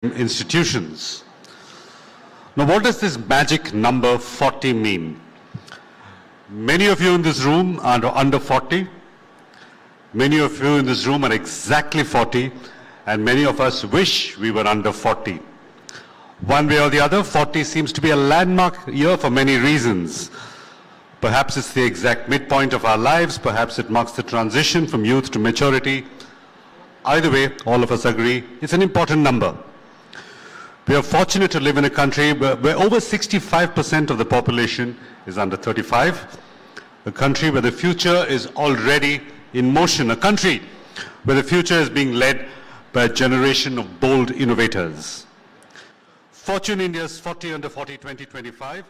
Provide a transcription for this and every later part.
institutions. Now, what does this magic number 40 mean? Many of you in this room are under 40. Many of you in this room are exactly 40, and many of us wish we were under 40. One way or the other, 40 seems to be a landmark year for many reasons. Perhaps it's the exact midpoint of our lives. Perhaps it marks the transition from youth to maturity. Either way, all of us agree, it's an important number. We are fortunate to live in a country where over 65% of the population is under 35. A country where the future is already in motion. A country where the future is being led by a generation of bold innovators. Fortune India's 40 Under 40 2025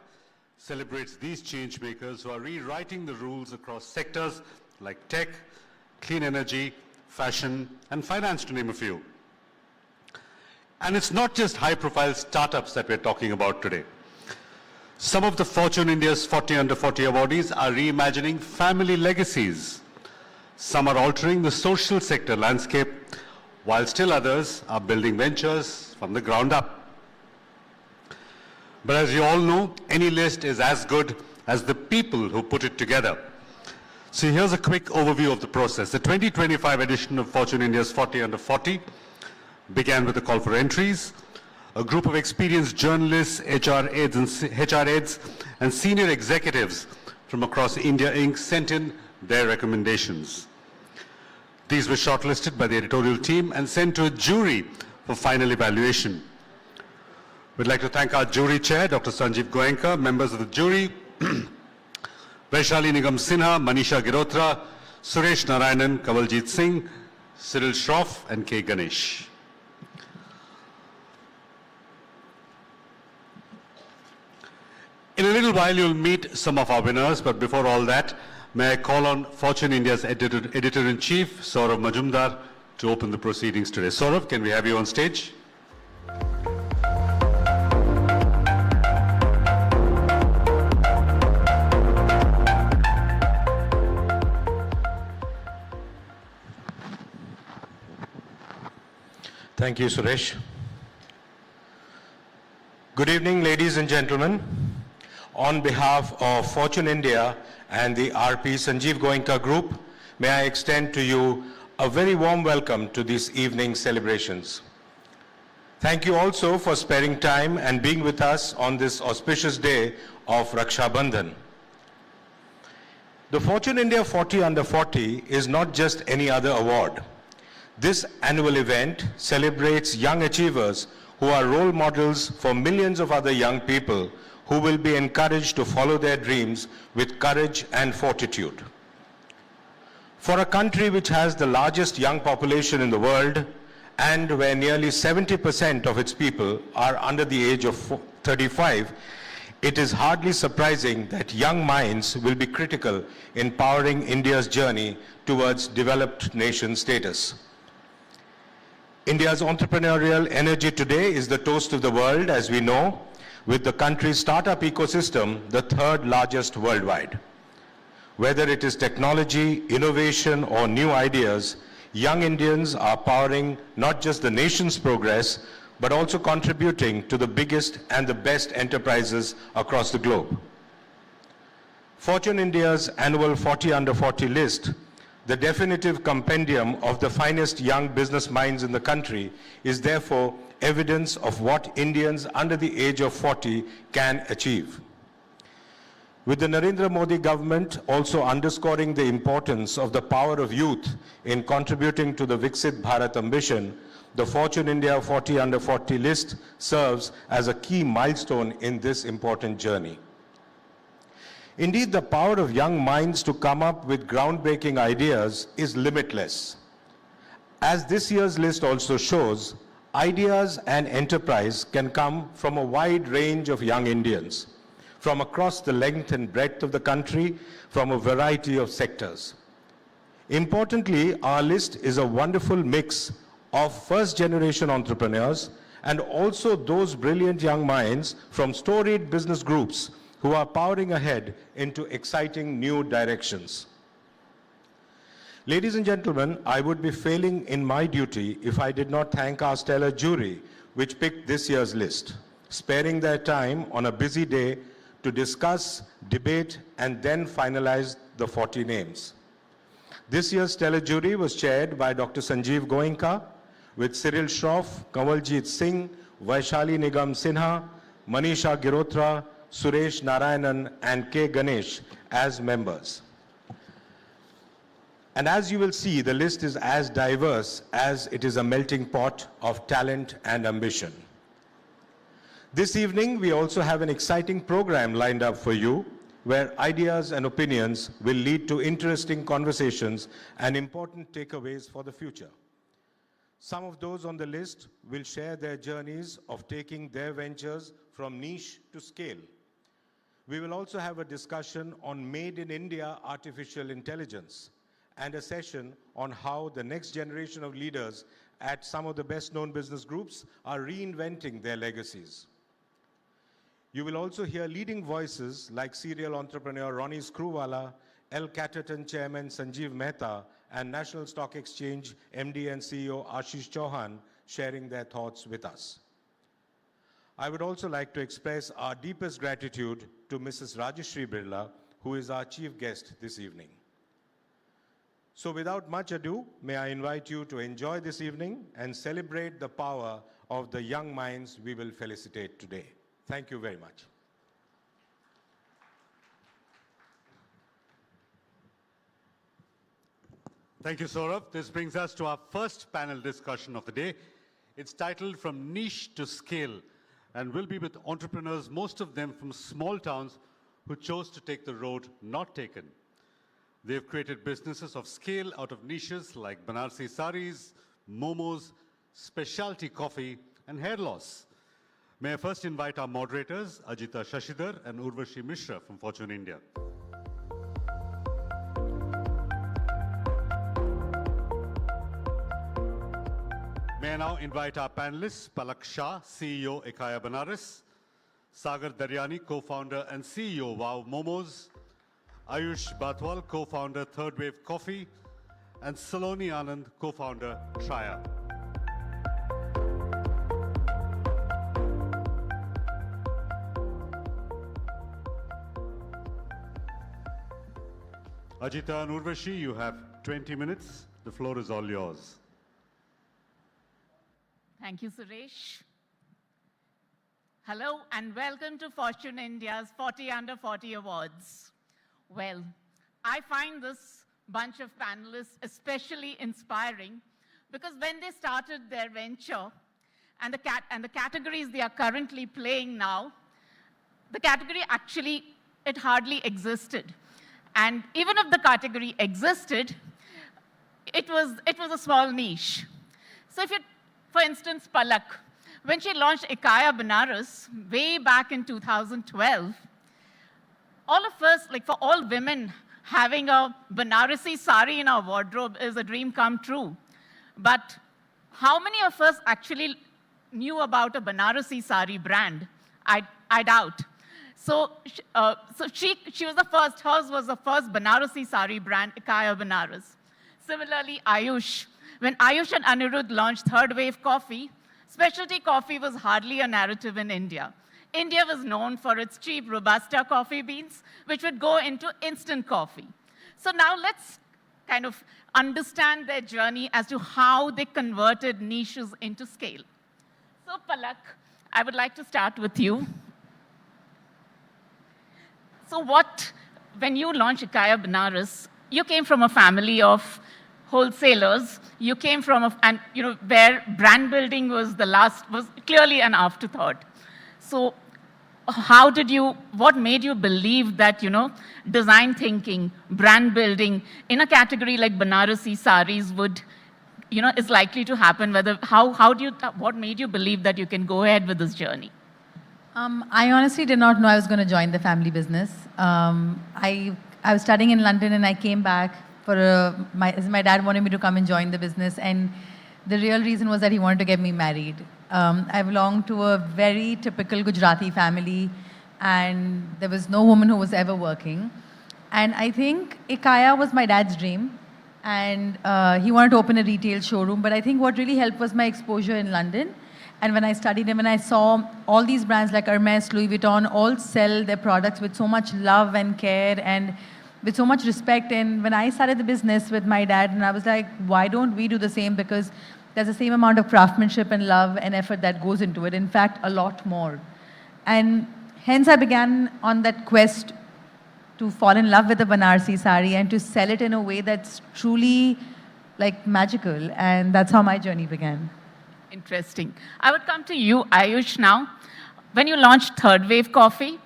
celebrates these change makers who are rewriting the rules across sectors like tech, clean energy, fashion, and finance, to name a few. And it's not just high-profile startups that we're talking about today. Some of the Fortune India's 40 Under 40 awardees are reimagining family legacies. Some are altering the social sector landscape, while still others are building ventures from the ground up. But as you all know, any list is as good as the people who put it together. So here's a quick overview of the process. The 2025 edition of Fortune India's 40 Under 40 began with a call for entries. A group of experienced journalists, HR heads, and senior executives from across India Inc. sent in their recommendations. These were shortlisted by the editorial team and sent to a jury for final evaluation. We'd like to thank our jury chair, Dr. Sanjeev Goenka, members of the jury, Vaishali Nigam Sinha, Manisha Girotra, Suresh Narayanan, Kawaljit Singh, Cyril Shroff, and K. Ganesh. In a little while, you'll meet some of our winners, but before all that, may I call on Fortune India's Editor-in-Chief, Saurav Majumdar, to open the proceedings today. Saurav, can we have you on stage? Thank you, Suresh. Good evening, ladies and gentlemen. On behalf of Fortune India and the RP Sanjeev Goenka Group, may I extend to you a very warm welcome to this evening's celebrations. Thank you also for sparing time and being with us on this auspicious day of Raksha Bandhan. The Fortune India 40 Under 40 is not just any other award. This annual event celebrates young achievers who are role models for millions of other young people who will be encouraged to follow their dreams with courage and fortitude. For a country which has the largest young population in the world and where nearly 70% of its people are under the age of 35, it is hardly surprising that young minds will be critical in powering India's journey towards developed nation status. India's entrepreneurial energy today is the toast of the world, as we know, with the country's startup ecosystem the third largest worldwide. Whether it is technology, innovation, or new ideas, young Indians are powering not just the nation's progress, but also contributing to the biggest and the best enterprises across the globe. Fortune India's annual 40 Under 40 list, the definitive compendium of the finest young business minds in the country, is therefore evidence of what Indians under the age of 40 can achieve. With the Narendra Modi government also underscoring the importance of the power of youth in contributing to the Viksit Bharat ambition, the Fortune India 40 Under 40 list serves as a key milestone in this important journey. Indeed, the power of young minds to come up with groundbreaking ideas is limitless. As this year's list also shows, ideas and enterprise can come from a wide range of young Indians, from across the length and breadth of the country, from a variety of sectors. Importantly, our list is a wonderful mix of first-generation entrepreneurs and also those brilliant young minds from storied business groups who are powering ahead into exciting new directions. Ladies and gentlemen, I would be failing in my duty if I did not thank our stellar jury which picked this year's list, sparing their time on a busy day to discuss, debate, and then finalize the 40 names. This year's stellar jury was chaired by Dr. Sanjeev Goenka, with Cyril Shroff, Kanwaljit Singh, Vaishali Nigam Sinha, Manisha Girotra, Suresh Narayanan, and K. Ganesh as members. And as you will see, the list is as diverse as it is a melting pot of talent and ambition. This evening, we also have an exciting program lined up for you, where ideas and opinions will lead to interesting conversations and important takeaways for the future. Some of those on the list will share their journeys of taking their ventures from niche to scale. We will also have a discussion on Made in India artificial intelligence and a session on how the next generation of leaders at some of the best-known business groups are reinventing their legacies. You will also hear leading voices like serial entrepreneur Ronnie Screwvala, El Catterton Chairman Sanjeev Mehta, and National Stock Exchange MD and CEO Ashish Chauhan sharing their thoughts with us. I would also like to express our deepest gratitude to Mrs. Rajeshri Birla, who is our chief guest this evening. So without much ado, may I invite you to enjoy this evening and celebrate the power of the young minds we will felicitate today. Thank you very much. Thank you, Saurabh. This brings us to our first panel discussion of the day. It's titled From Niche to Scale, and will be with entrepreneurs, most of them from small towns, who chose to take the road not taken. They've created businesses of scale out of niches like Banarsi saris, Momos, specialty coffee, and hair loss. May I first invite our moderators, Ajita Shashidhar and Urvashi Mishra from Fortune India. May I now invite our panelists, Palak Shah, CEO, Akaya Binaris, Sagar Daryani, co-founder and CEO, Wow Momos, Ayush Batwal, co-founder, Third Wave Coffee, and Saloni Anand, co-founder, Traya. Ajita and Urvashi, you have 20 minutes. The floor is all yours. Thank you, Suresh. Hello and welcome to Fortune India's 40 Under 40 Awards. Well, I find this bunch of panelists especially inspiring because when they started their venture and the categories they are currently playing now, the category actually, it hardly existed. And even if the category existed, it was a small niche. So if you, for instance, Palak, when she launched Akaya Binaris way back in 2012, all of us, like for all women, having a Banarasi sari in our wardrobe is a dream come true. But how many of us actually knew about a Banarasi sari brand? I doubt. So she was the first, hers was the first Banarasi sari brand, Akaya Binaris. Similarly, Ayush. When Ayush and Anirudh launched Third Wave Coffee, specialty coffee was hardly a narrative in India. India was known for its cheap Robusta coffee beans, which would go into instant coffee. So now let's kind of understand their journey as to how they converted niches into scale. So Palak, I would like to start with you. So when you launched Akaya Binaris, you came from a family of wholesalers. You came from where brand building was was clearly an afterthought. So what made you believe that, design thinking, brand building in a category like Banarasi saris is likely to happen? What made you believe that you can go ahead with this journey? I honestly did not know I was going to join the family business. I was studying in London and I came back my dad wanted me to come and join the business, and the real reason was that he wanted to get me married. I belonged to a very typical Gujarati family, and there was no woman who was ever working. And I think Akaya was my dad's dream, and he wanted to open a retail showroom, but I think what really helped was my exposure in London And when I studied and when I saw all these brands like Hermes, Louis Vuitton, all sell their products with so much love and care and with so much respect. And when I started the business with my dad, and I was like, why don't we do the same? Because there's the same amount of craftsmanship and love and effort that goes into it. In fact, a lot more. And hence I began on that quest to fall in love with the Banarsi sari and to sell it in a way that's truly like magical. And that's how my journey began. Interesting. I would come to you, Ayush, now. When you launched Third Wave Coffee,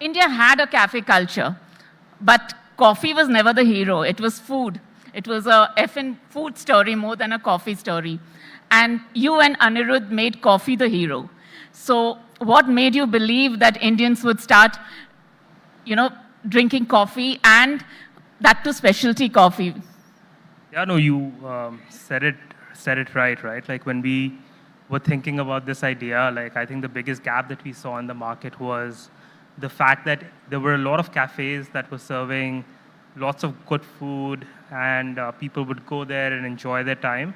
India had a cafe culture, but coffee was never the hero. It was food. It was a effing food story more than a coffee story. And you and Anirudh made coffee the hero. So what made you believe that Indians would start, drinking coffee and that too specialty coffee? Yeah, no, you said it right? Like when we were thinking about this idea, like I think the biggest gap that we saw in the market was the fact that there were a lot of cafes that were serving lots of good food and people would go there and enjoy their time.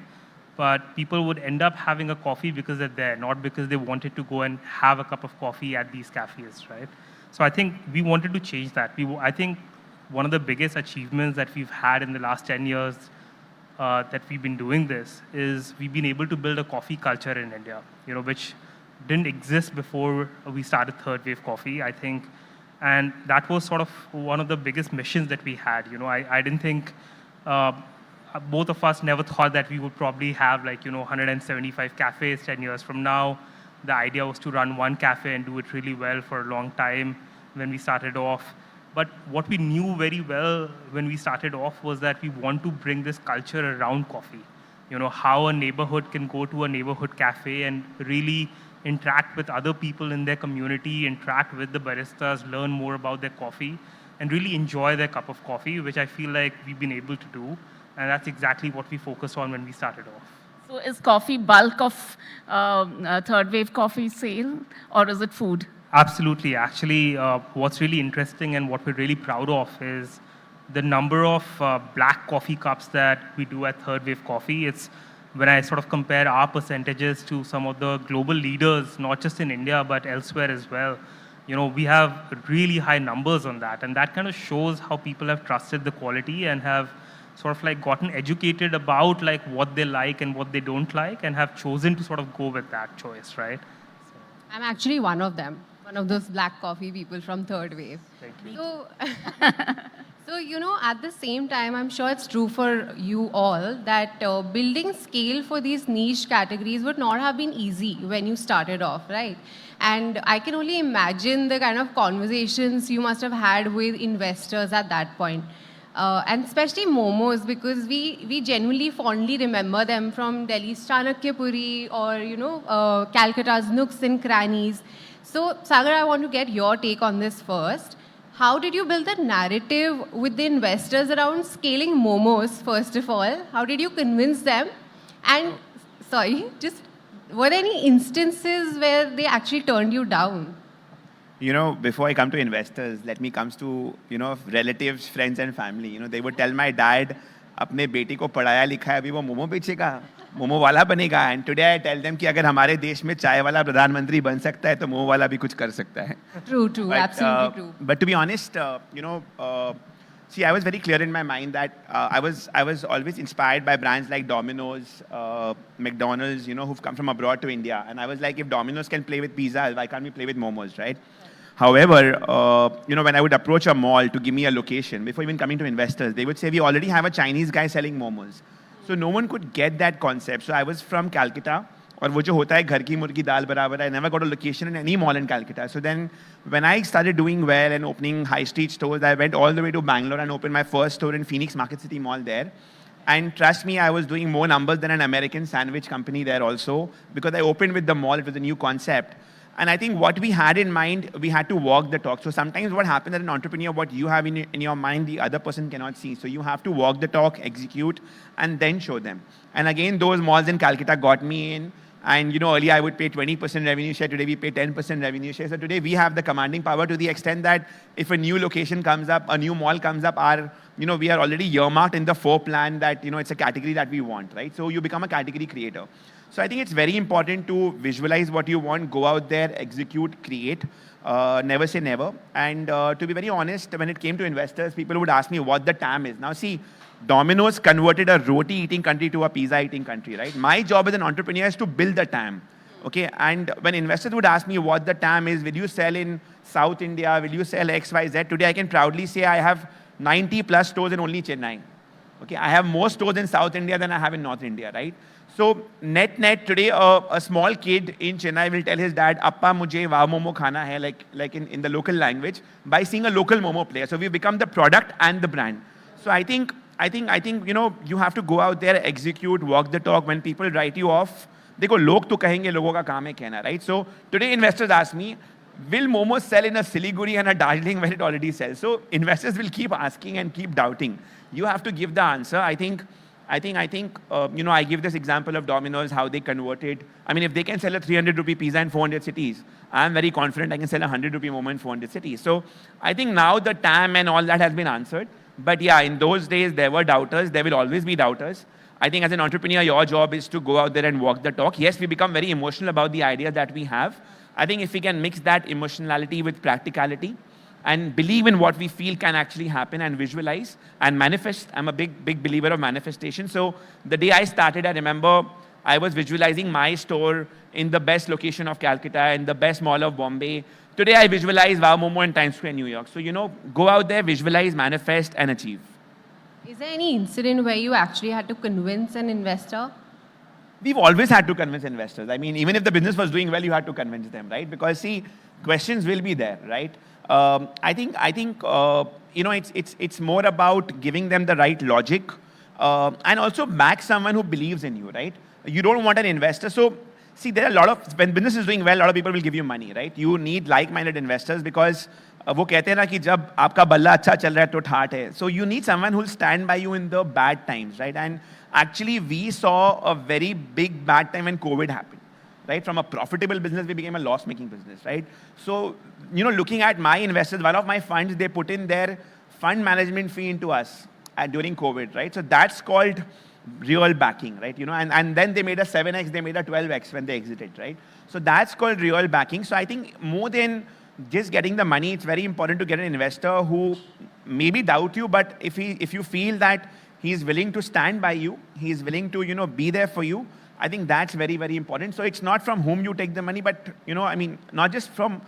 But people would end up having a coffee because they're there, not because they wanted to go and have a cup of coffee at these cafes, right? So I think we wanted to change that. I think one of the biggest achievements that we've had in the last 10 years that we've been doing this is we've been able to build a coffee culture in India, which didn't exist before we started Third Wave Coffee, I think. And that was sort of one of the biggest missions that we had. I didn't think, both of us never thought that we would probably have 175 cafes 10 years from now. The idea was to run one cafe and do it really well for a long time when we started off. But what we knew very well when we started off was that we want to bring this culture around coffee. How a neighborhood can go to a neighborhood cafe and really interact with other people in their community, interact with the baristas, learn more about their coffee, and really enjoy their cup of coffee, which I feel like we've been able to do. And that's exactly what we focused on when we started off. So is coffee bulk of Third Wave Coffee sale, or is it food? Absolutely. Actually, what's really interesting and what we're really proud of is the number of black coffee cups that we do at Third Wave Coffee. It's when I sort of compare our percentages to some of the global leaders, not just in India, but elsewhere as well, we have really high numbers on that. And that kind of shows how people have trusted the quality and have sort of gotten educated about what they like and what they don't like and have chosen to sort of go with that choice, right? I'm actually one of them, one of those black coffee people from Third Wave. Thank you. So, at the same time, I'm sure it's true for you all that building scale for these niche categories would not have been easy when you started off, right? And I can only imagine the kind of conversations you must have had with investors at that point. And especially Momos, because we genuinely fondly remember them from Delhi's Chanakyapuri or, Calcutta's nooks and crannies. So, Sagar, I want to get your take on this first. How did you build the narrative with the investors around scaling Momos, first of all? How did you convince them? And, were there any instances where they actually turned you down? Before I come to investors, let me come to, relatives, friends and family. They would tell my dad, अपने बेटी को पढ़ाया लिखा है, अभी वो मोमो बेचेगा, मोमो वाला बनेगा. And today I tell them कि अगर हमारे देश में चाय वाला प्रधानमंत्री बन सकता है, तो मोमो वाला भी कुछ कर सकता है. True, absolutely true. But to be honest, see, I was very clear in my mind that I was always inspired by brands like Domino's, McDonald's, who've come from abroad to India. And I was like, if Domino's can play with pizza, why can't we play with Momos, right? However, when I would approach a mall to give me a location, before even coming to investors, they would say, we already have a Chinese guy selling Momos. So no one could get that concept. So I was from Calcutta. और वो जो होता है घर की मुर्गी दाल बराबर, I never got a location in any mall in Calcutta. So then when I started doing well and opening high street stores, I went all the way to Bangalore and opened my first store in Phoenix Market City Mall there. And trust me, I was doing more numbers than an American sandwich company there also, because I opened with the mall, it was a new concept. And I think what we had in mind, we had to walk the talk. So sometimes what happens as an entrepreneur, what you have in your mind, the other person cannot see. So you have to walk the talk, execute, and then show them. And again, those malls in Calcutta got me in. And earlier I would pay 20% revenue share, today we pay 10% revenue share. So today we have the commanding power to the extent that if a new location comes up, a new mall comes up, our we are already earmarked in the 4 plan that, it's a category that we want, right? So you become a category creator. So I think it's very important to visualize what you want, go out there, execute, create, never say never. And to be very honest, when it came to investors, people would ask me what the TAM is. Now see, Domino's converted a roti eating country to a pizza eating country, right? My job as an entrepreneur is to build the TAM. Okay, and when investors would ask me what the TAM is, will you sell in South India, will you sell XYZ? Today I can proudly say I have 90 plus stores in only Chennai. Okay, I have more stores in South India than I have in North India, right? So net today, a small kid in Chennai will tell his dad, "Appa, mujhe wow momo khana hai," like in the local language, by seeing a local momo player. So we've become the product and the brand. So I think you have to go out there, execute, walk the talk. When people write you off, देखो लोग तो कहेंगे, लोगों का काम है कहना, right? So today investors ask me, will Momos sell in a Siliguri and a Darjeeling when it already sells? So investors will keep asking and keep doubting. You have to give the answer. I think, I give this example of Domino's, how they converted. I mean, if they can sell a 300 rupee pizza in 400 cities, I'm very confident I can sell a 100 rupee momo in 400 cities. So I think now the TAM and all that has been answered. But yeah, in those days, there were doubters. There will always be doubters. I think as an entrepreneur, your job is to go out there and walk the talk. Yes, we become very emotional about the ideas that we have. I think if we can mix that emotionality with practicality and believe in what we feel can actually happen and visualize and manifest. I'm a big believer of manifestation. So the day I started, I remember I was visualizing my store in the best location of Calcutta, in the best mall of Bombay. Today I visualize Wow Momo in Times Square, New York. So, go out there, visualize, manifest, and achieve. Is there any incident where you actually had to convince an investor? We've always had to convince investors. I mean, even if the business was doing well, you had to convince them, right? Because see, questions will be there, right? I think it's more about giving them the right logic and also back someone who believes in you, right? You don't want an investor. So see, there are when business is doing well, a lot of people will give you money, right? You need like-minded investors because वो कहते हैं ना कि जब आपका बल्ला अच्छा चल रहा है तो ठाठ है. So you need someone who will stand by you in the bad times, right? And actually, we saw a very big bad time when COVID happened, right? From a profitable business, we became a loss-making business, right? So, looking at my investors, one of my funds, they put in their fund management fee into us during COVID, right? So that's called real backing, right? And then they made a 7x, they made a 12x when they exited, right? So that's called real backing. So I think more than just getting the money, it's very important to get an investor who maybe doubt you, but if you feel that he's willing to stand by you, he's willing to, be there for you, I think that's very, very important. So it's not from whom you take the money, but, not just from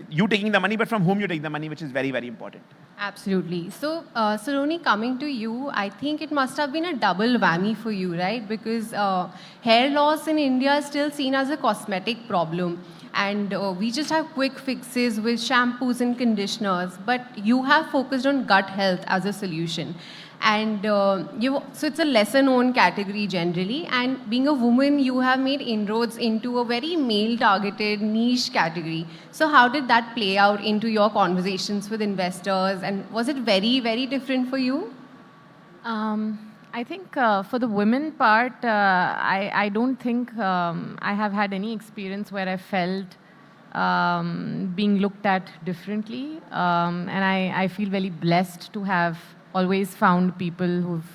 you taking the money, but from whom you take the money, which is very, very important. Absolutely. So, Saloni, coming to you, I think it must have been a double whammy for you, right? Because hair loss in India is still seen as a cosmetic problem. And we just have quick fixes with shampoos and conditioners. But you have focused on gut health as a solution. And so it's a lesser known category generally. And being a woman, you have made inroads into a very male targeted niche category. So how did that play out into your conversations with investors? And was it very, very different for you? I think for the women part, I don't think I have had any experience where I felt being looked at differently. And I feel very blessed to have always found people who've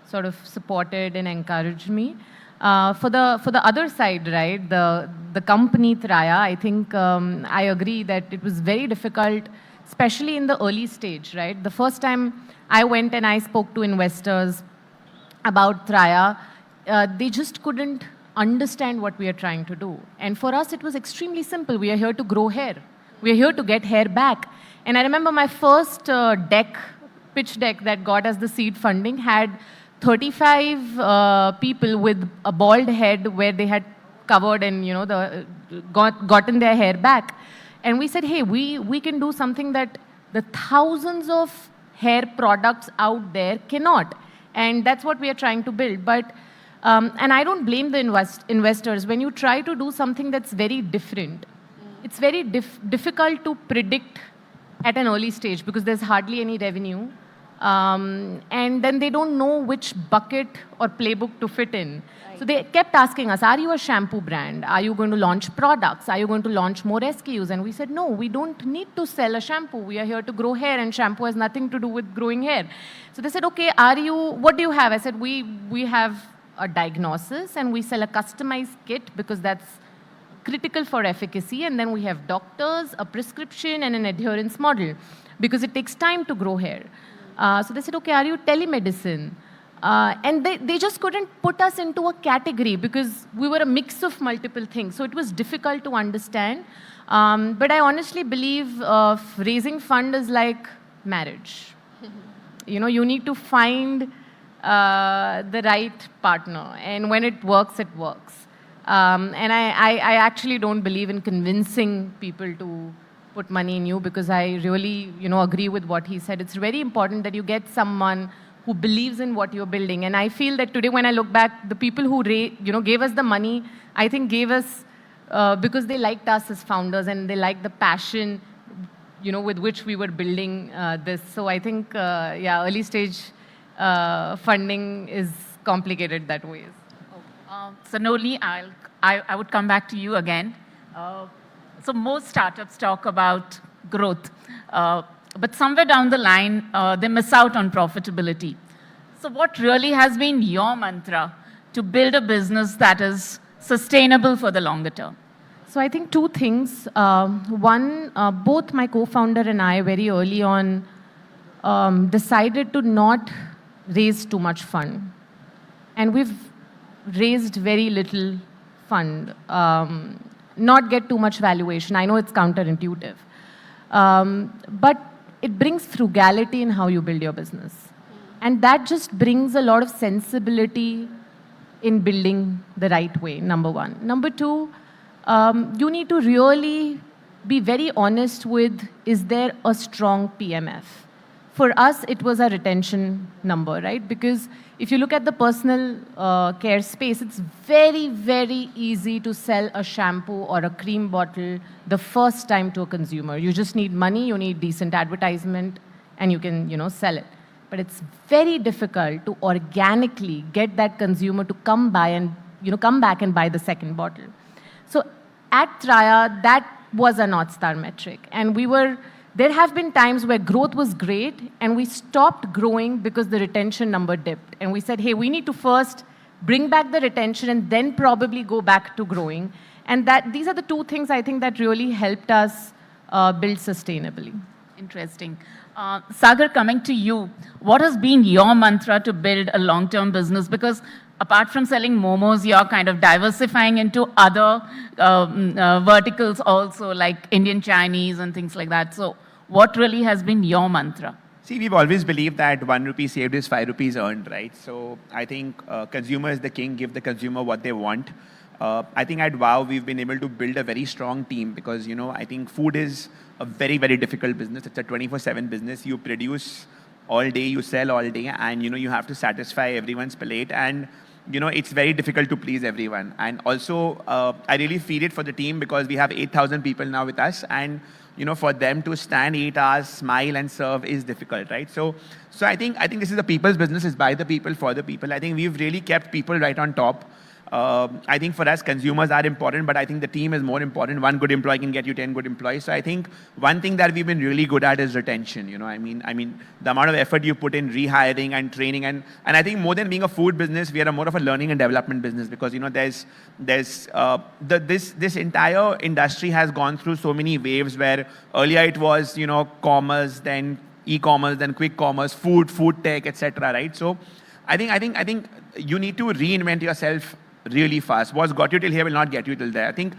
sort of supported and encouraged me. For the other side, right, the company Traya, I think I agree that it was very difficult, especially in the early stage, right? The first time I went and I spoke to investors about Traya, they just couldn't understand what we are trying to do. And for us, it was extremely simple. We are here to grow hair. We are here to get hair back. And I remember my first pitch deck that got us the seed funding had 35 people with a bald head where they had covered and, gotten their hair back. And we said, hey, we can do something that the thousands of hair products out there cannot. And that's what we are trying to build. But, and I don't blame the investors. When you try to do something that's very different, it's very difficult to predict at an early stage because there's hardly any revenue. And then they don't know which bucket or playbook to fit in. So they kept asking us, are you a shampoo brand? Are you going to launch products? Are you going to launch more SKUs? And we said, no, we don't need to sell a shampoo. We are here to grow hair, and shampoo has nothing to do with growing hair. So they said, okay, what do you have? I said, we have a diagnosis, and we sell a customized kit because that's critical for efficacy. And then we have doctors, a prescription, and an adherence model because it takes time to grow hair. So they said, okay, are you telemedicine? And they just couldn't put us into a category because we were a mix of multiple things. So it was difficult to understand. But I honestly believe raising fund is like marriage. You need to find the right partner. And when it works, it works. And I actually don't believe in convincing people to put money in you because I really, agree with what he said. It's very important that you get someone who believes in what you're building. And I feel that today when I look back, the people who gave us the money, I think gave us because they liked us as founders and they liked the passion, with which we were building this. So I think, early stage funding is complicated that way. So Noli, I would come back to you again. So most startups talk about growth, but somewhere down the line, they miss out on profitability. So what really has been your mantra to build a business that is sustainable for the longer term? So I think two things. One, both my co-founder and I very early on decided to not raise too much fund. And we've raised very little fund, not get too much valuation. I know it's counterintuitive. But it brings frugality in how you build your business. And that just brings a lot of sensibility in building the right way, number one. Number two, you need to really be very honest with, is there a strong PMF? For us, it was a retention number, right? Because if you look at the personal care space, it's very, very easy to sell a shampoo or a cream bottle the first time to a consumer. You just need money, you need decent advertisement, and you can, sell it. But it's very difficult to organically get that consumer to come by and, come back and buy the second bottle. So at Traya, that was a North Star metric. And there have been times where growth was great and we stopped growing because the retention number dipped. And we said, hey, we need to first bring back the retention and then probably go back to growing. And these are the two things I think that really helped us build sustainably. Interesting. Sagar, coming to you, what has been your mantra to build a long-term business? Because apart from selling Momos, you're kind of diversifying into other verticals also, like Indian Chinese and things like that. So what really has been your mantra? See, we've always believed that 1 rupee saved is 5 rupees earned, right? So I think consumer is the king, give the consumer what they want. I think at WOW, we've been able to build a very strong team because, I think food is a very, very difficult business. It's a 24/7 business. You produce all day, you sell all day, and, you have to satisfy everyone's palate. And, it's very difficult to please everyone. And also, I really feel it for the team because we have 8,000 people now with us. And, for them to stand 8 hours, smile and serve is difficult, right? So I think this is a people's business. It's by the people, for the people. I think we've really kept people right on top. I think for us, consumers are important, but I think the team is more important. One good employee can get you 10 good employees. So I think one thing that we've been really good at is retention. I mean, the amount of effort you put in rehiring and training, and I think more than being a food business, we are more of a learning and development business because this entire industry has gone through so many waves where earlier it was commerce, then e-commerce, then quick commerce, food tech, etc. Right? So I think you need to reinvent yourself really fast. What's got you till here will not get you till there. I think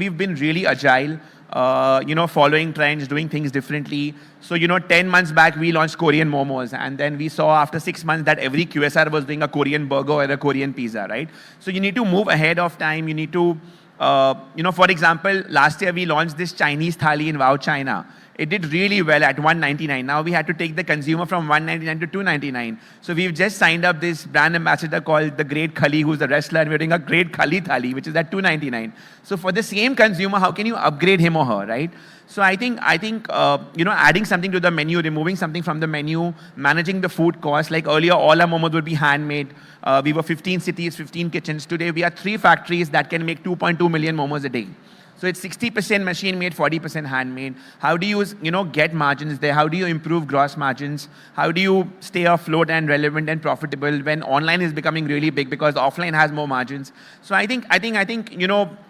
we've been really agile, following trends, doing things differently. So, 10 months back, we launched Korean Momos. And then we saw after 6 months that every QSR was doing a Korean burger or a Korean pizza, right? So you need to move ahead of time. You need to, for example, last year we launched this Chinese thali in WOW China. It did really well at 199. Now we had to take the consumer from 199 to 299. So we've just signed up this brand ambassador called the Great Khali, who's the wrestler, and we're doing a Great Khali Thali, which is at 299. So for the same consumer, how can you upgrade him or her, right? So I think adding something to the menu, removing something from the menu, managing the food cost. Like earlier, all our momos would be handmade. We were 15 cities, 15 kitchens. Today, we are 3 factories that can make 2.2 million momos a day. So it's 60% machine made, 40% handmade. How do you, get margins there? How do you improve gross margins? How do you stay afloat and relevant and profitable when online is becoming really big because offline has more margins? So I think,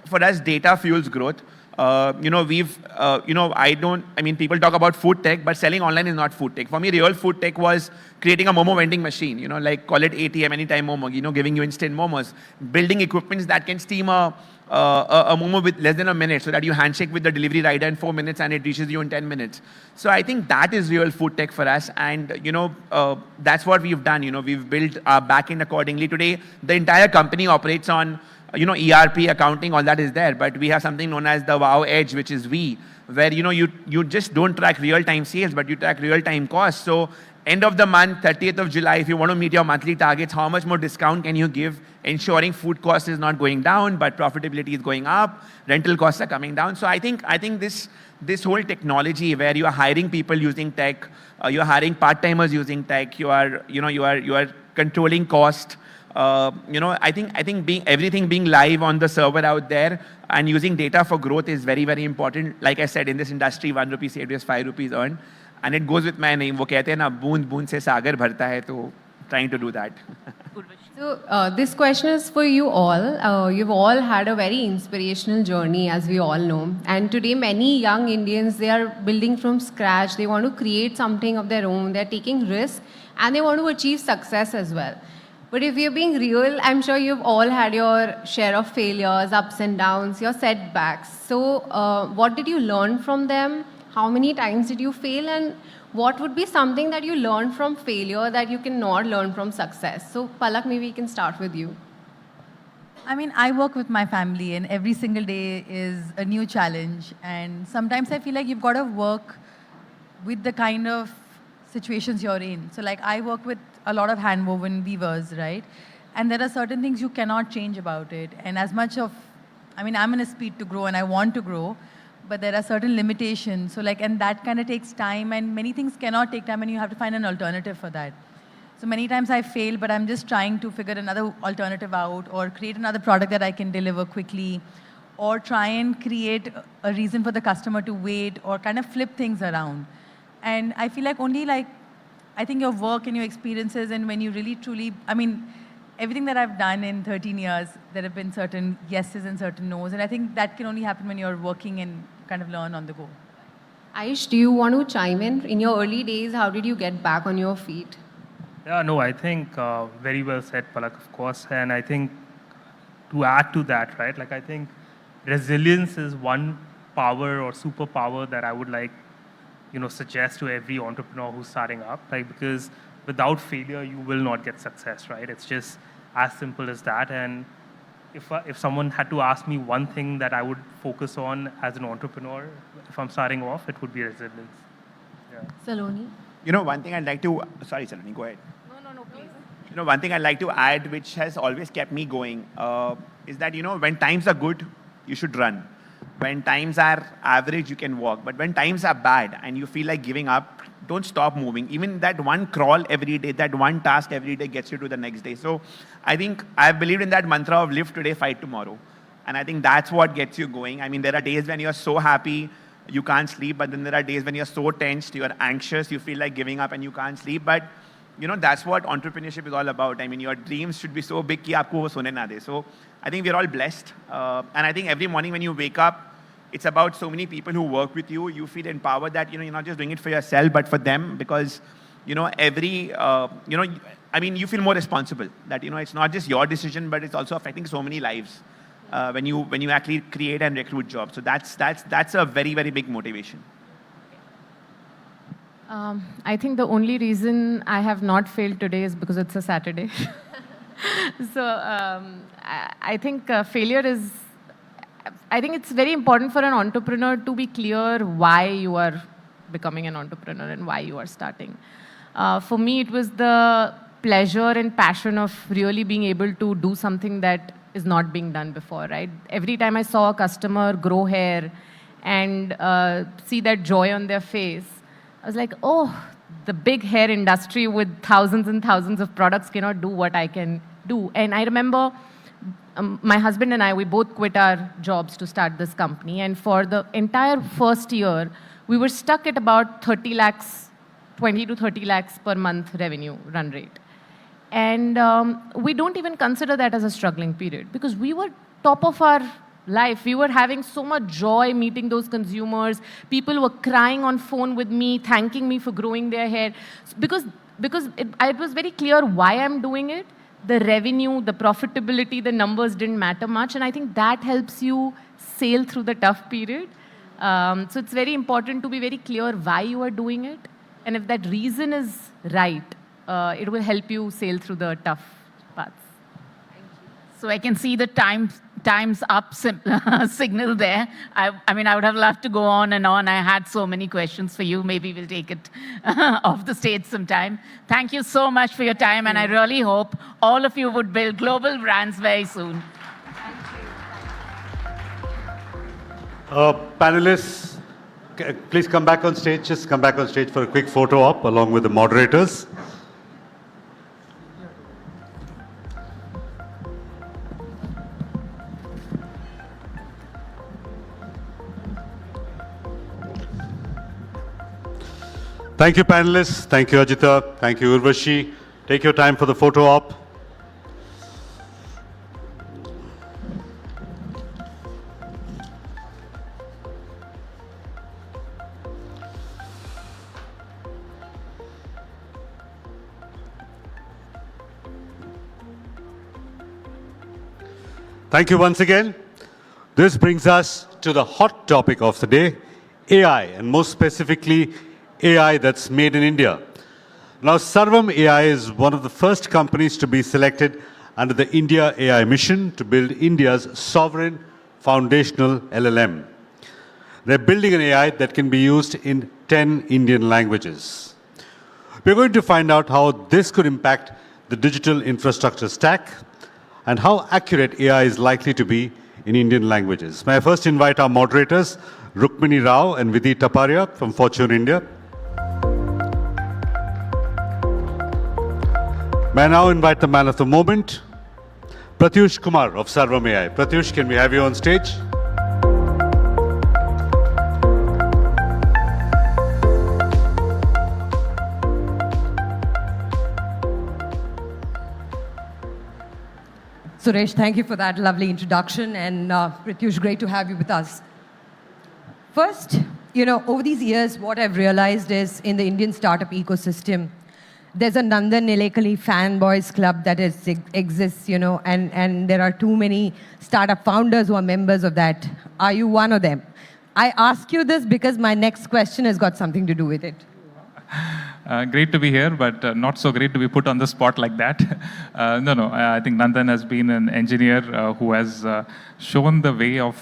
for us, data fuels growth. People talk about food tech, but selling online is not food tech. For me, real food tech was creating a Momo vending machine, like call it ATM, anytime Momo, giving you instant Momos. Building equipments that can steam a Momo with less than a minute so that you handshake with the delivery rider in 4 minutes and it reaches you in 10 minutes. So I think that is real food tech for us. And, that's what we've done. We've built our backend accordingly. Today, the entire company operates on ERP, accounting, all that is there. But we have something known as the Wow Edge, which is where, you just don't track real-time sales, but you track real-time costs. So end of the month, 30th of July, if you want to meet your monthly targets, how much more discount can you give, ensuring food cost is not going down, but profitability is going up, rental costs are coming down. So I think this whole technology where you are hiring people using tech, you are hiring part-timers using tech, you are controlling cost. I think everything being live on the server out there and using data for growth is very, very important. Like I said, in this industry, 1 rupee saved is 5 rupees earned. And it goes with my name. वो कहते हैं ना बूंद बूंद से सागर भरता है, तो trying to do that. So this question is for you all. You've all had a very inspirational journey, as we all know. And today, many young Indians, they are building from scratch. They want to create something of their own. They're taking risks, and they want to achieve success as well. But if you're being real, I'm sure you've all had your share of failures, ups and downs, your setbacks. So what did you learn from them? How many times did you fail? And what would be something that you learned from failure that you cannot learn from success? So Palak, maybe we can start with you. I mean, I work with my family and every single day is a new challenge. And sometimes I feel like you've got to work with the kind of situations you're in. So like I work with a lot of hand-woven weavers, right? And there are certain things you cannot change about it. And as much of, I'm in a speed to grow and I want to grow, but there are certain limitations. So like, and that kind of takes time and many things cannot take time and you have to find an alternative for that. So many times I fail, but I'm just trying to figure another alternative out or create another product that I can deliver quickly or try and create a reason for the customer to wait or kind of flip things around. And I feel like I think your work and your experiences and when you really truly, everything that I've done in 13 years, there have been certain yeses and certain no's. And I think that can only happen when you're working and kind of learn on the go. Aish, do you want to chime in? In your early days, how did you get back on your feet? Yeah, no, I think very well said, Palak, of course. And I think to add to that, right, like I think resilience is one power or superpower that I would like, suggest to every entrepreneur who's starting up, like, because without failure, you will not get success, right? It's just as simple as that. And if someone had to ask me one thing that I would focus on as an entrepreneur, if I'm starting off, it would be resilience. Yeah. Saloni? One thing I'd like to, sorry, Saloni, go ahead. No, please. One thing I'd like to add, which has always kept me going, is that, when times are good, you should run. When times are average, you can walk. But when times are bad and you feel like giving up, don't stop moving. Even that one crawl every day, that one task every day gets you to the next day. So I think I've believed in that mantra of live today, fight tomorrow. And I think that's what gets you going. There are days when you're so happy, you can't sleep. But then there are days when you're so tensed, you're anxious, you feel like giving up and you can't sleep. But that's what entrepreneurship is all about. Your dreams should be so big that you can't sleep. So I think we're all blessed. And I think every morning when you wake up, it's about so many people who work with you. You feel empowered that, you're not just doing it for yourself, but for them because, you feel more responsible that, it's not just your decision, but it's also affecting so many lives when you actually create and recruit jobs. So that's a very, very big motivation. I think the only reason I have not failed today is because it's a Saturday. So I think failure is, I think it's very important for an entrepreneur to be clear why you are becoming an entrepreneur and why you are starting. For me, it was the pleasure and passion of really being able to do something that is not being done before, right? Every time I saw a customer grow hair and see that joy on their face, I was like, oh, the big hair industry with thousands and thousands of products cannot do what I can do. And I remember my husband and I, we both quit our jobs to start this company. And for the entire first year, we were stuck at about 30 lakhs, 20 to 30 lakhs per month revenue run rate. And we don't even consider that as a struggling period because we were top of our life. We were having so much joy meeting those consumers. People were crying on phone with me, thanking me for growing their hair. Because it was very clear why I'm doing it. The revenue, the profitability, the numbers didn't matter much. And I think that helps you sail through the tough period. So it's very important to be very clear why you are doing it. And if that reason is right, it will help you sail through the tough parts. So I can see the time's up signal there. I mean, I would have loved to go on and on. I had so many questions for you. Maybe we'll take it off the stage sometime. Thank you so much for your time, and I really hope all of you would build global brands very soon. Panelists, please come back on stage. Just come back on stage for a quick photo op along with the moderators. Thank you, panelists. Thank you, Ajita. Thank you, Urvashi. Take your time for the photo op. Thank you once again. This brings us to the hot topic of the day, AI, and most specifically, AI that's made in India. Now, Sarvam AI is one of the first companies to be selected under the India AI mission to build India's sovereign foundational LLM. They're building an AI that can be used in 10 Indian languages. We're going to find out how this could impact the digital infrastructure stack and how accurate AI is likely to be in Indian languages. May I first invite our moderators, Rukmini Rao and Vidhi Taparia from Fortune India. May I now invite the man of the moment, Pratyush Kumar of Sarvam AI. Pratyush, can we have you on stage? Suresh, thank you for that lovely introduction, and Pratyush, great to have you with us. First, over these years, what I've realized is in the Indian startup ecosystem, there's a Nandan Nilekani fanboys club that exists, and there are too many startup founders who are members of that. Are you one of them? I ask you this because my next question has got something to do with it. Great to be here, but not so great to be put on the spot like that. No, I think Nandan has been an engineer who has shown the way of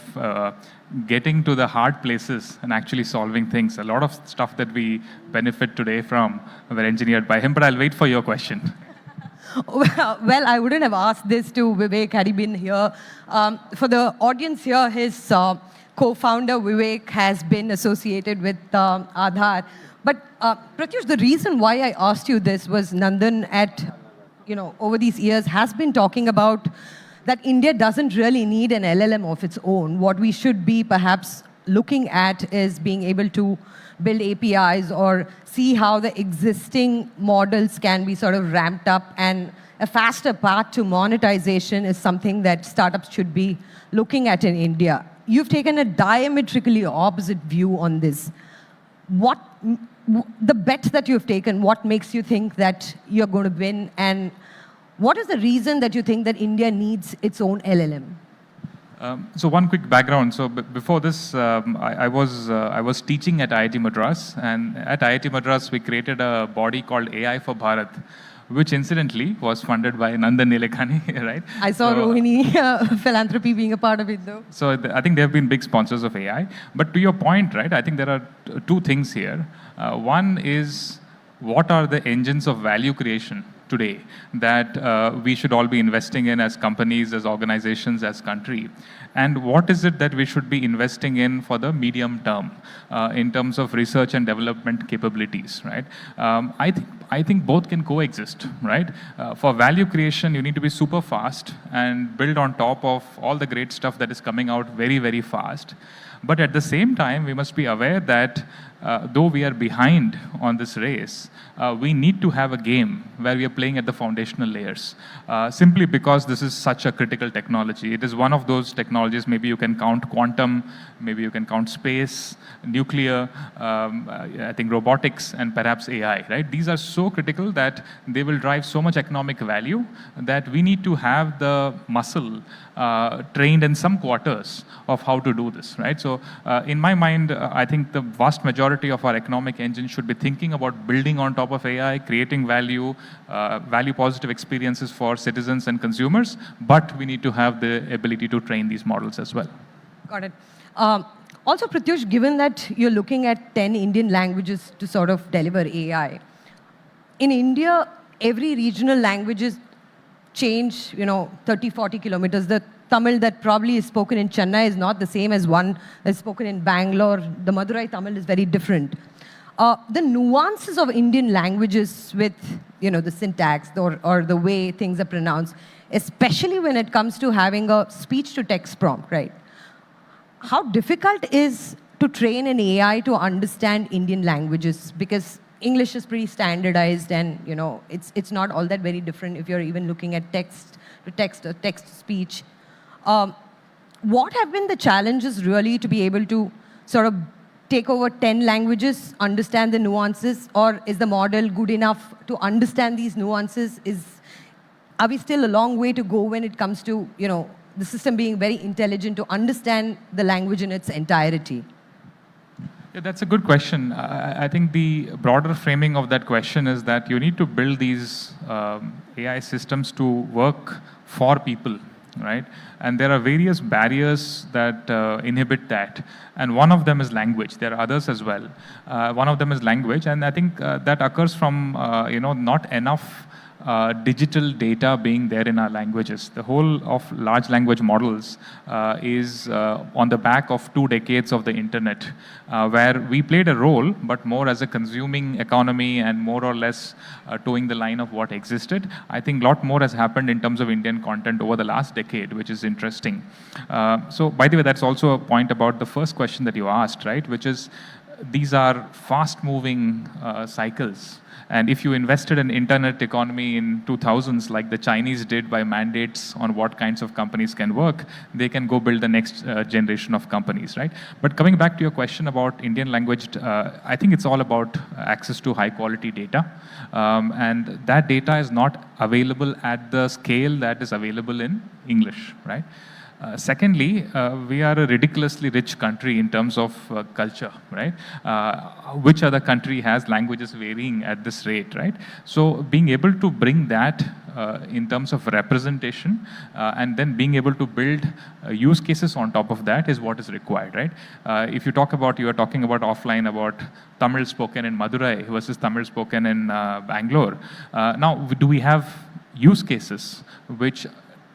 getting to the hard places and actually solving things. A lot of stuff that we benefit today from were engineered by him, but I'll wait for your question. Well, I wouldn't have asked this to Vivek had he been here. For the audience here, his co-founder Vivek has been associated with Aadhaar. But Pratyush, the reason why I asked you this was Nandan over these years has been talking about that India doesn't really need an LLM of its own. What we should be perhaps looking at is being able to build APIs or see how the existing models can be sort of ramped up, and a faster path to monetization is something that startups should be looking at in India. You've taken a diametrically opposite view on this. What the bet that you've taken, what makes you think that you're going to win, and what is the reason that you think that India needs its own LLM? So one quick background. So before this, I was teaching at IIT Madras, and at IIT Madras we created a body called AI for Bharat, which incidentally was funded by Nandan Nilekani, right? I saw Rohini Philanthropy being a part of it, though. So I think they have been big sponsors of AI. But to your point, right, I think there are two things here. One is, what are the engines of value creation today that we should all be investing in as companies, as organizations, as country? And what is it that we should be investing in for the medium term in terms of research and development capabilities, right? I think both can coexist, right? For value creation, you need to be super fast and build on top of all the great stuff that is coming out very, very fast. But at the same time, we must be aware that though we are behind on this race, we need to have a game where we are playing at the foundational layers, simply because this is such a critical technology. It is one of those technologies, maybe you can count quantum, maybe you can count space, nuclear, I think robotics, and perhaps AI, right? These are so critical that they will drive so much economic value that we need to have the muscle trained in some quarters of how to do this, right? So in my mind, I think the vast majority of our economic engine should be thinking about building on top of AI, creating value, value positive experiences for citizens and consumers, but we need to have the ability to train these models as well. Got it. Also, Pratyush, given that you're looking at 10 Indian languages to sort of deliver AI, in India, every regional languages change, 30, 40 kilometers. The Tamil that probably is spoken in Chennai is not the same as one that's spoken in Bangalore. The Madurai Tamil is very different. The nuances of Indian languages with, the syntax or the way things are pronounced, especially when it comes to having a speech-to-text prompt, right? How difficult is to train an AI to understand Indian languages? Because English is pretty standardized and, it's not all that very different if you're even looking at text-to-text or text-to-speech. What have been the challenges really to be able to sort of take over 10 languages, understand the nuances, or is the model good enough to understand these nuances? Are we still a long way to go when it comes to, the system being very intelligent to understand the language in its entirety? Yeah, that's a good question. I think the broader framing of that question is that you need to build these AI systems to work for people, right? And there are various barriers that inhibit that. And one of them is language. There are others as well. One of them is language. And I think that occurs from, not enough digital data being there in our languages. The whole of large language models is on the back of 2 decades of the internet, where we played a role, but more as a consuming economy and more or less towing the line of what existed. I think a lot more has happened in terms of Indian content over the last decade, which is interesting. So by the way, that's also a point about the first question that you asked, right? Which is, these are fast-moving cycles. And if you invested in internet economy in 2000s, like the Chinese did by mandates on what kinds of companies can work, they can go build the next generation of companies, right? But coming back to your question about Indian language, I think it's all about access to high quality data. And that data is not available at the scale that is available in English, right? Secondly, we are a ridiculously rich country in terms of culture, right? Which other country has languages varying at this rate, right? So being able to bring that in terms of representation and then being able to build use cases on top of that is what is required, right? If you talk about, you are talking about offline about Tamil spoken in Madurai versus Tamil spoken in Bangalore. Now, do we have use cases which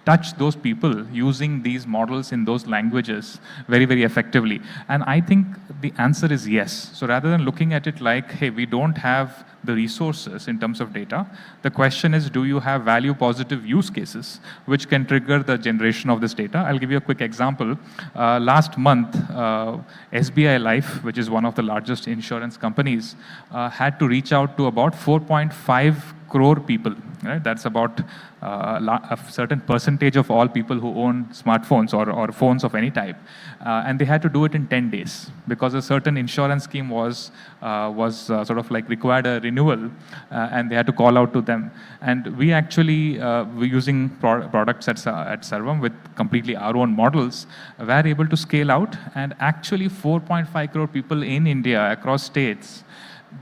touch those people using these models in those languages very, very effectively? And I think the answer is yes. So rather than looking at it like, hey, we don't have the resources in terms of data, the question is, do you have value positive use cases which can trigger the generation of this data? I'll give you a quick example. Last month, SBI Life, which is one of the largest insurance companies, had to reach out to about 4.5 crore people, right? That's about a certain percentage of all people who own smartphones or phones of any type. And they had to do it in 10 days because a certain insurance scheme was sort of like required a renewal and they had to call out to them. And we actually, we're using products at Sarvam with completely our own models, were able to scale out, and actually 4.5 crore people in India across states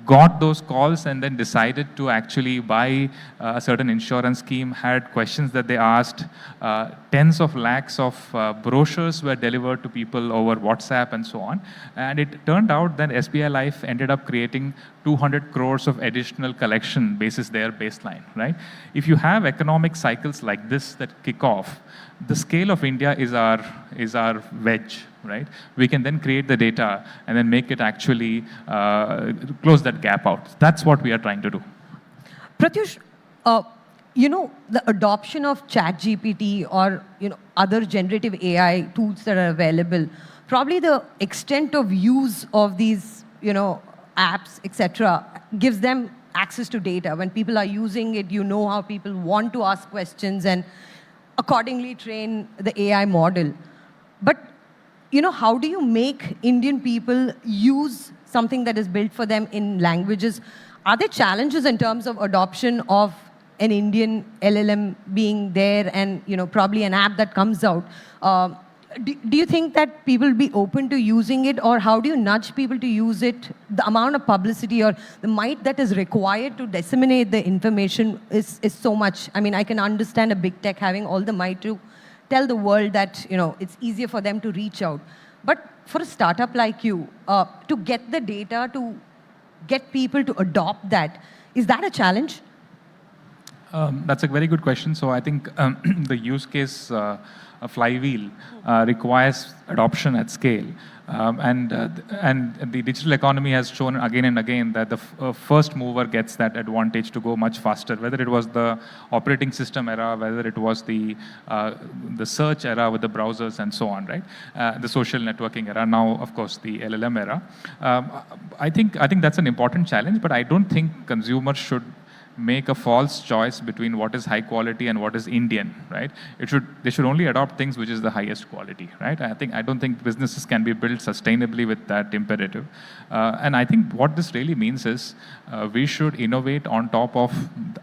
got those calls and then decided to actually buy a certain insurance scheme, had questions that they asked. Tens of lakhs of brochures were delivered to people over WhatsApp and so on. And it turned out that SBI Life ended up creating 200 crores of additional collection basis their baseline, right? If you have economic cycles like this that kick off, the scale of India is our wedge, right? We can then create the data and then make it actually close that gap out. That's what we are trying to do. Pratyush, the adoption of ChatGPT or other generative AI tools that are available, probably the extent of use of these apps, etc., gives them access to data. When people are using it, you know how people want to ask questions and accordingly train the AI model. But how do you make Indian people use something that is built for them in languages? Are there challenges in terms of adoption of an Indian LLM being there and probably an app that comes out? Do you think that people will be open to using it, or how do you nudge people to use it? The amount of publicity or the might that is required to disseminate the information is so much. I mean, I can understand a big tech having all the might to tell the world that it's easier for them to reach out. But for a startup like you, to get the data, to get people to adopt that, is that a challenge? That's a very good question. So I think the use case, a flywheel, requires adoption at scale. And the digital economy has shown again and again that the first mover gets that advantage to go much faster, whether it was the operating system era, whether it was the search era with the browsers and so on, right? The social networking era, now, of course, the LLM era. I think that's an important challenge, but I don't think consumers should make a false choice between what is high quality and what is Indian, right? They should only adopt things which is the highest quality, right? I don't think businesses can be built sustainably with that imperative. And I think what this really means is we should innovate on top of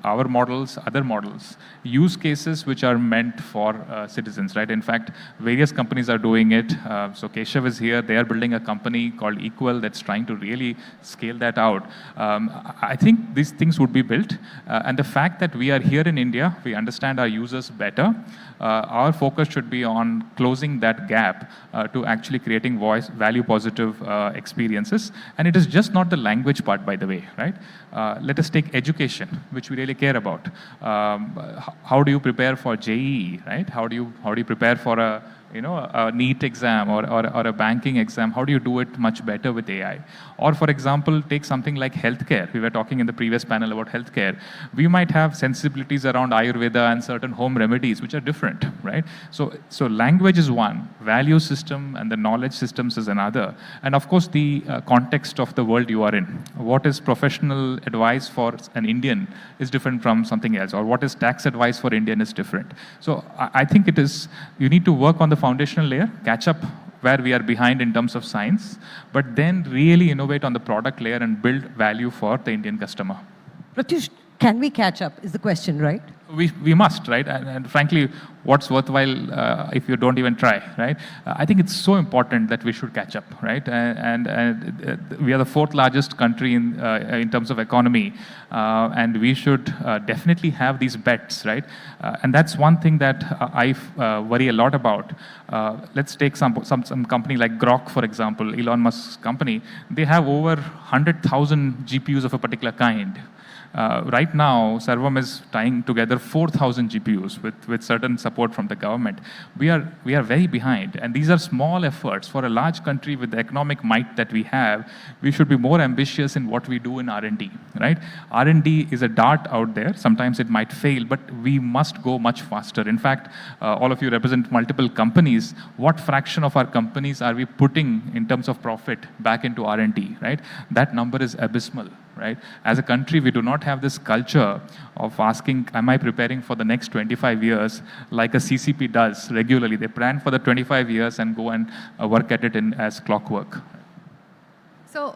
our models, other models, use cases which are meant for citizens, right? In fact, various companies are doing it. So Keshav is here. They are building a company called Equal that's trying to really scale that out. I think these things would be built. And the fact that we are here in India, we understand our users better. Our focus should be on closing that gap to actually creating value positive experiences. And it is just not the language part, by the way, right? Let us take education, which we really care about. How do you prepare for JEE, right? How do you prepare for a NEET exam or a banking exam? How do you do it much better with AI? Or, for example, take something like healthcare. We were talking in the previous panel about healthcare. We might have sensibilities around Ayurveda and certain home remedies, which are different, right? So language is one, value system and the knowledge systems is another. And of course, the context of the world you are in. What is professional advice for an Indian is different from something else, or what is tax advice for Indian is different. So I think you need to work on the foundational layer, catch up where we are behind in terms of science, but then really innovate on the product layer and build value for the Indian customer. Pratyush, can we catch up is the question, right? We must, right? And frankly, what's worthwhile if you don't even try, right? I think it's so important that we should catch up, right? And we are the fourth largest country in terms of economy, and we should definitely have these bets, right? And that's one thing that I worry a lot about. Let's take some company like Grok, for example, Elon Musk's company. They have over 100,000 GPUs of a particular kind. Right now, Sarvam is tying together 4,000 GPUs with certain support from the government. We are very behind, and these are small efforts. For a large country with the economic might that we have, we should be more ambitious in what we do in R&D, right? R&D is a dart out there. Sometimes it might fail, but we must go much faster. In fact, all of you represent multiple companies. What fraction of our companies are we putting in terms of profit back into R&D, right? That number is abysmal. Right? As a country, we do not have this culture of asking, am I preparing for the next 25 years like a CCP does regularly? They plan for the 25 years and go and work at it as clockwork. So,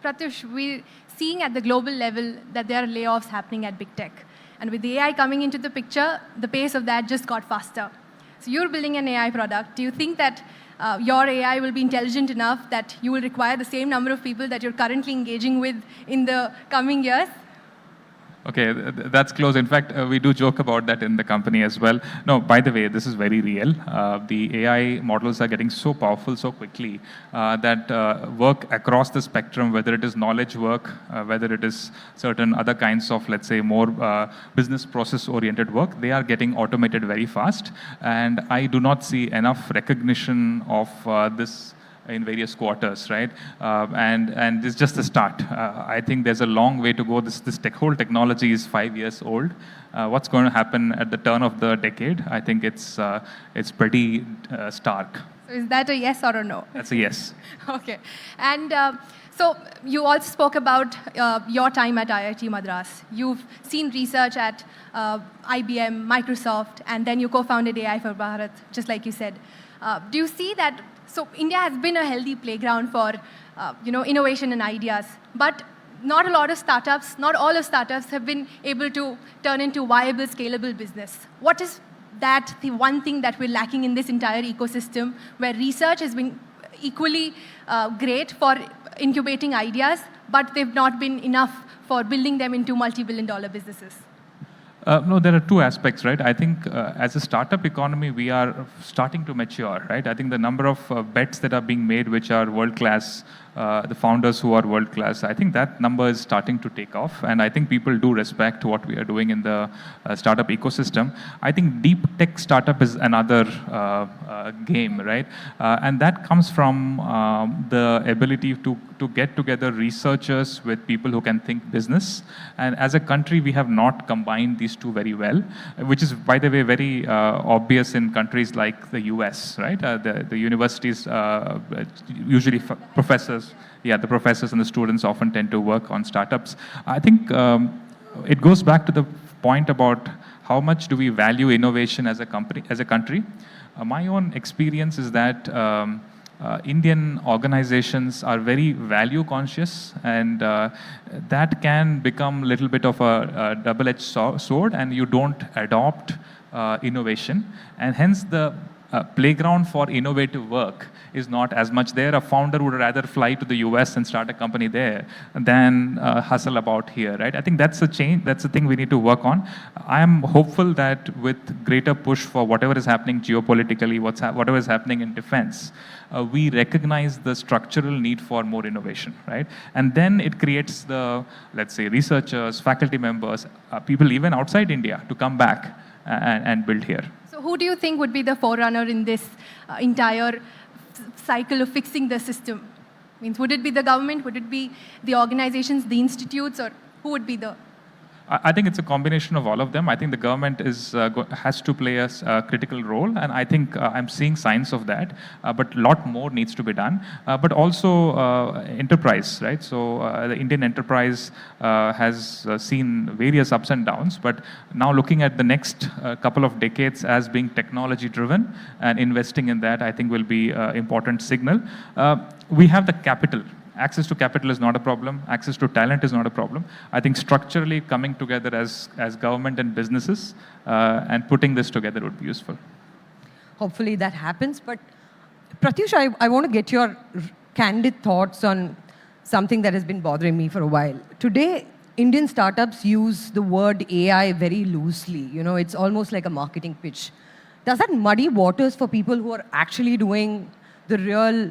Pratyush, we're seeing at the global level that there are layoffs happening at big tech. And with the AI coming into the picture, the pace of that just got faster. So you're building an AI product. Do you think that your AI will be intelligent enough that you will require the same number of people that you're currently engaging with in the coming years? Okay, that's close. In fact, we do joke about that in the company as well. No, by the way, this is very real. The AI models are getting so powerful so quickly that work across the spectrum, whether it is knowledge work, whether it is certain other kinds of, let's say, more business process-oriented work, they are getting automated very fast. And I do not see enough recognition of this in various quarters, right? And it's just the start. I think there's a long way to go. This whole technology is 5 years old. What's going to happen at the turn of the decade? I think it's pretty stark. So is that a yes or a no? That's a yes. Okay. And so you also spoke about your time at IIT Madras. You've seen research at IBM, Microsoft, and then you co-founded AI for Bharat, just like you said. Do you see that? So India has been a healthy playground for innovation and ideas, but not a lot of startups, not all of startups have been able to turn into viable, scalable business. What is that the one thing that we're lacking in this entire ecosystem, where research has been equally great for incubating ideas, but they've not been enough for building them into multi-billion-dollar businesses? No, there are two aspects, right? I think as a startup economy, we are starting to mature, right? I think the number of bets that are being made, which are world-class, the founders who are world-class, I think that number is starting to take off. And I think people do respect what we are doing in the startup ecosystem. I think deep tech startup is another game, right? And that comes from the ability to get together researchers with people who can think business. And as a country, we have not combined these two very well, which is, by the way, very obvious in countries like the US, right? The universities, usually professors, the professors and the students often tend to work on startups. I think it goes back to the point about how much do we value innovation as a country. My own experience is that Indian organizations are very value conscious, and that can become a little bit of a double-edged sword, and you don't adopt innovation, and hence the playground for innovative work is not as much there. A founder would rather fly to the US and start a company there than hustle about here, right? I think that's a change. That's the thing we need to work on. I am hopeful that with greater push for whatever is happening geopolitically, whatever is happening in defense, we recognize the structural need for more innovation, right? And then it creates the, let's say, researchers, faculty members, people even outside India to come back and build here. So who do you think would be the forerunner in this entire cycle of fixing the system? Means, would it be the government? Would it be the organizations, the institutes, or who would be the? I think it's a combination of all of them. I think the government has to play a critical role, and I think I'm seeing signs of that. But a lot more needs to be done. But also enterprise, right? So the Indian enterprise has seen various ups and downs. But now looking at the next couple of decades as being technology-driven and investing in that, I think will be an important signal. We have the capital. Access to capital is not a problem. Access to talent is not a problem. I think structurally coming together as government and businesses and putting this together would be useful. Hopefully that happens. But Pratyush, I want to get your candid thoughts on something that has been bothering me for a while. Today, Indian startups use the word AI very loosely. You know, it's almost like a marketing pitch. Does that muddy waters for people who are actually doing the real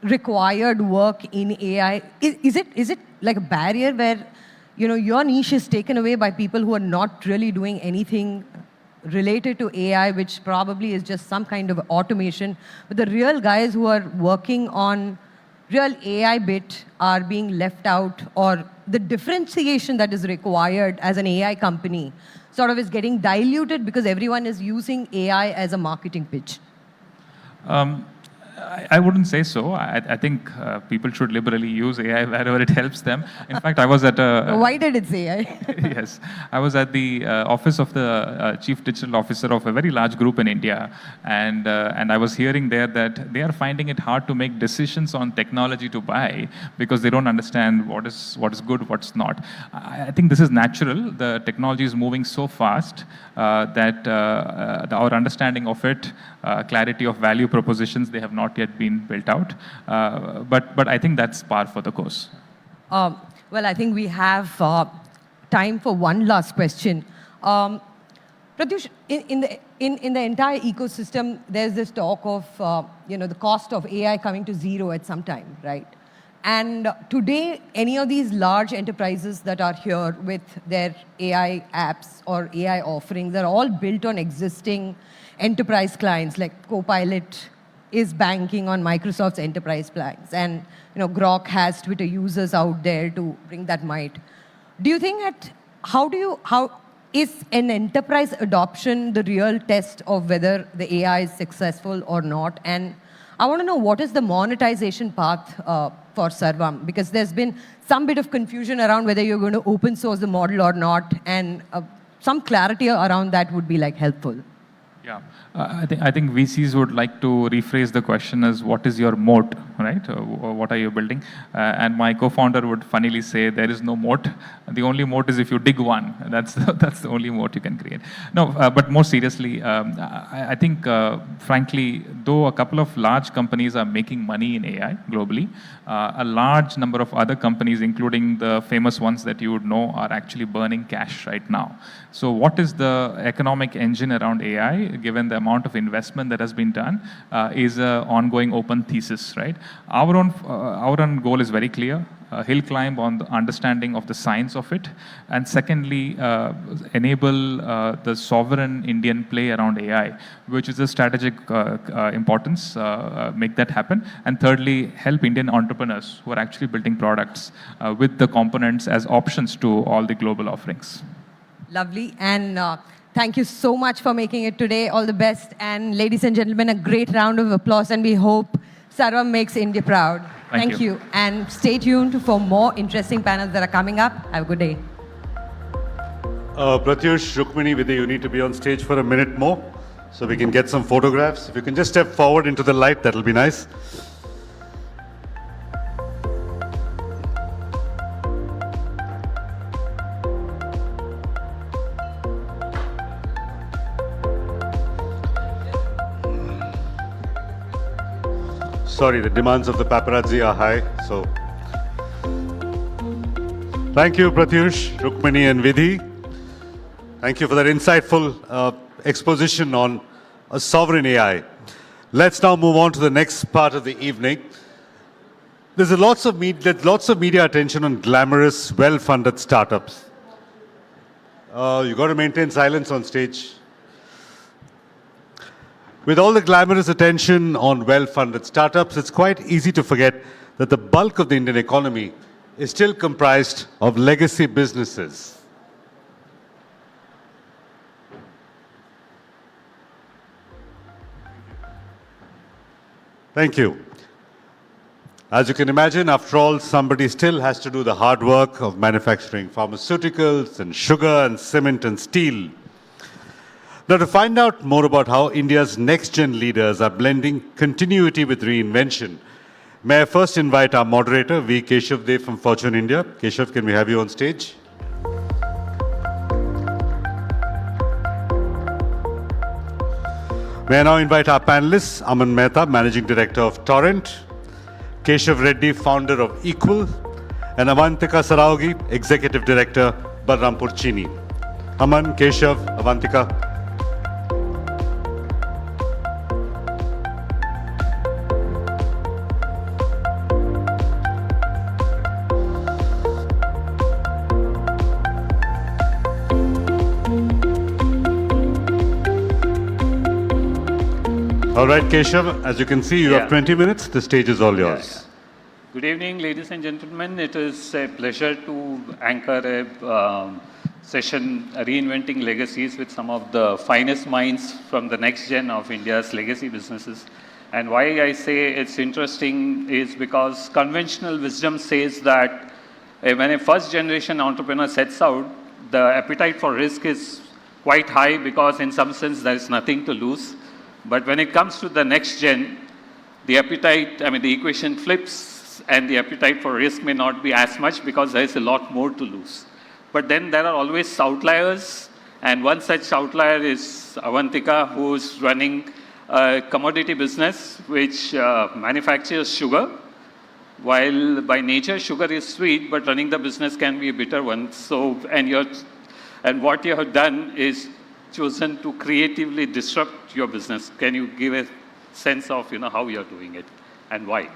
required work in AI? Is it like a barrier where, you know, your niche is taken away by people who are not really doing anything related to AI, which probably is just some kind of automation, but the real guys who are working on real AI bit are being left out, or the differentiation that is required as an AI company sort of is getting diluted because everyone is using AI as a marketing pitch? I wouldn't say so. I think people should liberally use AI wherever it helps them. In fact, I was at a... Why did it say AI? Yes. I was at the office of the chief digital officer of a very large group in India. And I was hearing there that they are finding it hard to make decisions on technology to buy because they don't understand what is good, what's not. I think this is natural. The technology is moving so fast that our understanding of it, clarity of value propositions, they have not yet been built out. But I think that's par for the course. Well, I think we have time for one last question. Pratyush, in the entire ecosystem, there's this talk of the cost of AI coming to zero at some time, right? And today, any of these large enterprises that are here with their AI apps or AI offerings are all built on existing enterprise clients, like Copilot is banking on Microsoft's enterprise plans. And Grok has Twitter users out there to bring that might. Do you think that, how is an enterprise adoption the real test of whether the AI is successful or not? And I want to know, what is the monetization path for Sarvam? Because there's been some bit of confusion around whether you're going to open source the model or not, and some clarity around that would be helpful. Yeah, I think VCs would like to rephrase the question as, what is your moat, right? What are you building? And my co-founder would funnily say, there is no moat. The only moat is if you dig one. That's the only moat you can create. No, but more seriously, I think, frankly, though a couple of large companies are making money in AI globally, a large number of other companies, including the famous ones that you would know, are actually burning cash right now. So what is the economic engine around AI, given the amount of investment that has been done, is an ongoing open thesis, right? Our own goal is very clear. Hill climb on the understanding of the science of it. And secondly, enable the sovereign Indian play around AI, which is a strategic importance, make that happen. And thirdly, help Indian entrepreneurs who are actually building products with the components as options to all the global offerings. Lovely. And thank you so much for making it today. All the best. And ladies and gentlemen, a great round of applause. And we hope Sarvam makes India proud. Thank you. And stay tuned for more interesting panels that are coming up. Have a good day. Pratyush, Rukmini, Vidhi, you need to be on stage for a minute more so we can get some photographs. If you can just step forward into the light, that'll be nice. Sorry, the demands of the paparazzi are high, so. Thank you, Pratyush, Rukmini, and Vidhi. Thank you for that insightful exposition on a sovereign AI. Let's now move on to the next part of the evening. There's lots of media attention on glamorous, well-funded startups. You've got to maintain silence on stage. With all the glamorous attention on well-funded startups, it's quite easy to forget that the bulk of the Indian economy is still comprised of legacy businesses. Thank you. As you can imagine, after all, somebody still has to do the hard work of manufacturing pharmaceuticals and sugar and cement and steel. Now, to find out more about how India's next-gen leaders are blending continuity with reinvention, may I first invite our moderator, V. Keshav Dev from Fortune India. Keshav, can we have you on stage? May I now invite our panelists, Aman Mehta, Managing Director of Torrent, Keshav Reddy, founder of Equal, and Avantika Saraogi, Executive Director, Balrampur Chini. Aman, Keshav, Avantika. All right, Keshav, as you can see, you have 20 minutes. The stage is all yours. Good evening, ladies and gentlemen. It is a pleasure to anchor a session, Reinventing Legacies, with some of the finest minds from the next gen of India's legacy businesses. And why I say it's interesting is because conventional wisdom says that when a first generation entrepreneur sets out, the appetite for risk is quite high because in some sense there is nothing to lose. But when it comes to the next gen, the appetite, I mean the equation flips and the appetite for risk may not be as much because there is a lot more to lose. But then there are always outliers, and one such outlier is Avantika, who is running a commodity business which manufactures sugar. While by nature sugar is sweet, but running the business can be a bitter one. So, and what you have done is chosen to creatively disrupt your business. Can you give a sense of how you're doing it and why?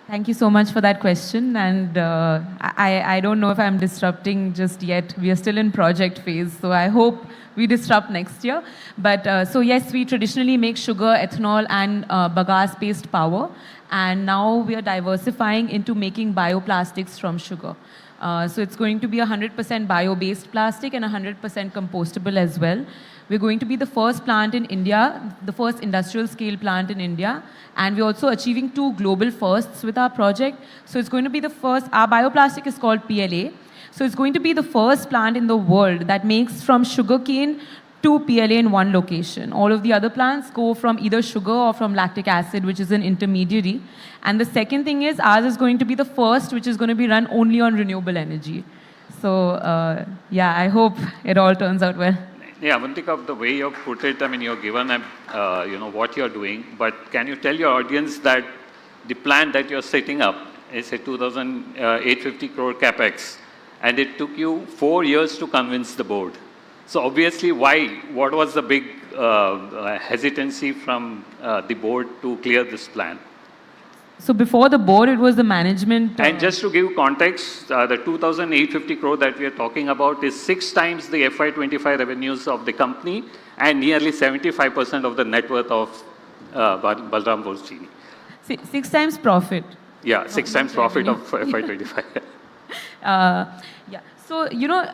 Thank you so much for that question. And I don't know if I'm disrupting just yet. We are still in project phase, so I hope we disrupt next year. But so yes, we traditionally make sugar, ethanol, and bagasse-based power. And now we are diversifying into making bioplastics from sugar. So it's going to be 100% bio-based plastic and 100% compostable as well. We're going to be the first plant in India, the first industrial scale plant in India. And we're also achieving 2 global firsts with our project. So it's going to be the first, our bioplastic is called PLA. So it's going to be the first plant in the world that makes from sugarcane to PLA in one location. All of the other plants go from either sugar or from lactic acid, which is an intermediary. And the second thing is ours is going to be the first which is going to be run only on renewable energy. So yeah, I hope it all turns out well. Yeah, Avantika, the way you put it, I mean, you're given what you're doing, but can you tell your audience that the plant that you're setting up is a 2,850 crore capex, and it took you 4 years to convince the board. So obviously, why? What was the big hesitancy from the board to clear this plan? So before the board, it was the management. And just to give context, the 2,850 crore that we are talking about is 6 times the FY25 revenues of the company and nearly 75% of the net worth of Balram Chini. 6 times profit. Yeah, 6 times profit of FY25. Yeah. So,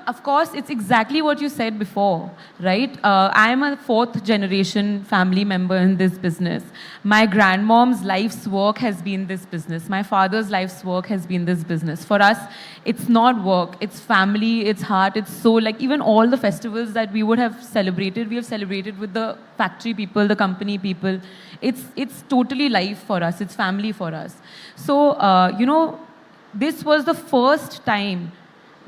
of course, it's exactly what you said before, right? I am a 4th generation family member in this business. My grandmom's life's work has been this business. My father's life's work has been this business. For us, it's not work, it's family, it's heart, it's soul. Like even all the festivals that we would have celebrated, we have celebrated with the factory people, the company people. It's totally life for us, it's family for us. So, this was the first time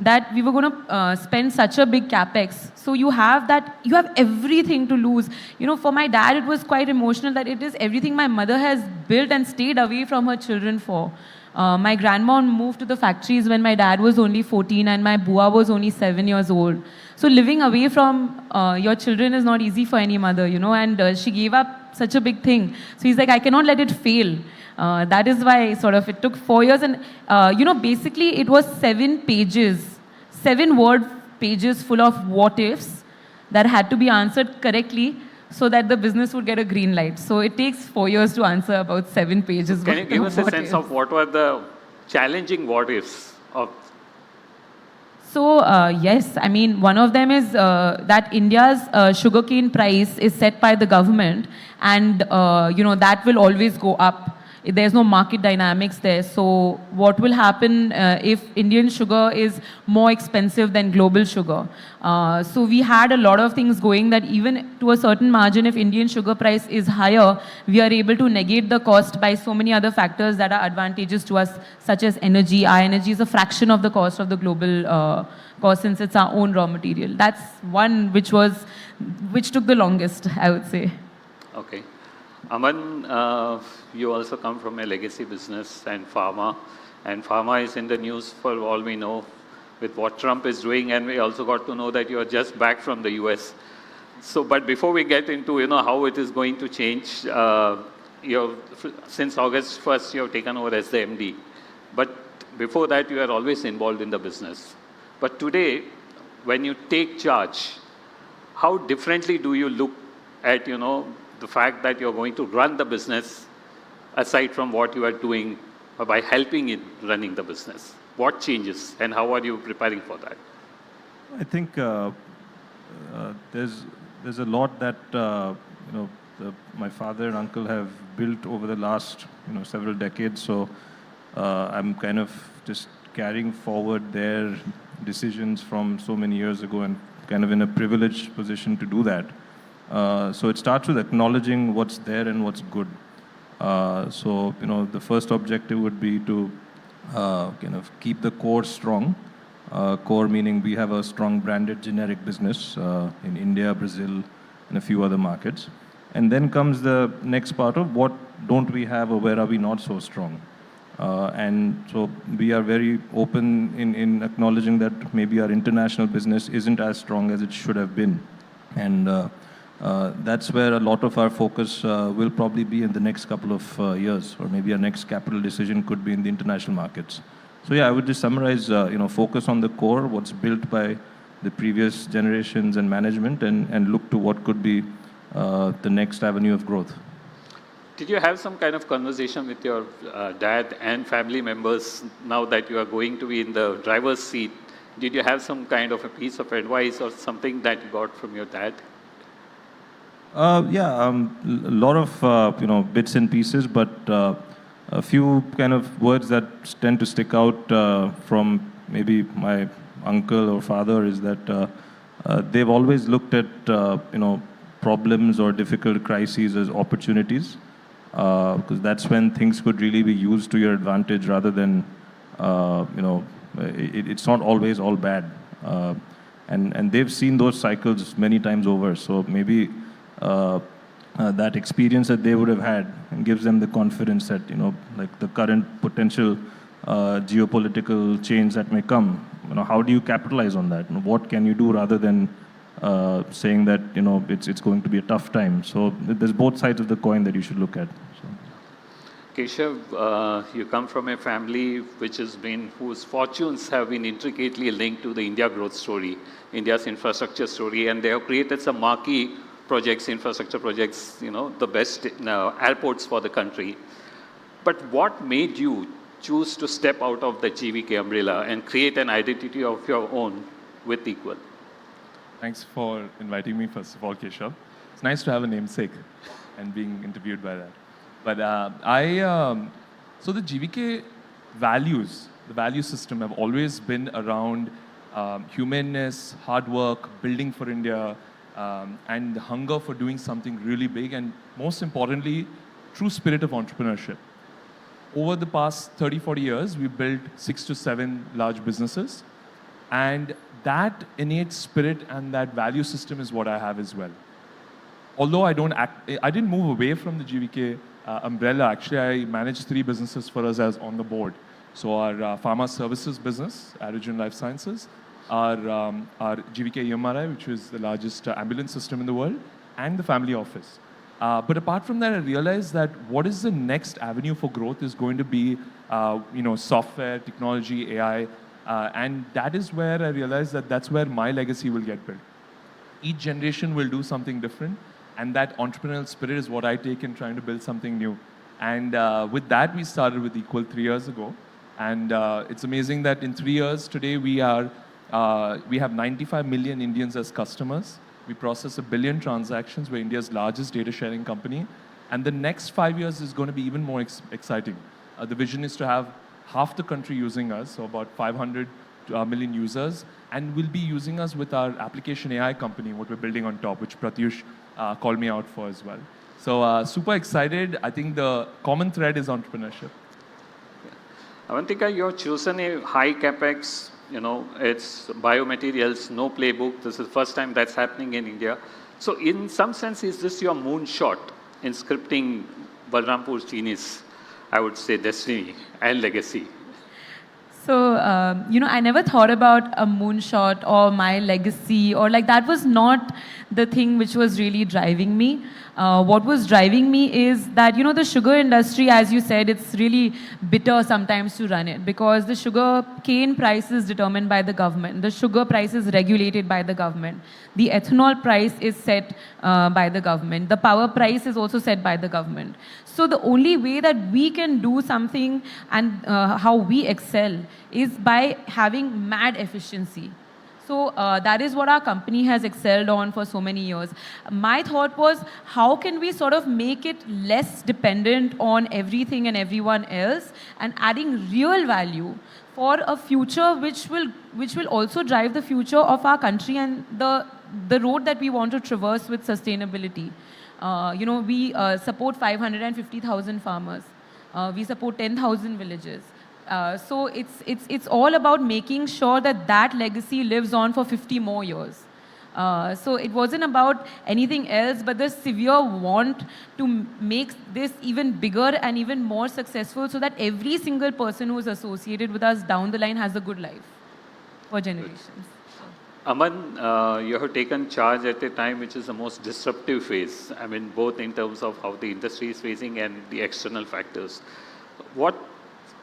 that we were going to spend such a big capex. So you have everything to lose. For my dad, it was quite emotional that it is everything my mother has built and stayed away from her children for. My grandma moved to the factories when my dad was only 14 and my bua was only 7 years old. So living away from your children is not easy for any mother, and she gave up such a big thing. So he's like, I cannot let it fail. That is why sort of it took 4 years, and basically it was 7 pages, 7-word pages full of what ifs that had to be answered correctly so that the business would get a green light. So it takes 4 years to answer about 7 pages. Can you give us a sense of what were the challenging what ifs of? So yes, I mean, one of them is that India's sugarcane price is set by the government, and that will always go up. There's no market dynamics there. So what will happen if Indian sugar is more expensive than global sugar? So we had a lot of things going that even to a certain margin, if Indian sugar price is higher, we are able to negate the cost by so many other factors that are advantageous to us, such as energy. Our energy is a fraction of the cost of the global cost since it's our own raw material. That's one which took the longest, I would say. Okay. Aman, you also come from a legacy business and pharma is in the news for all we know with what Trump is doing, and we also got to know that you are just back from the US. So, but before we get into how it is going to change, since August 1st you have taken over as the MD, but before that you were always involved in the business. But today, when you take charge, how differently do you look at the fact that you're going to run the business aside from what you are doing by helping in running the business? What changes and how are you preparing for that? I think there's a lot that my father and uncle have built over the last several decades. So I'm kind of just carrying forward their decisions from so many years ago and kind of in a privileged position to do that. So it starts with acknowledging what's there and what's good. So the first objective would be to kind of keep the core strong. Core meaning we have a strong branded generic business in India, Brazil, and a few other markets. And then comes the next part of what don't we have or where are we not so strong. And so we are very open in acknowledging that maybe our international business isn't as strong as it should have been. And that's where a lot of our focus will probably be in the next couple of years, or maybe our next capital decision could be in the international markets. So yeah, I would just summarize, focus on the core, what's built by the previous generations and management, and look to what could be the next avenue of growth. Did you have some kind of conversation with your dad and family members now that you are going to be in the driver's seat? Did you have some kind of a piece of advice or something that you got from your dad? Yeah, a lot of bits and pieces, but a few kind of words that tend to stick out from maybe my uncle or father is that they've always looked at problems or difficult crises as opportunities, because that's when things could really be used to your advantage rather than it's not always all bad, and they've seen those cycles many times over. So maybe that experience that they would have had gives them the confidence that like the current potential geopolitical change that may come, how do you capitalize on that? What can you do rather than saying that it's going to be a tough time? So there's both sides of the coin that you should look at. So. Keshav, you come from a family whose fortunes have been intricately linked to the India growth story, India's infrastructure story, and they have created some marquee projects, infrastructure projects, the best airports for the country. But what made you choose to step out of the GVK umbrella and create an identity of your own with Equal? Thanks for inviting me, first of all, Keshav. It's nice to have a namesake and being interviewed by that. But so the GVK values, the value system have always been around humanness, hard work, building for India, and the hunger for doing something really big, and most importantly, true spirit of entrepreneurship. Over the past 30, 40 years, we've built 6 to 7 large businesses, and that innate spirit and that value system is what I have as well. Although I didn't move away from the GVK umbrella. Actually, I manage 3 businesses for us as on the board. So our pharma services business, Arrogen Life Sciences, our GVK EMRI, which is the largest ambulance system in the world, and the family office. But apart from that, I realized that what is the next avenue for growth is going to be, software, technology, AI, and that is where I realized that that's where my legacy will get built. Each generation will do something different, and that entrepreneurial spirit is what I take in trying to build something new. And with that, we started with Equal 3 years ago, and it's amazing that in 3 years today we have 95 million Indians as customers. We process 1 billion transactions. We're India's largest data sharing company. And the next 5 years is going to be even more exciting. The vision is to have half the country using us, so about 500 million users, and will be using us with our application AI company, what we're building on top, which Pratyush called me out for as well. So super excited. I think the common thread is entrepreneurship. Avantika, you have chosen a high capex, it's biomaterials, no playbook. This is the first time that's happening in India. So in some sense, is this your moonshot in scripting Balrampur Chini's, I would say, destiny and legacy? So, I never thought about a moonshot or my legacy, or like that was not the thing which was really driving me. What was driving me is that, the sugar industry, as you said, it's really bitter sometimes to run it, because the sugar cane price is determined by the government. The sugar price is regulated by the government. The ethanol price is set by the government. The power price is also set by the government. So the only way that we can do something and how we excel is by having mad efficiency. So that is what our company has excelled on for so many years. My thought was, how can we sort of make it less dependent on everything and everyone else, and adding real value for a future which will also drive the future of our country and the road that we want to traverse with sustainability. We support 550,000 farmers. We support 10,000 villages. So it's all about making sure that legacy lives on for 50 more years. So it wasn't about anything else but the severe want to make this even bigger and even more successful, so that every single person who's associated with us down the line has a good life for generations. Aman, you have taken charge at a time which is the most disruptive phase. I mean, both in terms of how the industry is facing and the external factors. What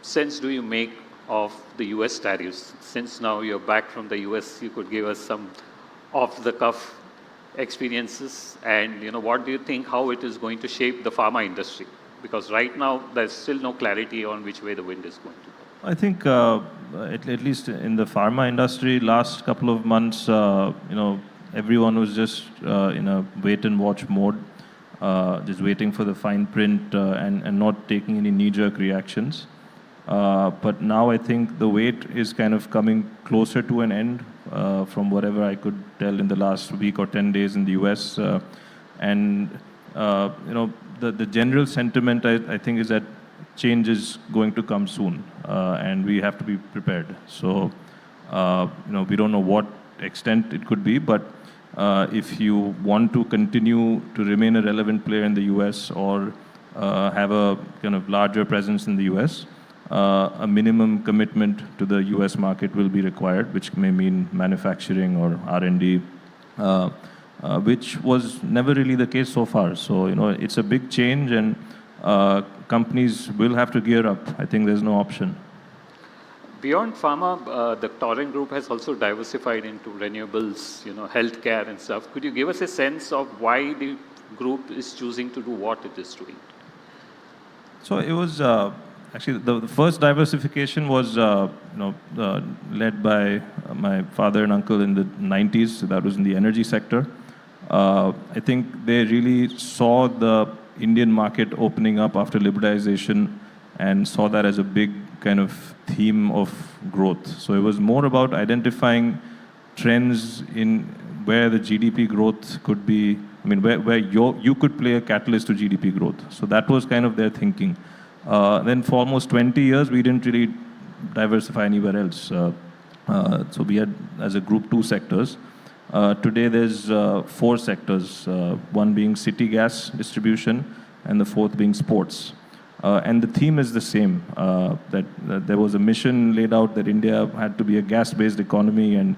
sense do you make of the US tariffs? Since now you're back from the US, you could give us some off-the-cuff experiences, and what do you think how it is going to shape the pharma industry? Because right now there's still no clarity on which way the wind is going to go. I think at least in the pharma industry, last couple of months, everyone was just in a wait and watch mode, just waiting for the fine print and not taking any knee-jerk reactions. But now I think the wait is kind of coming closer to an end, from whatever I could tell in the last week or 10 days in the US. The general sentiment, I think, is that change is going to come soon, and we have to be prepared. So, we don't know what extent it could be, but if you want to continue to remain a relevant player in the US or have a kind of larger presence in the US, a minimum commitment to the US market will be required, which may mean manufacturing or R&D, which was never really the case so far. So, it's a big change, and companies will have to gear up. I think there's no option. Beyond pharma, the Torrent Group has also diversified into renewables, healthcare and stuff. Could you give us a sense of why the group is choosing to do what it is doing? So it was actually the first diversification was led by my father and uncle in the 90s. So that was in the energy sector. I think they really saw the Indian market opening up after liberalization and saw that as a big kind of theme of growth. So it was more about identifying trends in where the GDP growth could be, where you could play a catalyst to GDP growth. So that was kind of their thinking. Then for almost 20 years, we didn't really diversify anywhere else. So we had, as a group, 2 sectors. Today there's 4 sectors, one being city gas distribution and the 4th being sports. And the theme is the same, that there was a mission laid out that India had to be a gas-based economy and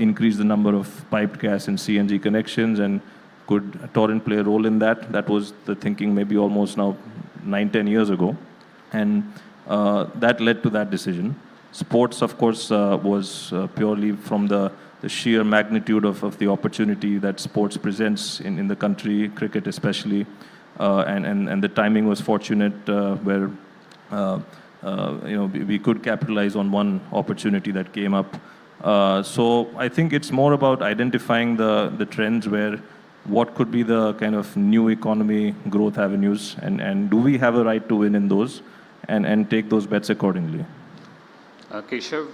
increase the number of piped gas and CNG connections, and could Torrent play a role in that? That was the thinking maybe almost now 9-10 years ago. And that led to that decision. Sports, of course, was purely from the sheer magnitude of the opportunity that sports presents in the country, cricket especially. And the timing was fortunate where we could capitalize on one opportunity that came up. So I think it's more about identifying the trends where what could be the kind of new economy growth avenues, and do we have a right to win in those, and take those bets accordingly. Keshav,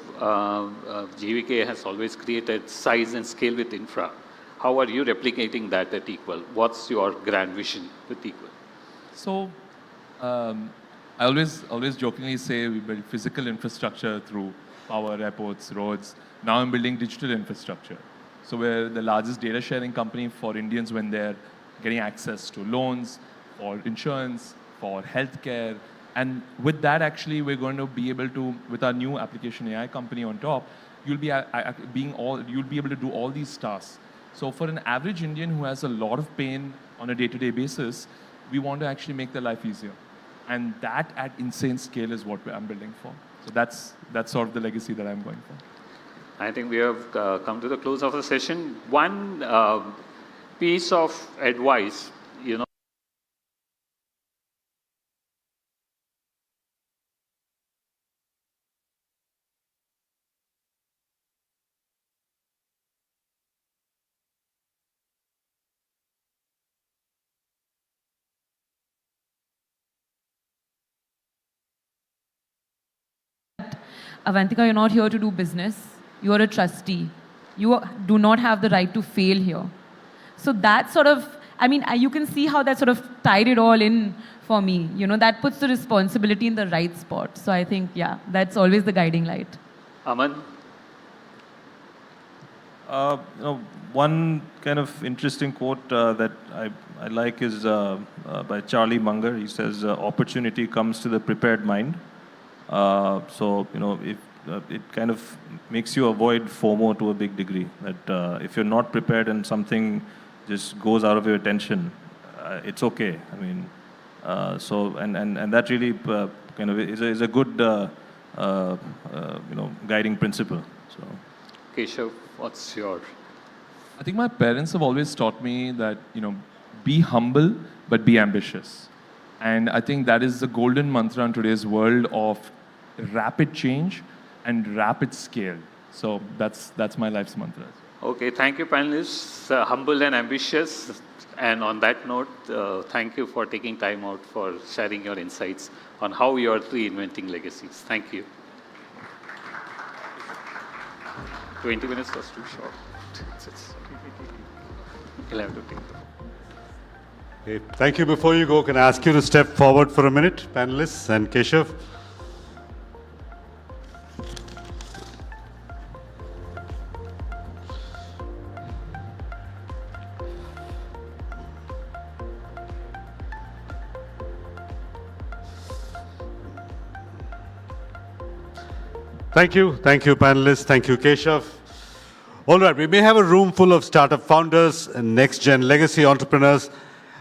GVK has always created size and scale with infra. How are you replicating that at Equal? What's your grand vision with Equal? So, I always jokingly say we build physical infrastructure through power, airports, roads. Now I'm building digital infrastructure. So we're the largest data sharing company for Indians when they're getting access to loans, for insurance, for healthcare. And with that, actually, we're going to be able to, with our new application AI company on top, you'll be able to do all these tasks. So for an average Indian who has a lot of pain on a day-to-day basis, we want to actually make their life easier. And that at insane scale is what I'm building for. So that's sort of the legacy that I'm going for. I think we have come to the close of the session. One piece of advice, Avantika, you're not here to do business. You are a trustee. You do not have the right to fail here. So that sort of, I mean, you can see how that sort of tied it all in for me. You know, that puts the responsibility in the right spot. So I think, yeah, that's always the guiding light. Aman? One kind of interesting quote that I like is by Charlie Munger. He says, opportunity comes to the prepared mind. So, you know, if it kind of makes you avoid FOMO to a big degree. That if you're not prepared and something just goes out of your attention, it's okay. I mean, so and that really kind of is a good you know, guiding principle. So, Keshav, what's your? I think my parents have always taught me that, you know, be humble but be ambitious. And I think that is the golden mantra in today's world of rapid change and rapid scale. So that's my life's mantra. Okay, thank you, panelists. Humble and ambitious. And on that note, thank you for taking time out for sharing your insights on how you are reinventing legacies. Thank you. 20 minutes was too short. You'll have to take the Okay, thank you. Before you go, can I ask you to step forward for a minute, panelists and Keshav? Thank you, panelists. Thank you, Keshav. All right, we may have a room full of startup founders and next-gen legacy entrepreneurs,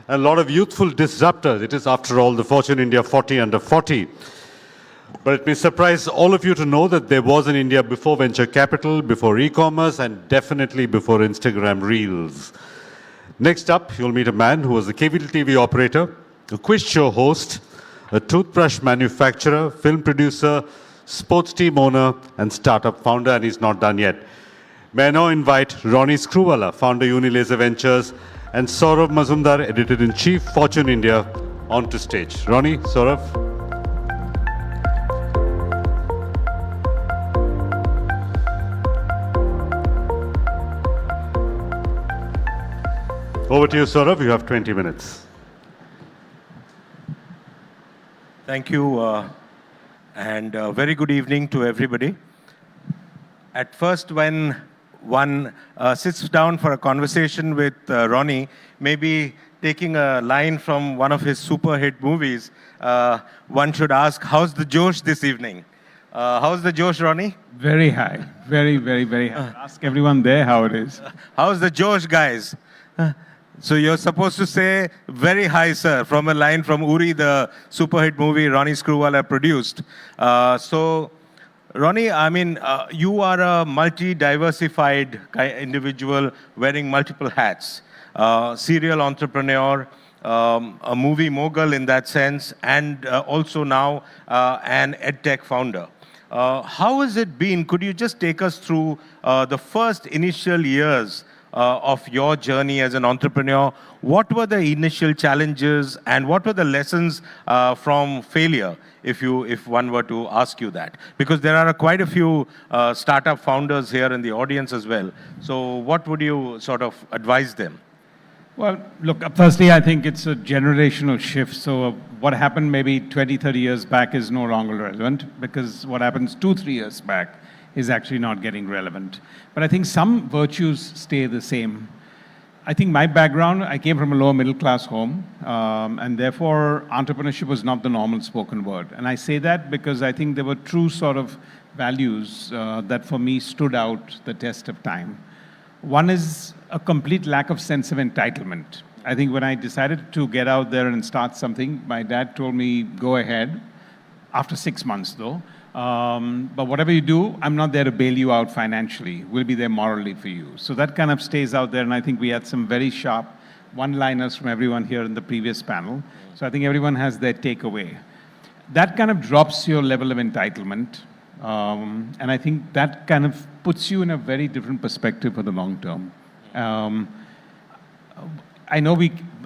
a lot of youthful disruptors. It is, after all, the Fortune India 40 under 40. But it may surprise all of you to know that there was an India before venture capital, before e-commerce, and definitely before Instagram Reels. Next up, you'll meet a man who was a cable TV operator, a quiz show host, a toothbrush manufacturer, film producer, sports team owner, and startup founder, and he's not done yet. May I now invite Ronnie Screwvala, founder Unilaser Ventures, and Saurav Mazumdar, editor-in-chief, Fortune India, onto stage. Ronnie, Saurav. Over to you, Saurav. You have 20 minutes. thank you. And very good evening to everybody. At first, when one sits down for a conversation with Ronnie, maybe taking a line from one of his super hit movies, one should ask, how's the Josh this evening? How's the Josh, Ronnie? Very high. Very, very, very high. Ask everyone there how it is. How's the Josh, guys? So you're supposed to say, very high, sir, from a line from Uri, the super hit movie Ronnie Screwvala produced. So, Ronnie, I mean, you are a multi-diversified individual wearing multiple hats. Serial entrepreneur, a movie mogul in that sense, and also now an edtech founder. How has it been? Could you just take us through the first initial years of your journey as an entrepreneur? What were the initial challenges and what were the lessons from failure, if one were to ask you that? Because there are quite a few startup founders here in the audience as well. So what would you sort of advise them? Well, look, firstly, I think it's a generational shift. So what happened maybe 20, 30 years back is no longer relevant, because what happens 2, 3 years back is actually not getting relevant. But I think some virtues stay the same. I think my background, I came from a lower middle class home, and therefore entrepreneurship was not the normal spoken word. And I say that because I think there were true sort of values that for me stood out the test of time. One is a complete lack of sense of entitlement. I think when I decided to get out there and start something, my dad told me, go ahead, after 6 months though. But whatever you do, I'm not there to bail you out financially. We'll be there morally for you. So that kind of stays out there, and I think we had some very sharp one-liners from everyone here in the previous panel. So I think everyone has their takeaway. That kind of drops your level of entitlement, and I think that kind of puts you in a very different perspective for the long term. I know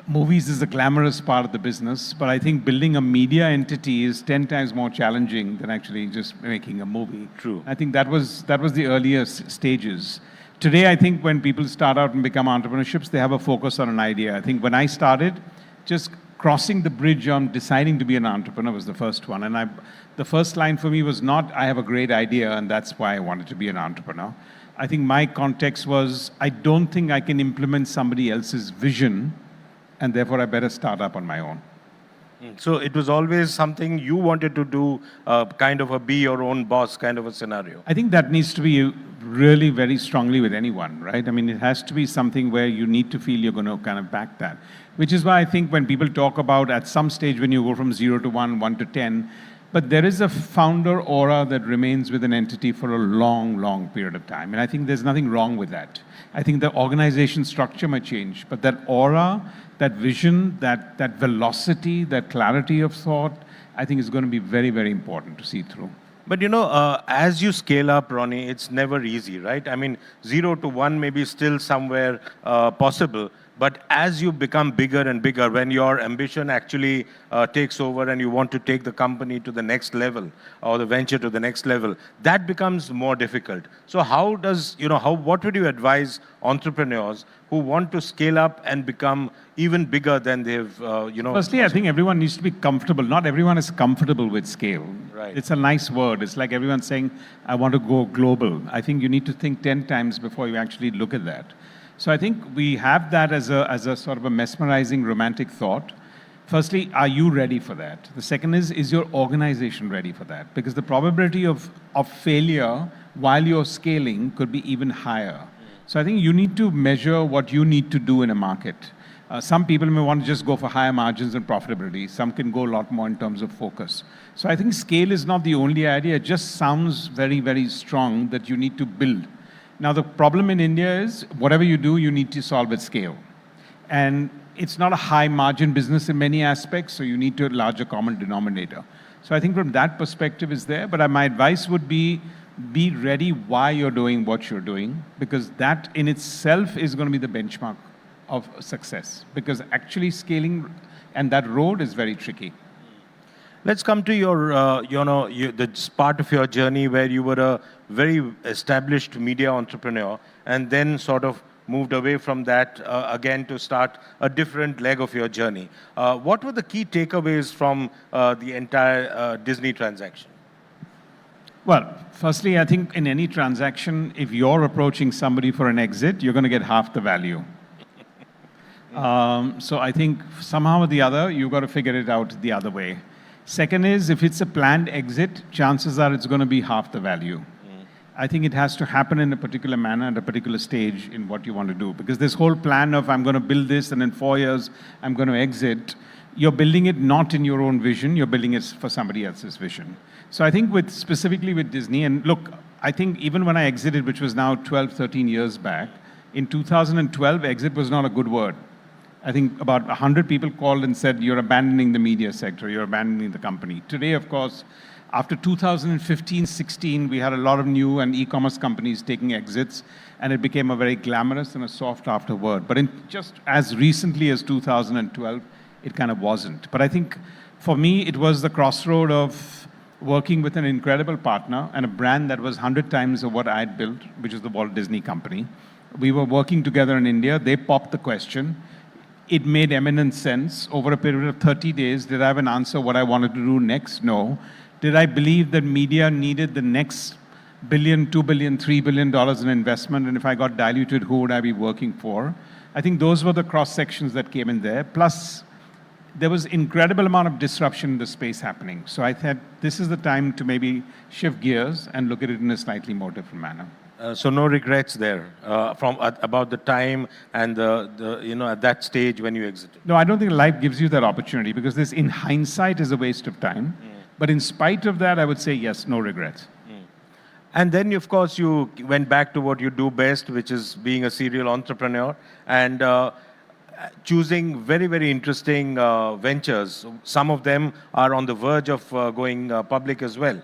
movies is the glamorous part of the business, but I think building a media entity is 10 times more challenging than actually just making a movie. True. I think that was the earliest stages. Today, I think when people start out and become entrepreneurships, they have a focus on an idea. I think when I started, just crossing the bridge on deciding to be an entrepreneur was the first one. And the first line for me was not, I have a great idea and that's why I wanted to be an entrepreneur. I think my context was, I don't think I can implement somebody else's vision, and therefore I better start up on my own. So it was always something you wanted to do, kind of a be your own boss kind of a scenario. I think that needs to be really very strongly with anyone, right? I mean, it has to be something where you need to feel you're going to kind of back that. Which is why I think when people talk about at some stage when you go from 0 to 1, 1 to 10, but there is a founder aura that remains with an entity for a long, long period of time. And I think there's nothing wrong with that. I think the organization structure might change, but that aura, that vision, that velocity, that clarity of thought, I think is going to be very, very important to see through. But as you scale up, Ronnie, it's never easy, right? I mean, 0 to 1 may be still somewhere possible. But as you become bigger and bigger, when your ambition actually takes over and you want to take the company to the next level or the venture to the next level, that becomes more difficult. So what would you advise entrepreneurs who want to scale up and become even bigger than they've, Firstly, I think everyone needs to be comfortable. Not everyone is comfortable with scale. Right. It's a nice word. It's like everyone saying, I want to go global. I think you need to think 10 times before you actually look at that. So I think we have that as a sort of a mesmerizing, romantic thought. Firstly, are you ready for that? The second is your organization ready for that? Because the probability of failure while you're scaling could be even higher. So I think you need to measure what you need to do in a market. Some people may want to just go for higher margins and profitability. Some can go a lot more in terms of focus. So I think scale is not the only idea. It just sounds very, very strong that you need to build. Now, the problem in India is whatever you do, you need to solve at scale. And it's not a high margin business in many aspects, so you need to have a larger common denominator. So I think from that perspective is there, but my advice would be ready why you're doing what you're doing, because that in itself is going to be the benchmark of success, because actually scaling and that road is very tricky. Let's come to your, the part of your journey where you were a very established media entrepreneur and then sort of moved away from that again to start a different leg of your journey. What were the key takeaways from the entire Disney transaction? Well, firstly, I think in any transaction, if you're approaching somebody for an exit, you're going to get half the value. So I think somehow or the other, you've got to figure it out the other way. Second is, if it's a planned exit, chances are it's going to be half the value. I think it has to happen in a particular manner at a particular stage in what you want to do. Because this whole plan of I'm going to build this and in 4 years I'm going to exit, you're building it not in your own vision, you're building it for somebody else's vision. So I think specifically with Disney, and look, I think even when I exited, which was now 12, 13 years back, in 2012, exit was not a good word. I think about 100 people called and said, you're abandoning the media sector, you're abandoning the company. Today, of course, after 2015-16, we had a lot of new and e-commerce companies taking exits, and it became a very glamorous and a sought after word. But in just as recently as 2012, it kind of wasn't. But I think for me, it was the crossroad of working with an incredible partner and a brand that was 100 times of what I had built, which is the Walt Disney Company. We were working together in India. They popped the question. It made eminent sense. Over a period of 30 days, did I have an answer what I wanted to do next? No. Did I believe that media needed the next $1 billion, $2 billion, $3 billion in investment? And if I got diluted, who would I be working for? I think those were the cross sections that came in there. Plus, there was incredible amount of disruption in the space happening. So I thought this is the time to maybe shift gears and look at it in a slightly more different manner. So no regrets there about the time and at that stage when you exited? No, I don't think life gives you that opportunity because this, in hindsight, is a waste of time. But in spite of that, I would say yes, no regrets. And then, of course, you went back to what you do best, which is being a serial entrepreneur. And choosing very, very interesting ventures. Some of them are on the verge of going public as well.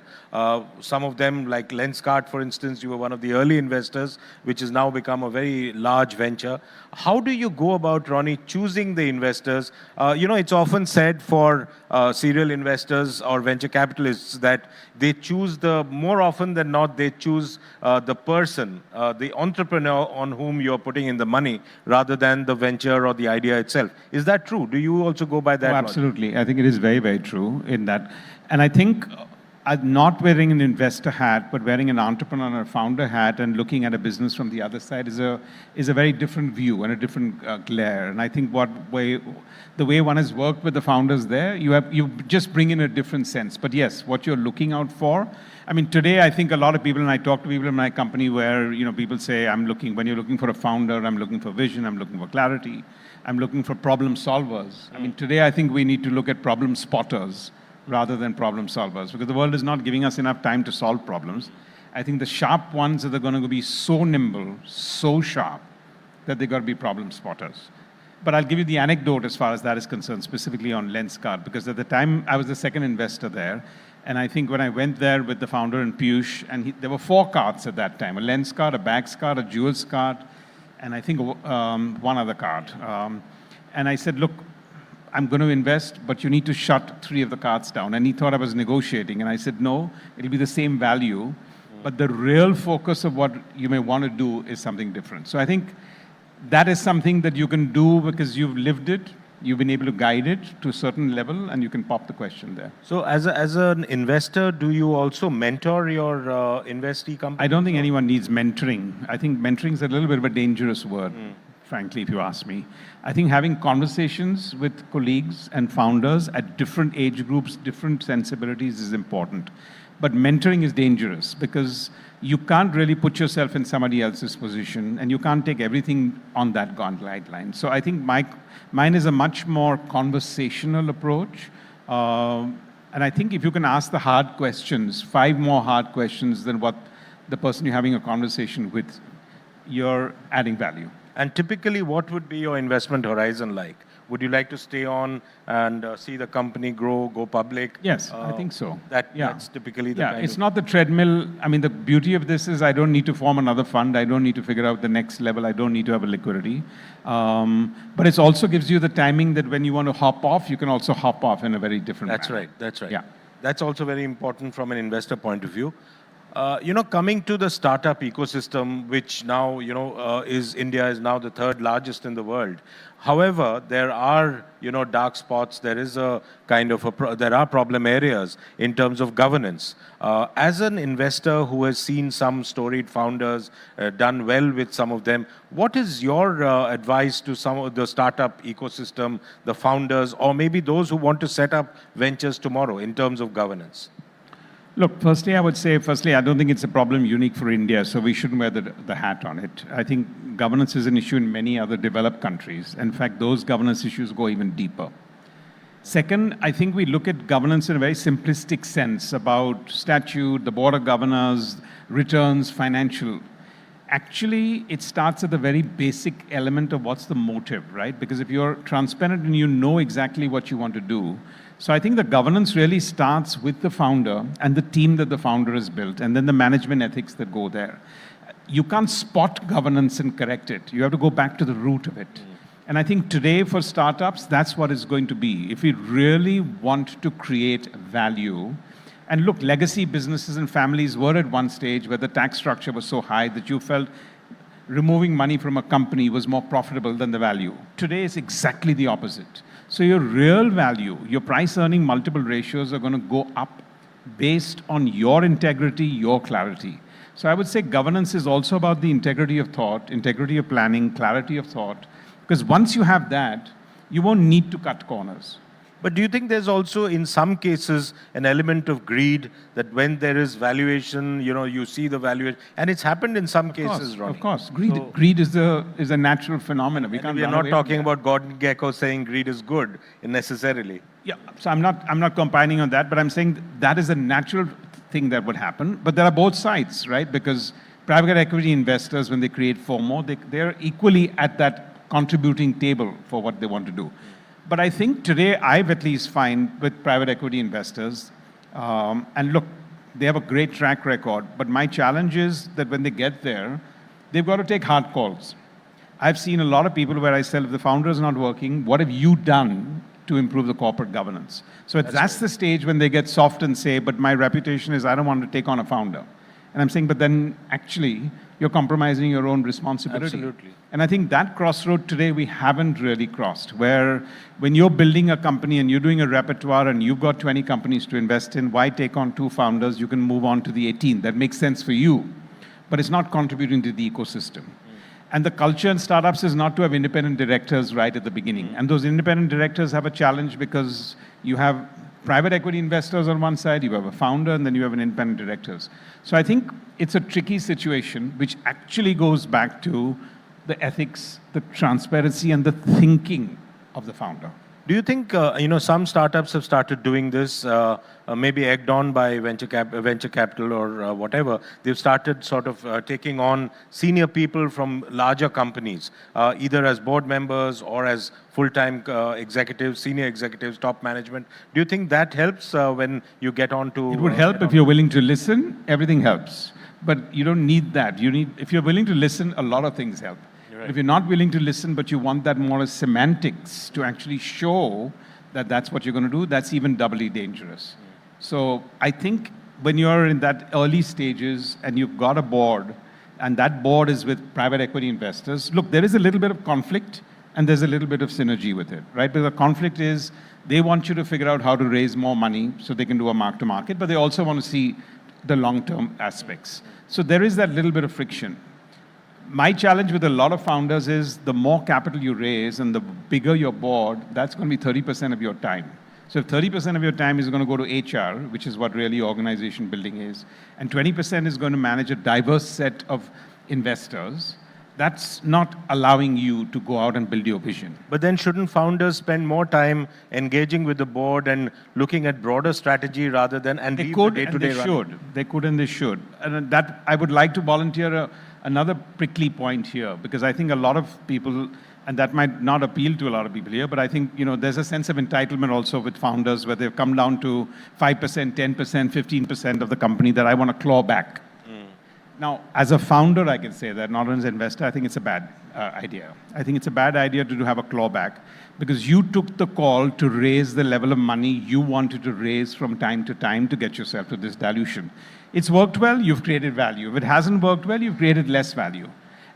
Some of them, like Lenskart, for instance, you were one of the early investors, which has now become a very large venture. How do you go about, Ronnie, choosing the investors? It's often said for serial investors or venture capitalists that they choose more often than not, they choose the person, the entrepreneur on whom you're putting in the money rather than the venture or the idea itself. Is that true? Do you also go by that? Oh, absolutely. I think it is very, very true in that. And I think not wearing an investor hat, but wearing an entrepreneur or founder hat and looking at a business from the other side is a very different view and a different glare. And I think the way one has worked with the founders there, you just bring in a different sense. But yes, what you're looking out for, I mean, today I think a lot of people, and I talk to people in my company where, people say, when you're looking for a founder, I'm looking for vision, I'm looking for clarity, I'm looking for problem solvers. I mean, today I think we need to look at problem spotters rather than problem solvers, because the world is not giving us enough time to solve problems. I think the sharp ones are going to be so nimble, so sharp, that they've got to be problem spotters. But I'll give you the anecdote as far as that is concerned, specifically on Lenskart, because at the time I was the second investor there, and I think when I went there with the founder and Piyush, and there were 4 cards at that time, a Lenskart, a Bags card, a Jewels card, and I think one other card. And I said, look, I'm going to invest, but you need to shut 3 of the cards down. And he thought I was negotiating. And I said, no, it'll be the same value. But the real focus of what you may want to do is something different. So I think that is something that you can do because you've lived it. You've been able to guide it to a certain level, and you can pop the question there. So as an investor, do you also mentor your investee company? I don't think anyone needs mentoring. I think mentoring is a little bit of a dangerous word. Frankly, if you ask me. I think having conversations with colleagues and founders at different age groups, different sensibilities is important. But mentoring is dangerous because you can't really put yourself in somebody else's position and you can't take everything on that guideline. So I think mine is a much more conversational approach. And I think if you can ask the hard questions, 5 more hard questions than what the person you're having a conversation with, you're adding value. And typically, what would be your investment horizon like? Would you like to stay on and see the company grow, go public? Yes, I think so. That's typically the kind it's not the treadmill. I mean, the beauty of this is I don't need to form another fund. I don't need to figure out the next level. I don't need to have a liquidity. But it also gives you the timing that when you want to hop off, you can also hop off in a very different manner. That's right. Yeah. That's also very important from an investor point of view. Coming to the startup ecosystem, which now, India is now the 3rd largest in the world. However, there are, dark spots. There is a kind of there are problem areas in terms of governance. As an investor who has seen some storied founders, done well with some of them, what is your advice to some of the startup ecosystem, the founders, or maybe those who want to set up ventures tomorrow in terms of governance? Look, firstly, I would say, I don't think it's a problem unique for India, so we shouldn't wear the hat on it. I think governance is an issue in many other developed countries. In fact, those governance issues go even deeper. Second, I think we look at governance in a very simplistic sense about statute, the board of governors, returns, financial. Actually, it starts at the very basic element of what's the motive, right? Because if you're transparent and you know exactly what you want to do, so I think the governance really starts with the founder and the team that the founder has built, and then the management ethics that go there. You can't spot governance and correct it. You have to go back to the root of it. And I think today for startups, that's what it's going to be. If we really want to create value, and look, legacy businesses and families were at one stage where the tax structure was so high that you felt removing money from a company was more profitable than the value. Today it's exactly the opposite. So your real value, your price earning multiple ratios are going to go up based on your integrity, your clarity. So I would say governance is also about the integrity of thought, integrity of planning, clarity of thought, because once you have that, you won't need to cut corners. But do you think there's also, in some cases, an element of greed that when there is valuation, you see the valuation, and it's happened in some cases, Ronnie. Of course, greed is a natural phenomenon. We are not talking about Gordon Gekko saying greed is good necessarily. Yeah, so I'm not compiling on that, but I'm saying that is a natural thing that would happen. But there are both sides, right? Because private equity investors, when they create FOMO, they're equally at that contributing table for what they want to do. But I think today, I've at least find with private equity investors, and look, they have a great track record, but my challenge is that when they get there, they've got to take hard calls. I've seen a lot of people where I said, if the founder is not working, what have you done to improve the corporate governance? So that's the stage when they get soft and say, but my reputation is I don't want to take on a founder. And I'm saying, but then actually, you're compromising your own responsibility. Absolutely. And I think that crossroad today we haven't really crossed, where when you're building a company and you're doing a repertoire and you've got 20 companies to invest in, why take on 2 founders? You can move on to the 18. That makes sense for you, but it's not contributing to the ecosystem. And the culture in startups is not to have independent directors right at the beginning. And those independent directors have a challenge because you have private equity investors on one side, you have a founder, and then you have an independent directors. So I think it's a tricky situation, which actually goes back to the ethics, the transparency, and the thinking of the founder. Do you think, some startups have started doing this, maybe egged on by venture capital or whatever? They've started sort of taking on senior people from larger companies, either as board members or as full-time executives, senior executives, top management. Do you think that helps when you get on to... It would help if you're willing to listen. Everything helps. But you don't need that. If you're willing to listen, a lot of things help. Right. If you're not willing to listen, but you want that more as semantics to actually show that that's what you're going to do, that's even doubly dangerous. So I think when you're in that early stages and you've got a board, and that board is with private equity investors, look, there is a little bit of conflict and there's a little bit of synergy with it, right? Because the conflict is they want you to figure out how to raise more money so they can do a mark to market, but they also want to see the long-term aspects. So there is that little bit of friction. My challenge with a lot of founders is the more capital you raise and the bigger your board, that's going to be 30% of your time. So if 30% of your time is going to go to HR, which is what really organization building is, and 20% is going to manage a diverse set of investors, that's not allowing you to go out and build your vision. But then shouldn't founders spend more time engaging with the board and looking at broader strategy rather than... And they could and they should. They could and they should. And that I would like to volunteer another prickly point here, because I think a lot of people, and that might not appeal to a lot of people here, but I think there's a sense of entitlement also with founders where they've come down to 5%, 10%, 15% of the company that I want to claw back. Now, as a founder, I can say that, not as an investor, I think it's a bad idea. I think it's a bad idea to have a clawback because you took the call to raise the level of money you wanted to raise from time to time to get yourself to this dilution. It's worked well, you've created value. If it hasn't worked well, you've created less value.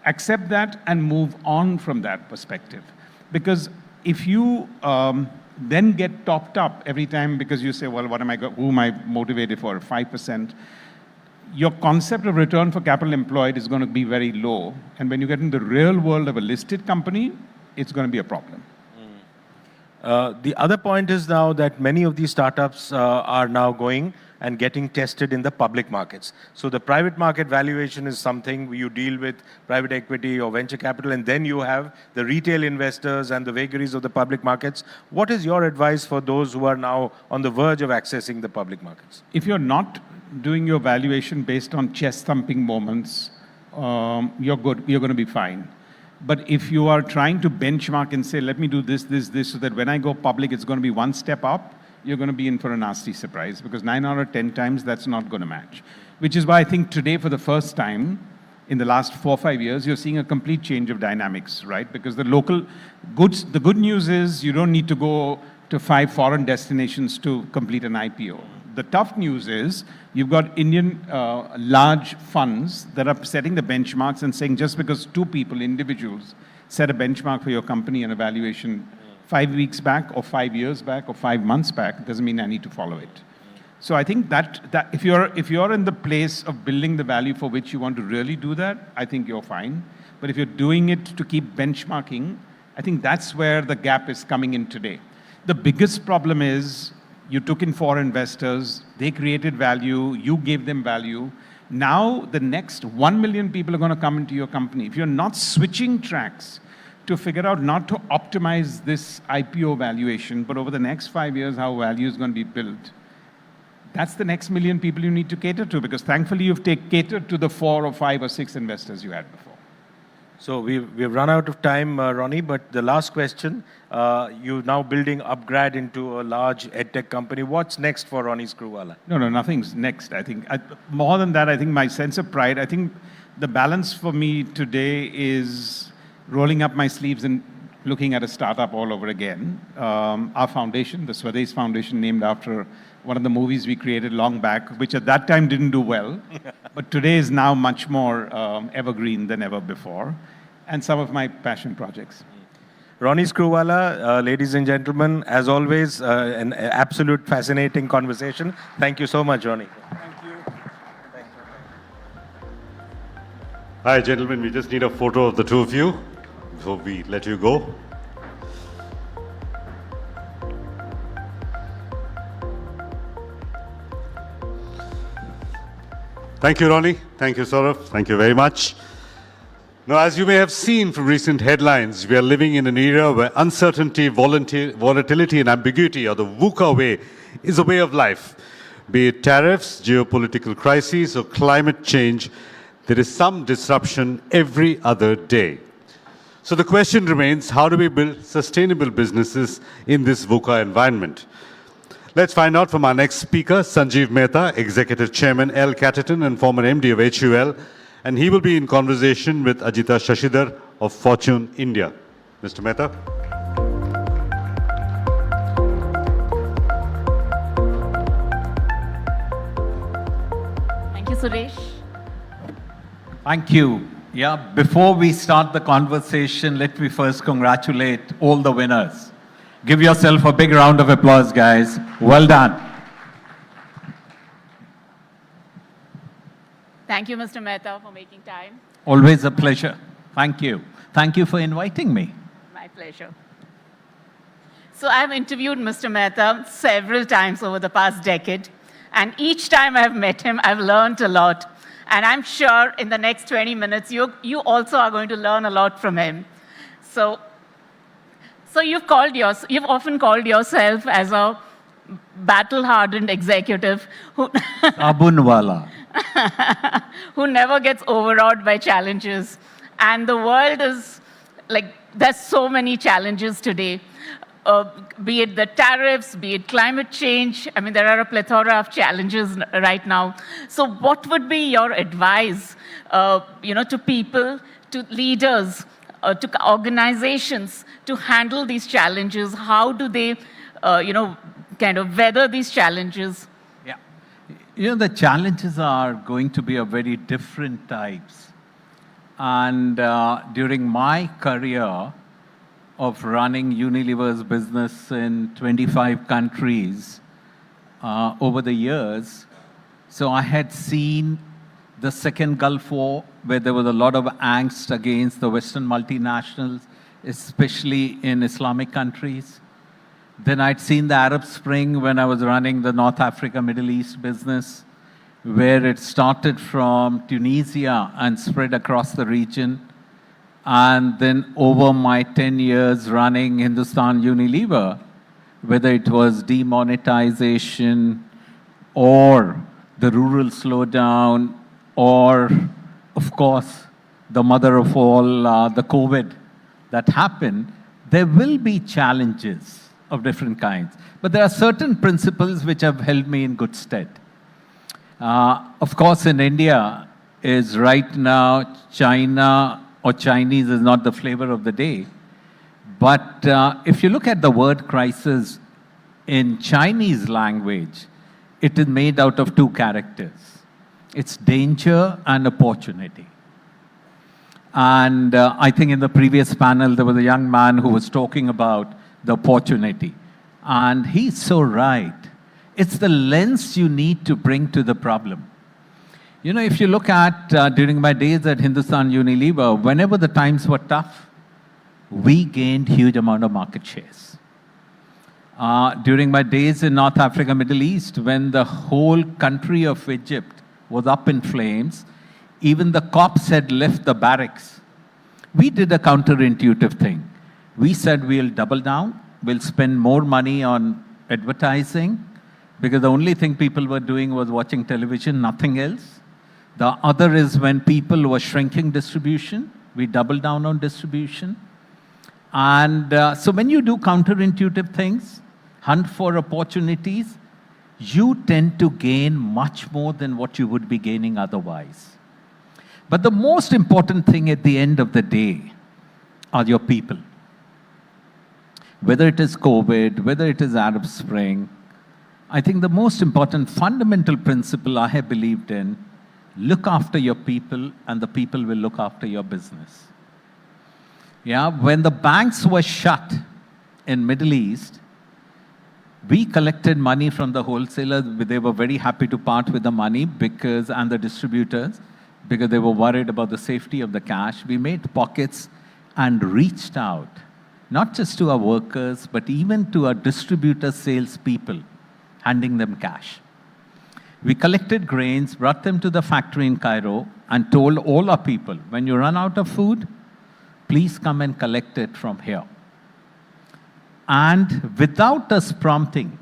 Accept that and move on from that perspective. Because if you then get topped up every time because you say, well, who am I motivated for? 5%. Your concept of return for capital employed is going to be very low. And when you get in the real world of a listed company, it's going to be a problem. The other point is now that many of these startups are now going and getting tested in the public markets. So the private market valuation is something you deal with private equity or venture capital, and then you have the retail investors and the vagaries of the public markets. What is your advice for those who are now on the verge of accessing the public markets? If you're not doing your valuation based on chest-thumping moments, you're good, you're going to be fine. But if you are trying to benchmark and say, let me do this, so that when I go public, it's going to be one step up, you're going to be in for a nasty surprise because 9 out of 10 times, that's not going to match. Which is why I think today, for the first time, in the last 4 or 5 years, you're seeing a complete change of dynamics, right? Because the good news is you don't need to go to 5 foreign destinations to complete an IPO. The tough news is you've got Indian large funds that are setting the benchmarks and saying just because 2 people, individuals, set a benchmark for your company and a valuation 5 weeks back or 5 years back or 5 months back doesn't mean I need to follow it. So I think that if you're in the place of building the value for which you want to really do that, I think you're fine. But if you're doing it to keep benchmarking, I think that's where the gap is coming in today. The biggest problem is you took in 4 investors, they created value, you gave them value. Now the next 1 million people are going to come into your company. If you're not switching tracks to figure out not to optimize this IPO valuation, but over the next 5 years how value is going to be built, that's the next 1 million people you need to cater to because thankfully you've catered to the 4 or 5 or 6 investors you had before. So we've run out of time, Ronnie, but the last question, you're now building Upgrad into a large edtech company. What's next for Ronnie Screwvala? No, nothing's next. I think, more than that, I think my sense of pride, I think the balance for me today is rolling up my sleeves and looking at a startup all over again. Our foundation, the Swadesh Foundation, named after one of the movies we created long back, which at that time didn't do well, but today is now much more evergreen than ever before, and some of my passion projects. Ronnie Screwvala, ladies and gentlemen, as always, an absolute fascinating conversation. Thank you so much, Ronnie. Thank you. Hi, gentlemen. We just need a photo of the two of you before we let you go. Thank you, Ronnie. Thank you, Saurav. Thank you very much. Now, as you may have seen from recent headlines, we are living in an era where uncertainty, volatility, and ambiguity, or the VUCA way, is a way of life. Be it tariffs, geopolitical crises, or climate change, there is some disruption every other day. So the question remains, how do we build sustainable businesses in this VUCA environment? Let's find out from our next speaker, Sanjeev Mehta, Executive Chairman, L. Catterton, and former MD of HUL. And he will be in conversation with Ajita Shashidhar of Fortune India. Mr. Mehta. Thank you, Suresh. Thank you. Yeah, before we start the conversation, let me first congratulate all the winners. Give yourself a big round of applause, guys. Well done. Thank you, Mr. Mehta, for making time. Always a pleasure. Thank you. Thank you for inviting me. My pleasure. So I've interviewed Mr. Mehta several times over the past decade, and each time I've met him, I've learned a lot. And I'm sure in the next 20 minutes, you also are going to learn a lot from him. So you've often called yourself as a battle-hardened executive who Sabunwala. who never gets overawed by challenges. And the world is like, there's so many challenges today. Be it the tariffs, be it climate change. I mean, there are a plethora of challenges right now. So what would be your advice, to people, to leaders, to organizations to handle these challenges? How do they, kind of weather these challenges? Yeah. The challenges are going to be of very different types. And during my career of running Unilever's business in 25 countries over the years, so I had seen the second Gulf War, where there was a lot of angst against the Western multinationals, especially in Islamic countries. Then I'd seen the Arab Spring when I was running the North Africa, Middle East business, where it started from Tunisia and spread across the region. And then over my 10 years running Hindustan Unilever, whether it was demonetization or the rural slowdown, or, of course, the mother of all, the COVID that happened, there will be challenges of different kinds. But there are certain principles which have held me in good stead. Of course, in India, is right now China or Chinese is not the flavor of the day. But if you look at the word crisis in Chinese language, it is made out of two characters. It's danger and opportunity. And I think in the previous panel, there was a young man who was talking about the opportunity. And he's so right. It's the lens you need to bring to the problem. If you look at, during my days at Hindustan Unilever, whenever the times were tough, we gained huge amount of market shares. During my days in North Africa, Middle East, when the whole country of Egypt was up in flames, even the cops had left the barracks. We did a counterintuitive thing. We said we'll double down, we'll spend more money on advertising, because the only thing people were doing was watching television, nothing else. The other is when people were shrinking distribution, We doubled down on distribution. And so when you do counterintuitive things, hunt for opportunities, you tend to gain much more than what you would be gaining otherwise. But the most important thing at the end of the day are your people. Whether it is COVID, whether it is Arab Spring, I think the most important fundamental principle I have believed in, look after your people and the people will look after your business. Yeah, when the banks were shut in Middle East, we collected money from the wholesalers. They were very happy to part with the money and the distributors, because they were worried about the safety of the cash. We made pockets and reached out, not just to our workers, but even to our distributor salespeople, handing them cash. We collected grains, brought them to the factory in Cairo, and told all our people, when you run out of food, please come and collect it from here. And without us prompting,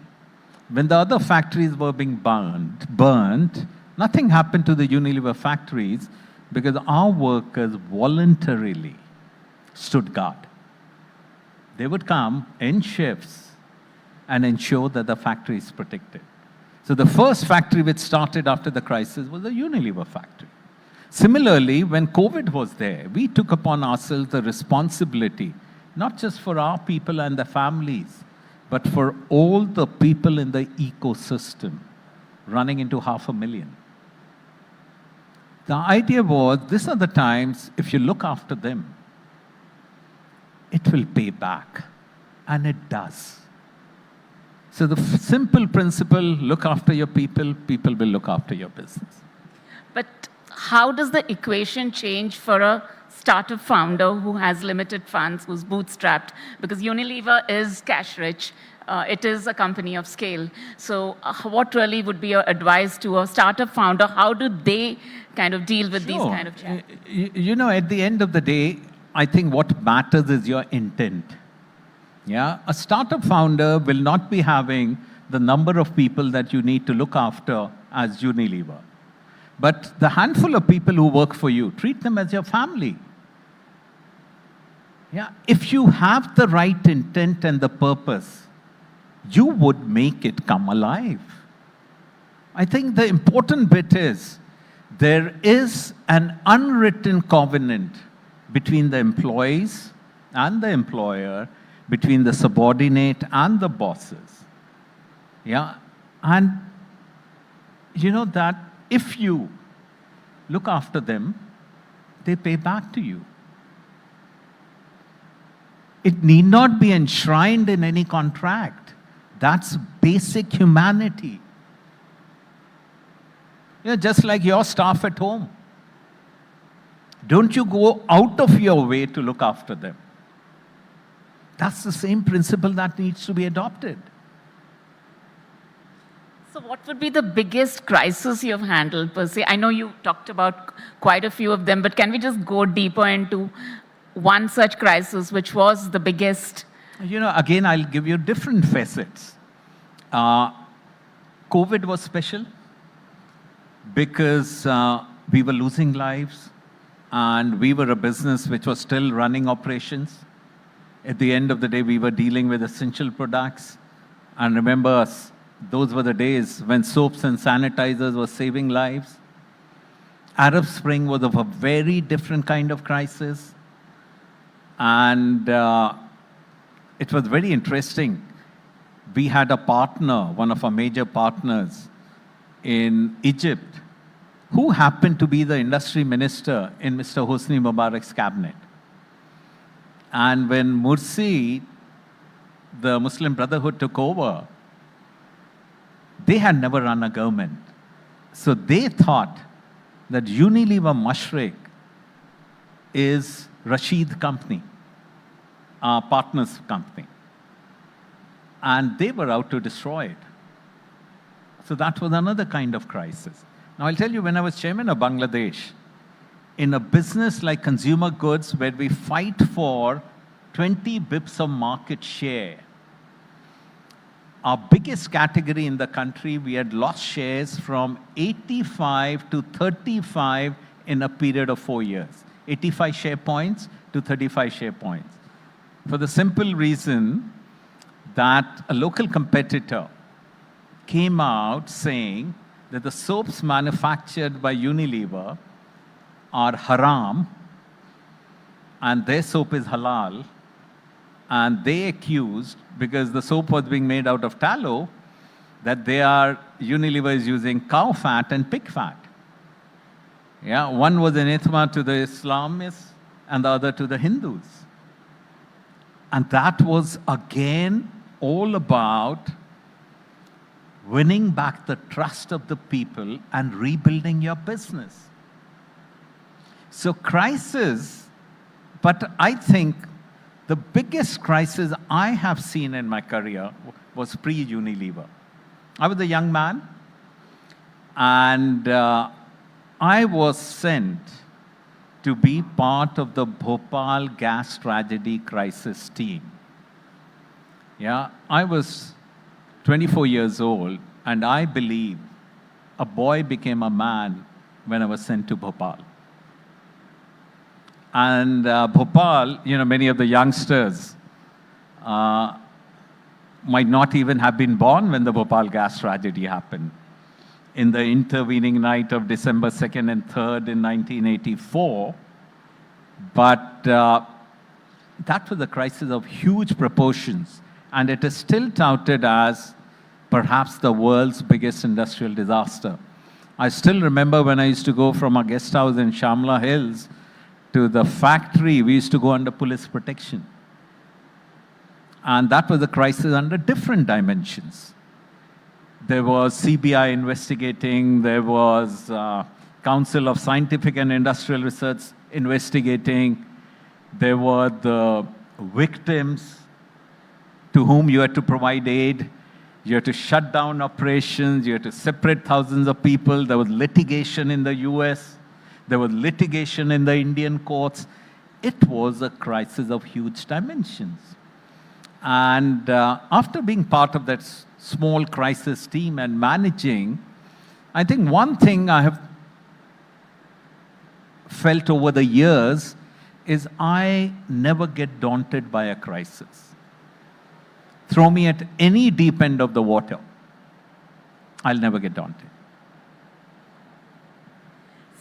when the other factories were being burned, nothing happened to the Unilever factories because our workers voluntarily stood guard. They would come in shifts and ensure that the factory is protected. So the first factory which started after the crisis was the Unilever factory. Similarly, when COVID was there, we took upon ourselves the responsibility, not just for our people and their families, but for all the people in the ecosystem, running into 500,000. The idea was, these are the times, if you look after them, it will pay back. And it does. So the simple principle, look after your people, people will look after your business. But how does the equation change for a startup founder who has limited funds, who's bootstrapped? Because Unilever is cash rich. It is a company of scale. So what really would be your advice to a startup founder? How do they kind of deal with these kind of challenges? You know, at the end of the day, I think what matters is your intent. Yeah, a startup founder will not be having the number of people that you need to look after as Unilever. But the handful of people who work for you, treat them as your family. Yeah, if you have the right intent and the purpose, you would make it come alive. I think the important bit is there is an unwritten covenant between the employees and the employer, between the subordinate and the bosses. Yeah, and you know that if you look after them, they pay back to you. It need not be enshrined in any contract. That's basic humanity. You know, just like your staff at home. Don't you go out of your way to look after them. That's the same principle that needs to be adopted. So what would be the biggest crisis you've handled per se? I know you talked about quite a few of them, but can we just go deeper into one such crisis, which was the biggest? You know, again, I'll give you different facets. COVID was special because we were losing lives and we were a business which was still running operations. At the end of the day, we were dealing with essential products. And remember, those were the days when soaps and sanitizers were saving lives. Arab Spring was of a very different kind of crisis. And it was very interesting. We had a partner, one of our major partners in Egypt, who happened to be the industry minister in Mr. Hosni Mubarak's cabinet. And when Mursi, the Muslim Brotherhood, took over, they had never run a government. So they thought that Unilever Mashriq is Rashid company, our partner's company. And they were out to destroy it. So that was another kind of crisis. Now I'll tell you, when I was chairman of Bangladesh, in a business like consumer goods where we fight for 20 bips of market share, our biggest category in the country, we had lost shares from 85 to 35 in a period of 4 years. 85 share points to 35 share points. For the simple reason that a local competitor came out saying that the soaps manufactured by Unilever are haram and their soap is halal, and they accused, because the soap was being made out of tallow, that Unilever is using cow fat and pig fat. Yeah, one was anathema to the Islamists and the other to the Hindus. And that was again all about winning back the trust of the people and rebuilding your business. So crisis, but I think the biggest crisis I have seen in my career was pre-Unilever. I was a young man, and I was sent to be part of the Bhopal gas tragedy crisis team. Yeah, I was 24 years old, and I believe a boy became a man when I was sent to Bhopal. And Bhopal, many of the youngsters might not even have been born when the Bhopal gas tragedy happened. In the intervening night of December 2nd and 3rd in 1984, but that was a crisis of huge proportions, and it is still touted as perhaps the world's biggest industrial disaster. I still remember when I used to go from our guest house in Shamla Hills to the factory, we used to go under police protection. And that was a crisis under different dimensions. There was CBI investigating, there was Council of Scientific and Industrial Research investigating, there were the victims to whom you had to provide aid, you had to shut down operations, you had to separate thousands of people, there was litigation in the US, there was litigation in the Indian courts. It was a crisis of huge dimensions. And after being part of that small crisis team and managing, I think one thing I have felt over the years is I never get daunted by a crisis. Throw me at any deep end of the water, I'll never get daunted.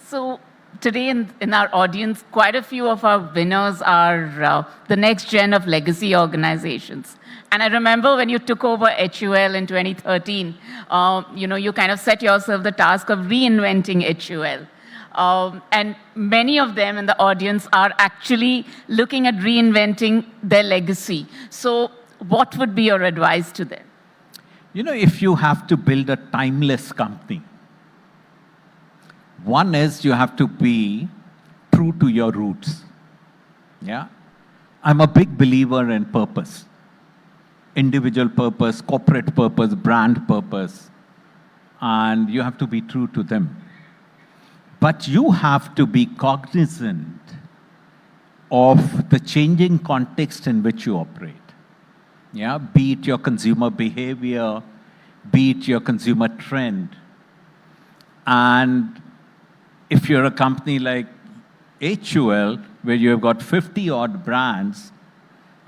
So today in our audience, quite a few of our winners are the next gen of legacy organizations. And I remember when you took over HUL in 2013, you kind of set yourself the task of reinventing HUL. And many of them in the audience are actually looking at reinventing their legacy. So what would be your advice to them? If you have to build a timeless company, one is you have to be true to your roots. Yeah? I'm a big believer in purpose. Individual purpose, corporate purpose, brand purpose. And you have to be true to them. But you have to be cognizant of the changing context in which you operate. Yeah? Be it your consumer behavior, be it your consumer trend. And if you're a company like HUL, where you have got 50-odd brands,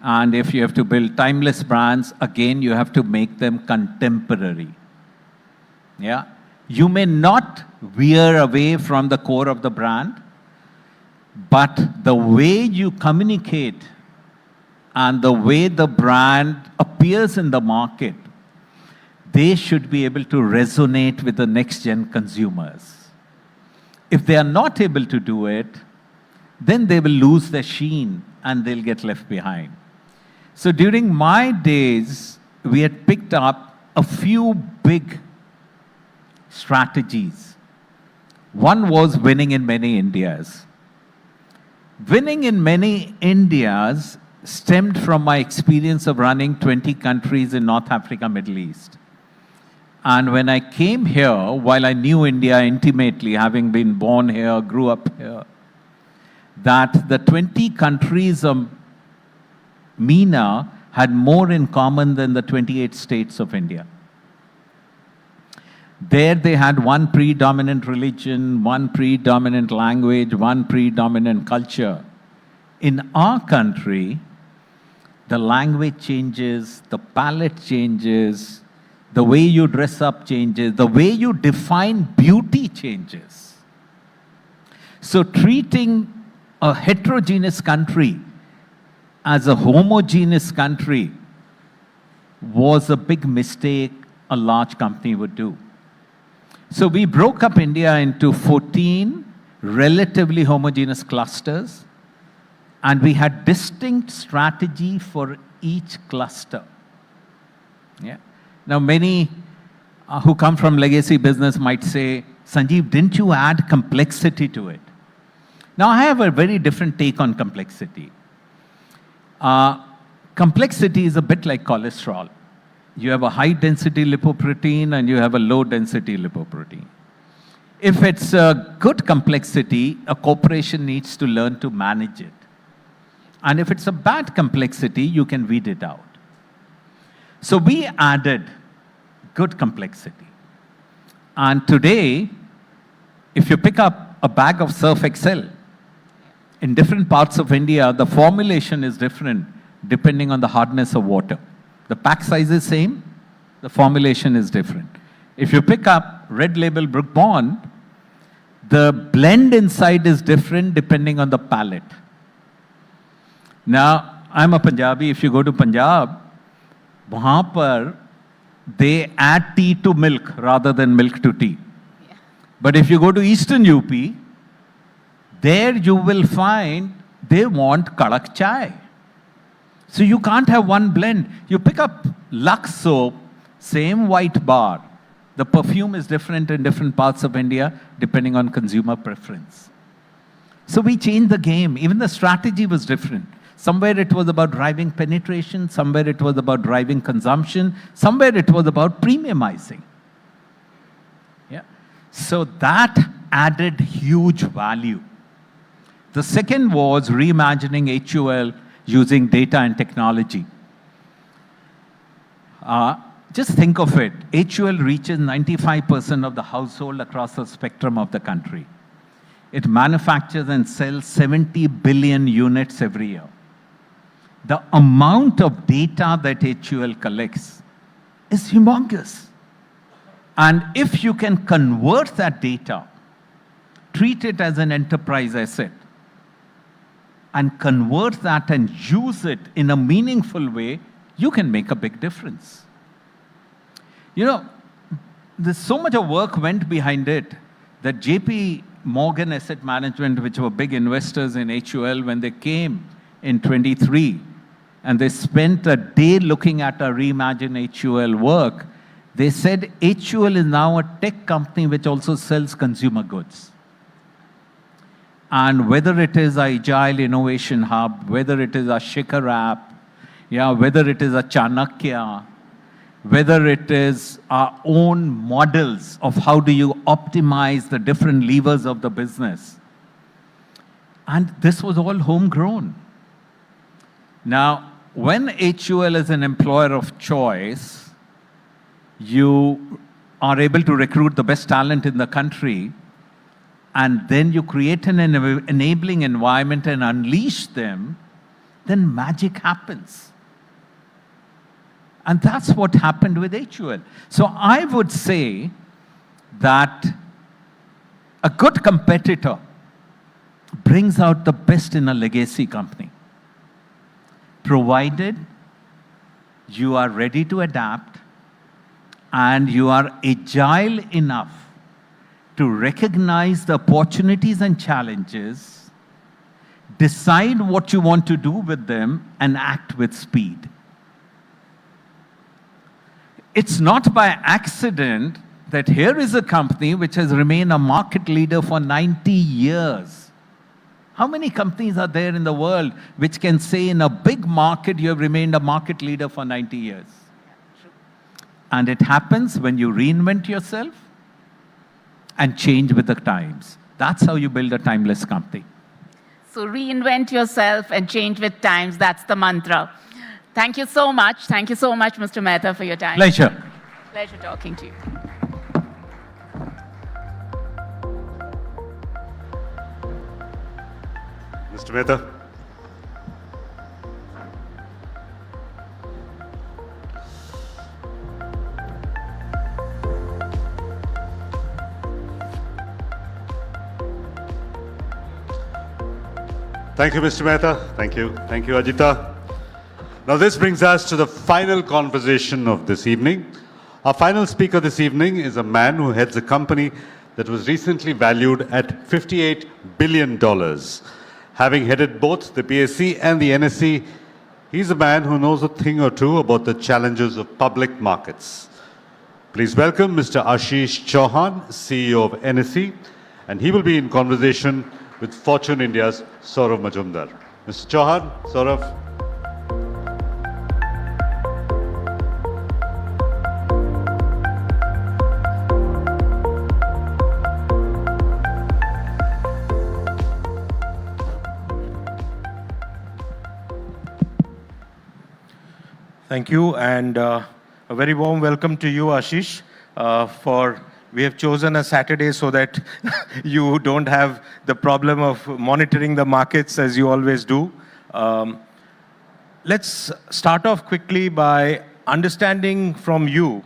and if you have to build timeless brands, again, you have to make them contemporary. Yeah? You may not veer away from the core of the brand, but the way you communicate and the way the brand appears in the market, they should be able to resonate with the next-gen consumers. If they are not able to do it, then they will lose their sheen and they'll get left behind. So during my days, we had picked up a few big strategies. One was winning in many Indias. Winning in many Indias stemmed from my experience of running 20 countries in North Africa, Middle East. And when I came here, while I knew India intimately, having been born here, grew up here, that the 20 countries of MENA had more in common than the 28 states of India. There they had one predominant religion, one predominant language, one predominant culture. In our country, the language changes, the palette changes, the way you dress up changes, the way you define beauty changes. So treating a heterogeneous country as a homogeneous country was a big mistake a large company would do. So we broke up India into 14 relatively homogeneous clusters, and we had distinct strategy for each cluster. Yeah. Now many who come from legacy business might say, Sanjeev, didn't you add complexity to it? Now I have a very different take on complexity. Complexity is a bit like cholesterol. You have a high density lipoprotein and you have a low density lipoprotein. If it's a good complexity, a corporation needs to learn to manage it. And if it's a bad complexity, you can weed it out. So we added good complexity. And today, if you pick up a bag of Surf Excel, in different parts of India, the formulation is different depending on the hardness of water. The pack size is same, the formulation is different. If you pick up Red Label Brook Bond, the blend inside is different depending on the palate. Now, I'm a Punjabi. If you go to Punjab, wahan par they add tea to milk rather than milk to tea. Yeah. But if you go to Eastern UP, there you will find they want kadak chai. So you can't have one blend. You pick up Lux soap, same white bar. The perfume is different in different parts of India depending on consumer preference. So we changed the game. Even the strategy was different. Somewhere it was about driving penetration, somewhere it was about driving consumption, somewhere it was about premiumizing. Yeah. So that added huge value. The second was reimagining HUL using data and technology. Just think of it. HUL reaches 95% of the household across the spectrum of the country. It manufactures and sells 70 billion units every year. The amount of data that HUL collects is humongous. And if you can convert that data, treat it as an enterprise asset, and convert that and use it in a meaningful way, you can make a big difference. You know, there's so much of work went behind it that JP Morgan Asset Management, which were big investors in HUL, when they came in 23, and they spent a day looking at our Reimagine HUL work, they said HUL is now a tech company which also sells consumer goods. And whether it is our Agile Innovation Hub, whether it is our Shikhar app, yeah, whether it is a Chanakya, whether it is our own models of how do you optimize the different levers of the business. And this was all homegrown. Now, when HUL is an employer of choice, you are able to recruit the best talent in the country, and then you create an enabling environment and unleash them, then magic happens. And that's what happened with HUL. So I would say that a good competitor brings out the best in a legacy company, provided you are ready to adapt and you are agile enough to recognize the opportunities and challenges, decide what you want to do with them, and act with speed. It's not by accident that here is a company which has remained a market leader for 90 years. How many companies are there in the world which can say in a big market you have remained a market leader for 90 years? And it happens when you reinvent yourself and change with the times. That's how you build a timeless company. So reinvent yourself and change with times. That's the mantra. Thank you so much. Thank you so much, Mr. Mehta, for your time. Pleasure. Pleasure talking to you. Mr. Mehta. Thank you, Mr. Mehta. Thank you. Thank you, Ajita. Now this brings us to the final conversation of this evening. Our final speaker this evening is a man who heads a company that was recently valued at $58 billion. Having headed both the BSE and the NSE, he's a man who knows a thing or two about the challenges of public markets. Please welcome Mr. Ashish Chauhan, CEO of NSE, and he will be in conversation with Fortune India's Saurav Majumdar. Mr. Chauhan, Saurav. Thank you, and a very warm welcome to you, Ashish. We have chosen a Saturday so that you don't have the problem of monitoring the markets as you always do. Let's start off quickly by understanding from you.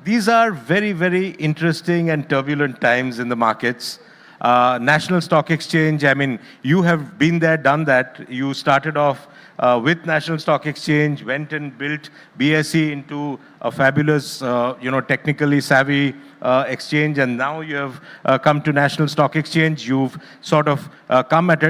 These are very, very interesting and turbulent times in the markets. National Stock Exchange, I mean, you have been there, done that. You started off with National Stock Exchange, went and built BSE into a fabulous, technically savvy exchange, and now you have come to National Stock Exchange. You've sort of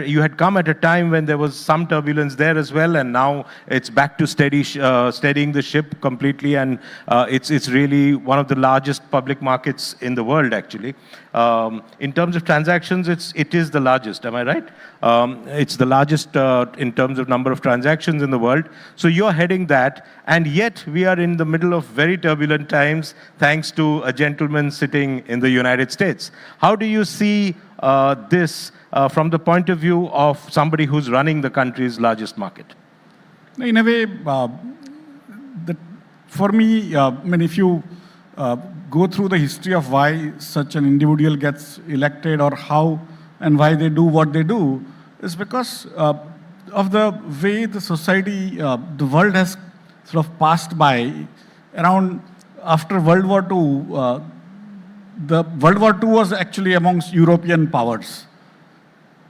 you had come at a time when there was some turbulence there as well, and now it's back to steadying the ship completely, and it's really one of the largest public markets in the world, actually. In terms of transactions, it is the largest, am I right? It's the largest in terms of number of transactions in the world. So you're heading that, and yet we are in the middle of very turbulent times thanks to a gentleman sitting in the United States. How do you see this from the point of view of somebody who's running the country's largest market? In a way, for me, if you go through the history of why such an individual gets elected or how and why they do what they do, is because of the way the society, the world has sort of passed by. Around after World War II, the World War II was actually amongst European powers.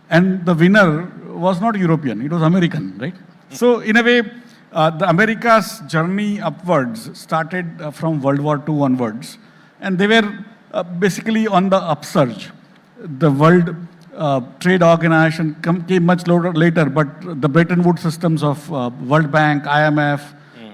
And the winner was not European, it was American, right? So in a way, the America's journey upwards started from World War II onwards. And they were basically on the upsurge. The World Trade Organization came much later, but the Bretton Woods systems of World Bank, IMF,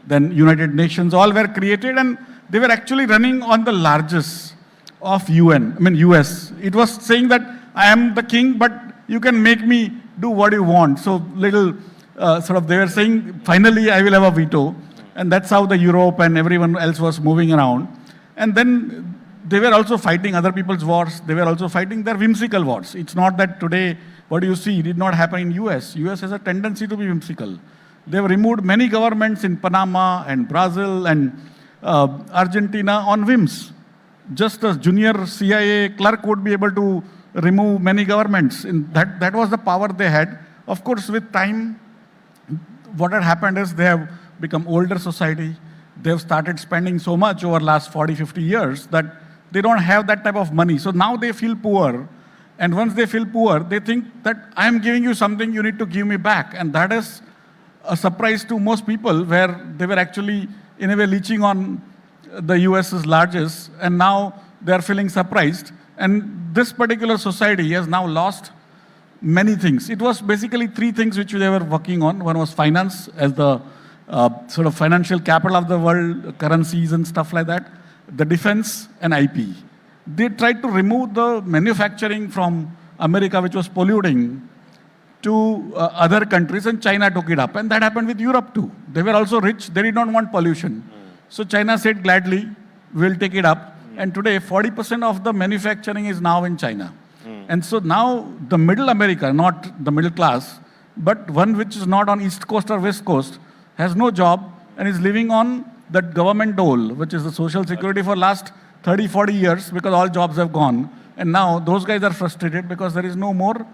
then United Nations, all were created, and they were actually running on the largest of US. It was saying that I am the king, but you can make me do what you want. So they were saying, finally I will have a veto. And that's how the Europe and everyone else was moving around. And then they were also fighting other people's wars. They were also fighting their whimsical wars. It's not that today, what you see did not happen in US. US has a tendency to be whimsical. They've removed many governments in Panama and Brazil and Argentina on whims. Just a junior CIA clerk would be able to remove many governments. That was the power they had. Of course, with time, what had happened is they have become older society. They've started spending so much over last 40, 50 years that they don't have that type of money. So now they feel poor. And once they feel poor, they think that I am giving you something, you need to give me back. And that is a surprise to most people, where they were actually, in a way, leeching on the US's largest, and now they're feeling surprised. And this particular society has now lost many things. It was basically three things which they were working on. One was finance, as the sort of financial capital of the world, currencies and stuff like that. The defense and IP. They tried to remove the manufacturing from America, which was polluting, to other countries, and China took it up. And that happened with Europe too. They were also rich, they did not want pollution. So China said gladly, we'll take it up. And today, 40% of the manufacturing is now in China. And so now the middle America, not the middle class, but one which is not on East Coast or West Coast, has no job and is living on that government dole, which is the social security for last 30, 40 years, because all jobs have gone. And now those guys are frustrated because there is no more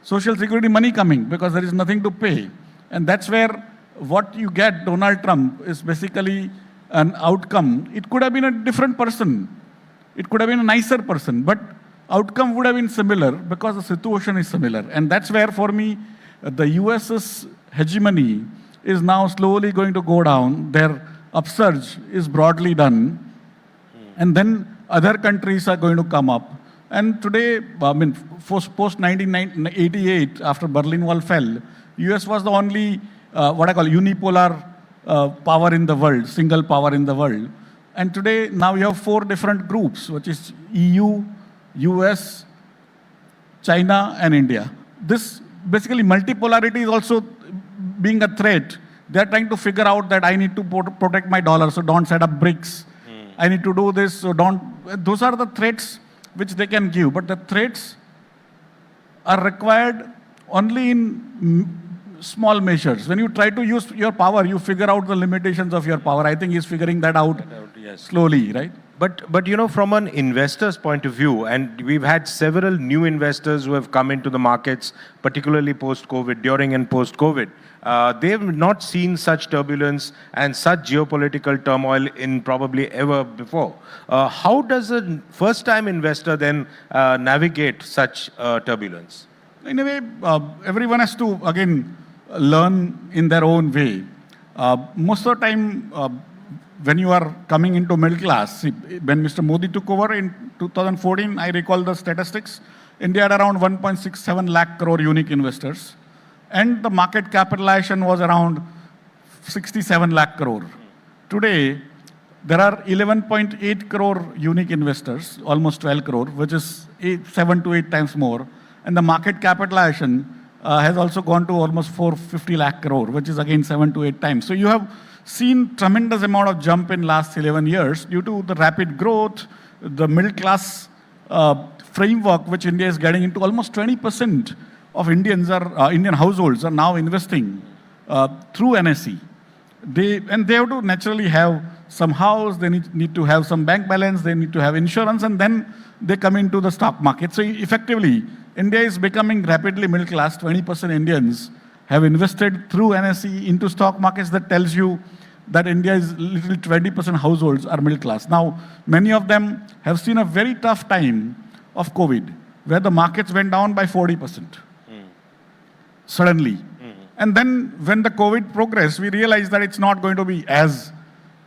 Social Security money coming because there is nothing to pay. And that's where what you get, Donald Trump, is basically an outcome. It could have been a different person. It could have been a nicer person, but outcome would have been similar because the situation is similar. And that's where, for me, the US's hegemony is now slowly going to go down. Their upsurge is broadly done. And then other countries are going to come up. And today, I mean, post-1988, after Berlin Wall fell, US was the only, what I call unipolar power in the world, single power in the world. And today, now you have 4 different groups, which is EU, US, China, and India. This basically multipolarity is also being a threat. They're trying to figure out that I need to protect my dollar, so don't set up BRICS. I need to do this, so don't. Those are the threats which they can give. But the threats are required only in small measures. When you try to use your power, you figure out the limitations of your power. I think he's figuring that out slowly, right? But you know, from an investor's point of view, and we've had several new investors who have come into the markets, particularly post-COVID, during and post-COVID. They have not seen such turbulence and such geopolitical turmoil in probably ever before. How does a first-time investor then navigate such turbulence? In a way, everyone has to, again, learn in their own way. Most of the time, when you are coming into middle class, when Mr. Modi took over in 2014, I recall the statistics, India had around 1.67 lakh crore unique investors. And the market capitalization was around 67 lakh crore. Today, there are 11.8 crore unique investors, almost 12 crore, which is 7 to 8 times more. And the market capitalization has also gone to almost 450 lakh crore, which is again 7 to 8 times. So you have seen tremendous amount of jump in last 11 years due to the rapid growth, the middle class framework which India is getting into. Almost 20% of Indian households are now investing through NSE. They have to naturally have some house, they need to have some bank balance, they need to have insurance, and then they come into the stock market. So effectively, India is becoming rapidly middle class. 20% Indians have invested through NSE into stock markets. That tells you that India is literally 20% households are middle class. Now, many of them have seen a very tough time of COVID, where the markets went down by 40%. Suddenly. And then when the COVID progressed, we realized that it's not going to be as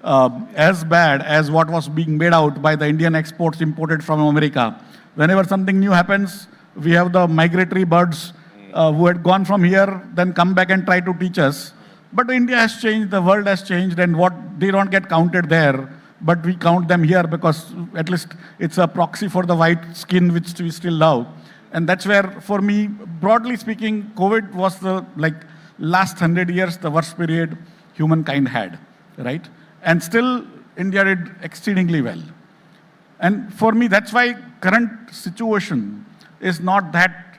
bad as what was being made out by the Indian exports imported from America. Whenever something new happens, we have the migratory birds who had gone from here, then come back and try to teach us. But India has changed, the world has changed, and what they don't get counted there, but we count them here because at least it's a proxy for the white skin which we still love. And that's where, for me, broadly speaking, COVID was the last 100 years, the worst period humankind had, right? And still, India did exceedingly well. And for me, that's why current situation is not that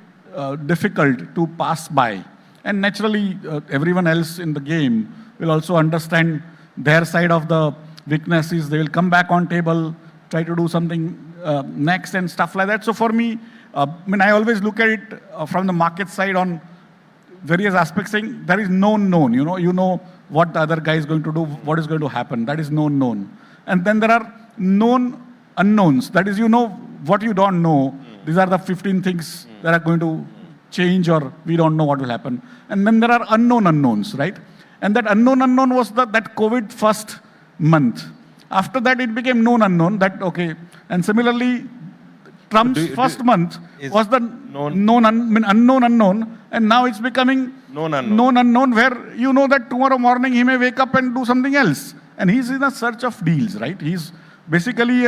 difficult to pass by. And naturally, everyone else in the game will also understand their side of the weaknesses. They will come back on table, try to do something next and stuff like that. So for me, I always look at it from the market side on various aspects, saying there is known. You know what the other guy is going to do, what is going to happen. That is known. And then there are known unknowns. That is, you know what you don't know. These are the 15 things that are going to change, or we don't know what will happen. And then there are unknown unknowns, right? And that unknown was that COVID first month. After that, it became known unknown. Okay. And similarly, Trump's first month was the unknown unknown, and now it's becoming known unknown, where you know that tomorrow morning he may wake up and do something else. And he's in a search of deals, right? He's basically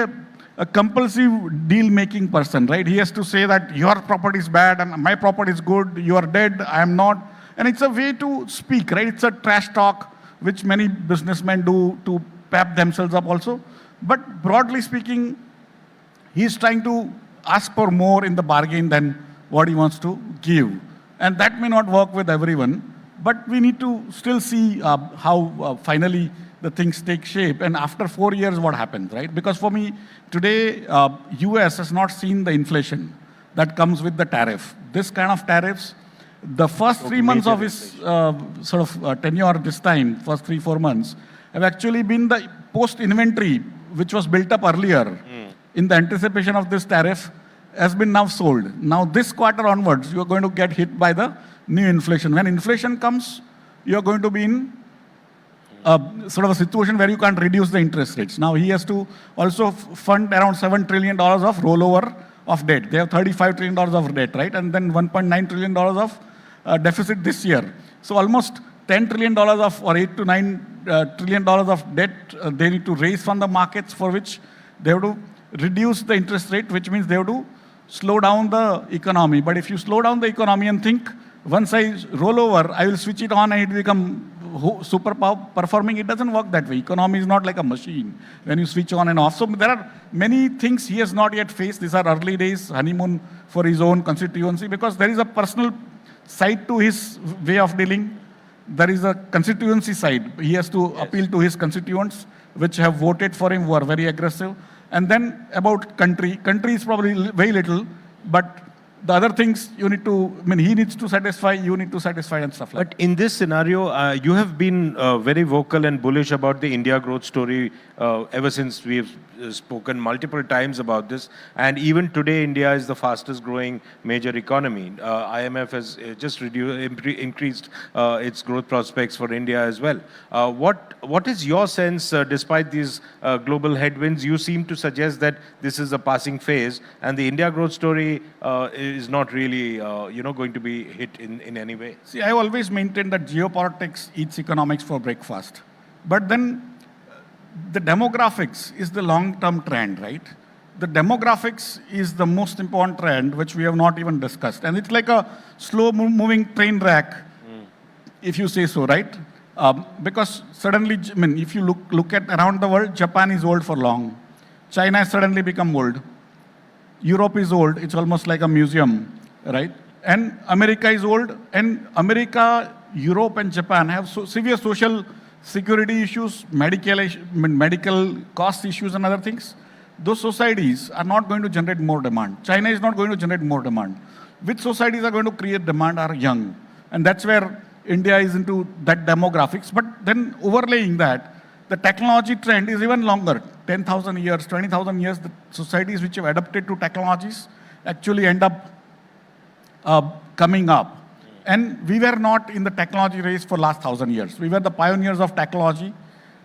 a compulsive deal-making person, right? He has to say that your property is bad and my property is good, you are dead, I am not. And it's a way to speak, right? It's a trash talk, which many businessmen do to pep themselves up also. But broadly speaking, he's trying to ask for more in the bargain than what he wants to give. And that may not work with everyone, but we need to still see how finally the things take shape. And after 4 years, what happens, right? Because for me, today, US has not seen the inflation. that comes with the tariff. This kind of tariffs, the first 3 months of his tenure this time, first 3-4 months, have actually been the post-inventory, which was built up earlier in the anticipation of this tariff, has been now sold. Now this quarter onwards, you are going to get hit by the new inflation. When inflation comes, you are going to be in sort of a situation where you can't reduce the interest rates. Now he has to also fund around $7 trillion of rollover of debt. They have $35 trillion of debt, right? And then $1.9 trillion of deficit this year. So almost $10 trillion of, or $8 to $9 trillion of debt they need to raise from the markets, for which they have to reduce the interest rate, which means they have to slow down the economy. But if you slow down the economy and think, once I roll over, I will switch it on and it will become super performing, it doesn't work that way. Economy is not like a machine when you switch on and off. So there are many things he has not yet faced. These are early days, honeymoon for his own constituency, because there is a personal side to his way of dealing. There is a constituency side. He has to appeal to his constituents, which have voted for him, who are very aggressive. And then about country is probably very little, but the other things you need to, he needs to satisfy, you need to satisfy and stuff like that. But in this scenario, you have been very vocal and bullish about the India growth story ever since we've spoken multiple times about this. And even today, India is the fastest growing major economy. IMF has just increased its growth prospects for India as well. What is your sense, despite these global headwinds? You seem to suggest that this is a passing phase and the India growth story is not really going to be hit in any way. See, I always maintain that geopolitics eats economics for breakfast. But then the demographics is the long-term trend, right? The demographics is the most important trend, which we have not even discussed. And it's like a slow-moving train wreck, if you say so, right? Because suddenly, if you look at around the world, Japan is old for long. China has suddenly become old. Europe is old. It's almost like a museum, right? And America is old. And America, Europe, and Japan have severe social security issues, medical cost issues, and other things. Those societies are not going to generate more demand. China is not going to generate more demand. Which societies are going to create demand are young. And that's where India is into that demographics. But then overlaying that, the technology trend is even longer. 10,000 years, 20,000 years, the societies which have adapted to technologies actually end up coming up. And we were not in the technology race for last 1,000 years. We were the pioneers of technology,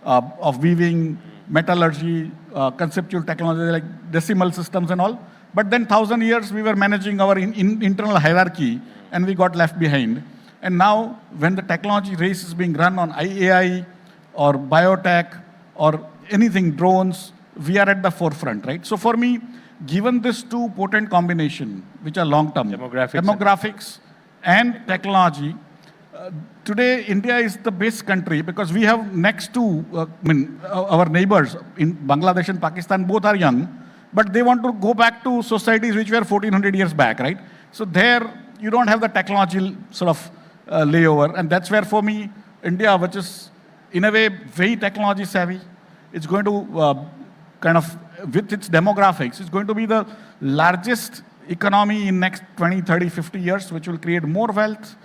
of weaving, metallurgy, conceptual technology like decimal systems and all. But then 1,000 years we were managing our internal hierarchy and we got left behind. And now when the technology race is being run on AI or biotech or anything, drones, we are at the forefront, right? So for me, given this two potent combination, which are long-term, demographics and technology, today India is the best country because we have next to, our neighbors in Bangladesh and Pakistan, both are young, but they want to go back to societies which were 1400 years back, right? So there, you don't have the technology sort of layover. And that's where for me, India, which is in a way very technology savvy, it's going to kind of, with its demographics, it's going to be the largest economy in next 20, 30, 50 years, which will create more wealth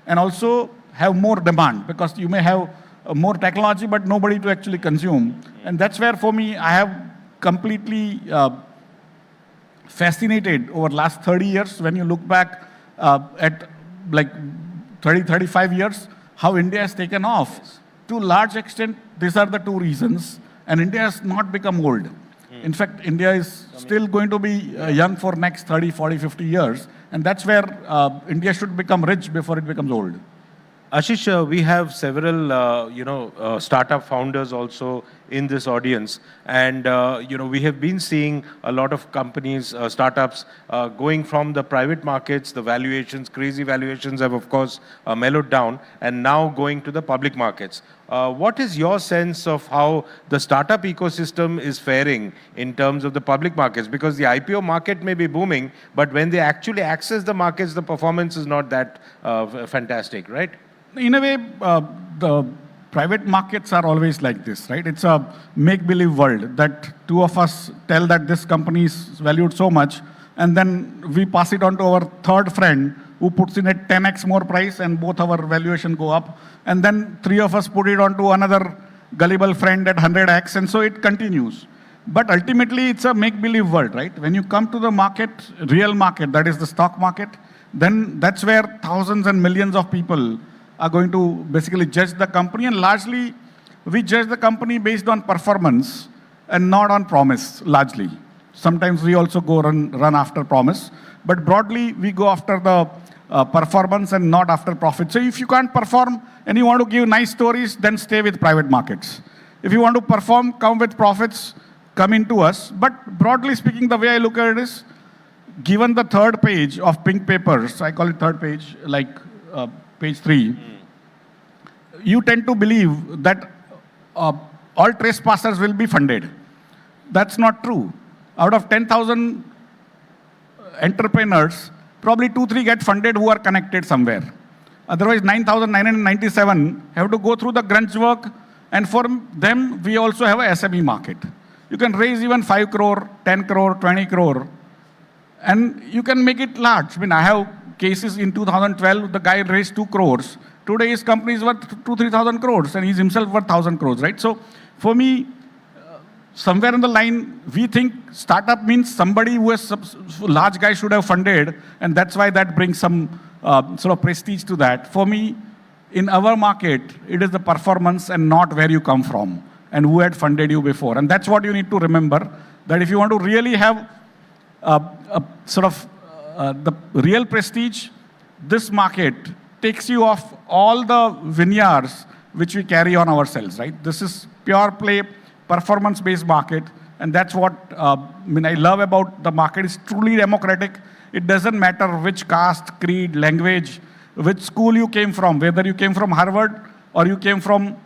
and also have more demand because you may have more technology, but nobody to actually consume. And that's where for me, I have completely fascinated over last 30 years when you look back at like 30, 35 years, how India has taken off. To a large extent, these are the two reasons. And India has not become old. In fact, India is still going to be young for next 30, 40, 50 years. And that's where India should become rich before it becomes old. Ashish, we have several, startup founders also in this audience. And, we have been seeing a lot of companies, startups, going from the private markets, the valuations, crazy valuations have, of course, mellowed down, and now going to the public markets. What is your sense of how the startup ecosystem is faring in terms of the public markets? Because the IPO market may be booming, but when they actually access the markets, the performance is not that fantastic, right? In a way, the private markets are always like this, right? It's a make-believe world that two of us tell that this company is valued so much, and then we pass it on to our third friend who puts in at 10x more price, and both our valuation go up. And then 3 of us put it on to another gullible friend at 100x, and so it continues. But ultimately, it's a make-believe world, right? When you come to the market, real market, that is the stock market, then that's where thousands and millions of people are going to basically judge the company, and largely, we judge the company based on performance and not on promise, largely. Sometimes we also go run after promise, but broadly, we go after the performance and not after profit. So if you can't perform and you want to give nice stories, then stay with private markets. If you want to perform, come with profits, come into us. But broadly speaking, the way I look at it is, given the third page of pink papers, I call it third page, like page 3, you tend to believe that all trespassers will be funded. That's not true. Out of 10,000 entrepreneurs, probably 2-3 get funded who are connected somewhere. Otherwise, 9,997 have to go through the grunge work, and for them, we also have a SME market. You can raise even 5 crore, 10 crore, 20 crore, and you can make it large. I mean, I have cases in 2012, the guy raised 2 crores. Today, his company is worth 2,000-3,000 crores, and he's himself worth 1,000 crores, right? So, for me, somewhere in the line, we think startup means somebody who has large guy should have funded, and that's why that brings some sort of prestige to that. For me, in our market, it is the performance and not where you come from and who had funded you before. And that's what you need to remember, that if you want to really have the real prestige, this market takes you off all the vineyards which we carry on ourselves, right? This is pure play, performance-based market, and that's what I love about the market. It's truly democratic. It doesn't matter which caste, creed, language, which school you came from, whether you came from Harvard or you came from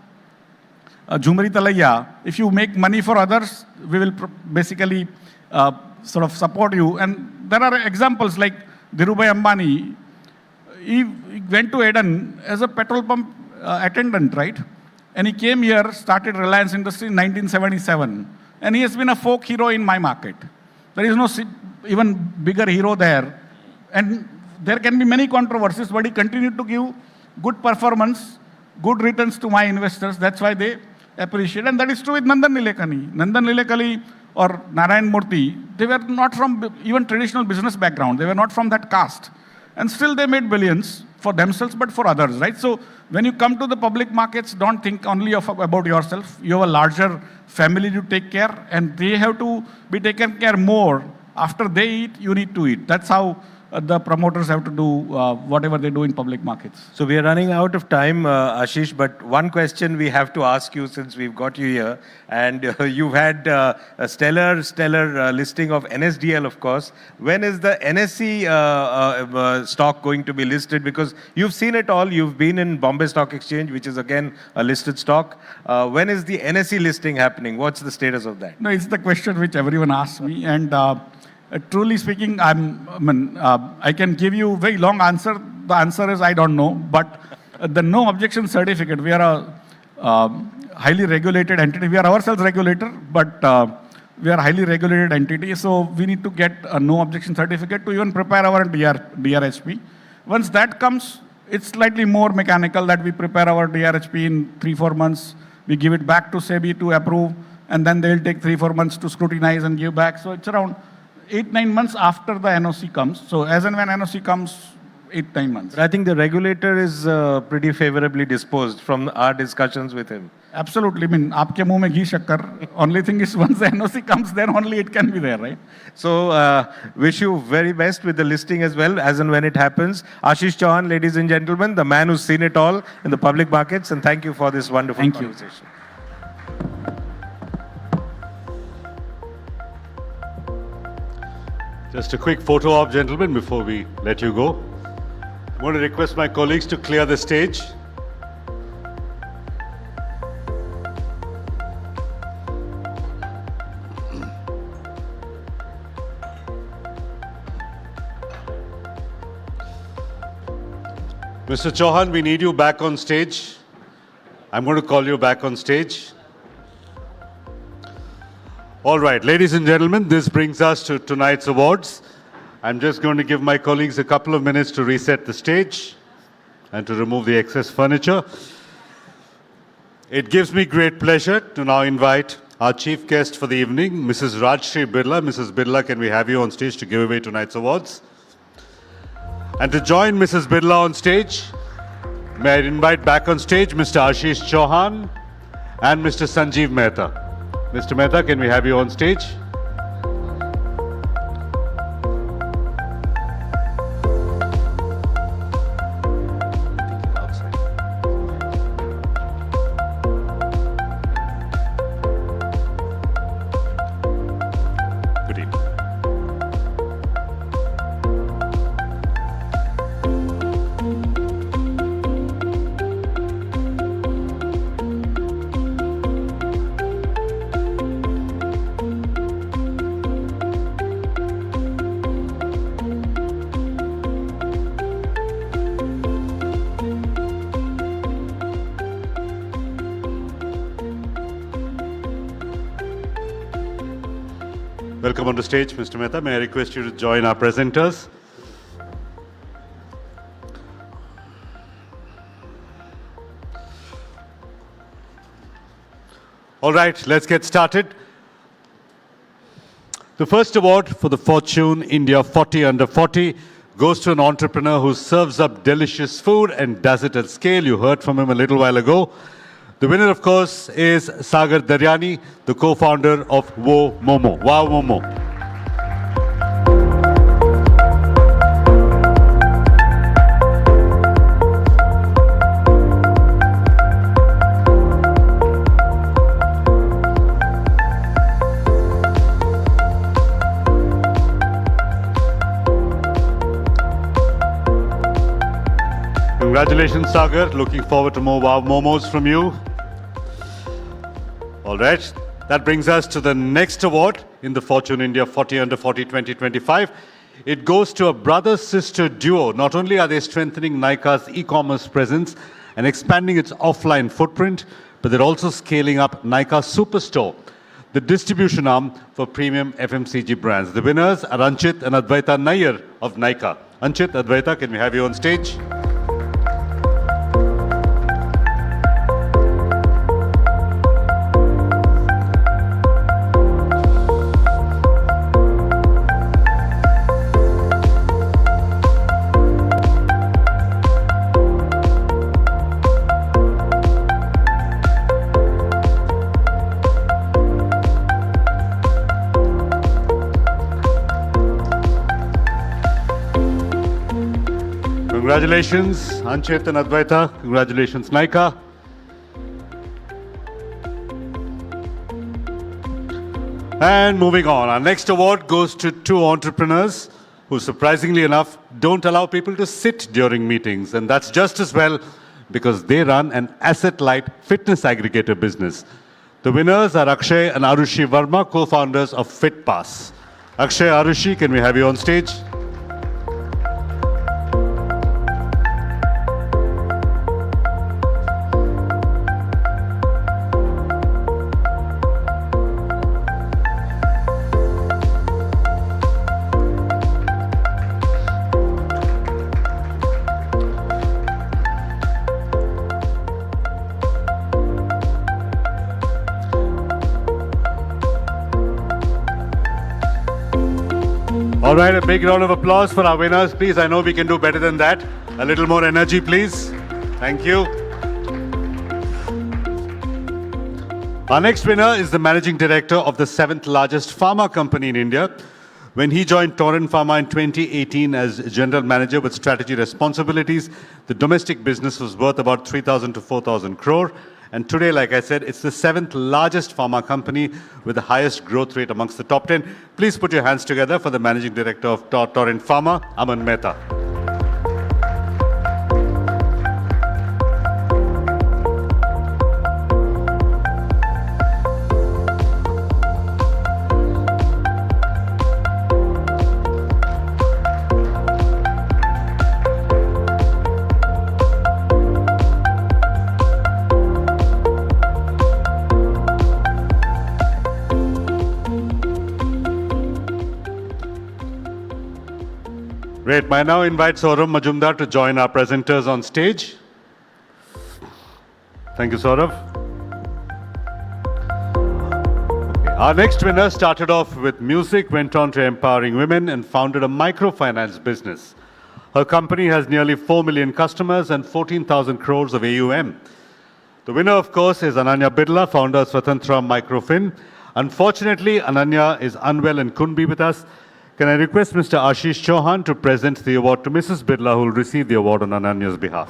Jhumri Talaiya. If you make money for others, we will basically sort of support you. And there are examples like Dhirubhai Ambani. He went to Eden as a petrol pump attendant, right? And he came here, started Reliance Industries in 1977. And he has been a folk hero in my market. There is no even bigger hero there. And there can be many controversies, but he continued to give good performance, good returns to my investors. That's why they appreciate. And that is true with Nandan Nilekani. Nandan Nilekani or Narayan Murthy, they were not from even traditional business background. They were not from that caste. And still they made billions for themselves, but for others, right? So when you come to the public markets, don't think only about yourself. You have a larger family to take care, and they have to be taken care more. After they eat, you need to eat. That's how the promoters have to do whatever they do in public markets. So we are running out of time, Ashish, but one question we have to ask you since we've got you here. And you've had a stellar listing of NSDL, of course. When is the NSE stock going to be listed? Because you've seen it all. You've been in Bombay Stock Exchange, which is again a listed stock. When is the NSE listing happening? What's the status of that? No, it's the question which everyone asks me. And truly speaking, I can give you a very long answer. The answer is I don't know. But the no objection certificate, we are a highly regulated entity. We are ourselves regulator, but we are a highly regulated entity. So we need to get a no objection certificate to even prepare our DRHP. Once that comes, it's slightly more mechanical that we prepare our DRHP in 3-4 months. We give it back to SEBI to approve, and then they'll take 3-4 months to scrutinize and give back. So it's around 8-9 months after the NOC comes. So as and when NOC comes, 8-9 months. But I think the regulator is pretty favorably disposed from our discussions with him. Absolutely. Aapke muh mein ghee shakkar. Only thing is once the NOC comes, then only it can be there, right? So wish you very best with the listing as well, as and when it happens. Ashish Chauhan, ladies and gentlemen, the man who's seen it all in the public markets, and thank you for this wonderful conversation. Just a quick photo op, gentlemen, before we let you go. I want to request my colleagues to clear the stage. Mr. Chauhan, we need you back on stage. I'm going to call you back on stage. All right, ladies and gentlemen, this brings us to tonight's awards. I'm just going to give my colleagues a couple of minutes to reset the stage and to remove the excess furniture. It gives me great pleasure to now invite our chief guest for the evening, Mrs. Rajshri Birla. Mrs. Birla, can we have you on stage to give away tonight's awards? And to join Mrs. Birla on stage, may I invite back on stage Mr. Ashish Chauhan and Mr. Sanjeev Mehta. Mr. Mehta, can we have you on stage? Good evening. Welcome on the stage, Mr. Mehta. May I request you to join our presenters? All right, let's get started. The first award for the Fortune India 40 Under 40 goes to an entrepreneur who serves up delicious food and does it at scale. You heard from him a little while ago. The winner, of course, is Sagar Daryani, the co-founder of Momo. Wow Momo. Congratulations, Sagar. Looking forward to more Wow Momos from you. All right. That brings us to the next award in the Fortune India 40 Under 40 2025. It goes to a brother-sister duo. Not only are they strengthening Nykaa's e-commerce presence and expanding its offline footprint, but they're also scaling up Nykaa Superstore, the distribution arm for premium FMCG brands. The winners are Anchit and Advaita Nair of Nykaa. Anchit, Advaita, can we have you on stage? Congratulations, Anchit and Advaita. Congratulations, Nykaa. And moving on, our next award goes to two entrepreneurs who, surprisingly enough, don't allow people to sit during meetings. And that's just as well because they run an asset-light fitness aggregator business. The winners are Akshay and Arushi Verma, co-founders of FitPass. Akshay, Arushi, can we have you on stage? All right, a big round of applause for our winners, please. I know we can do better than that. A little more energy, please. Thank you. Our next winner is the managing director of the 7th largest pharma company in India. When he joined Torrent Pharma in 2018 as general manager with strategy responsibilities, the domestic business was worth about 3,000 to 4,000 crore. And today, like I said, it's the 7th largest pharma company with the highest growth rate amongst the top 10. Please put your hands together for the managing director of Torrent Pharma, Aman Mehta. Great. May I now invite Saurav Majumdar to join our presenters on stage. Thank you, Saurav. Okay. Our next winner started off with music, went on to empowering women, and founded a microfinance business. Her company has nearly 4 million customers and 14,000 crores of AUM. The winner, of course, is Ananya Bidla, founder of Swatantra Microfin. Unfortunately, Ananya is unwell and couldn't be with us. Can I request Mr. Ashish Chauhan to present the award to Mrs. Bidla, who will receive the award on Ananya's behalf.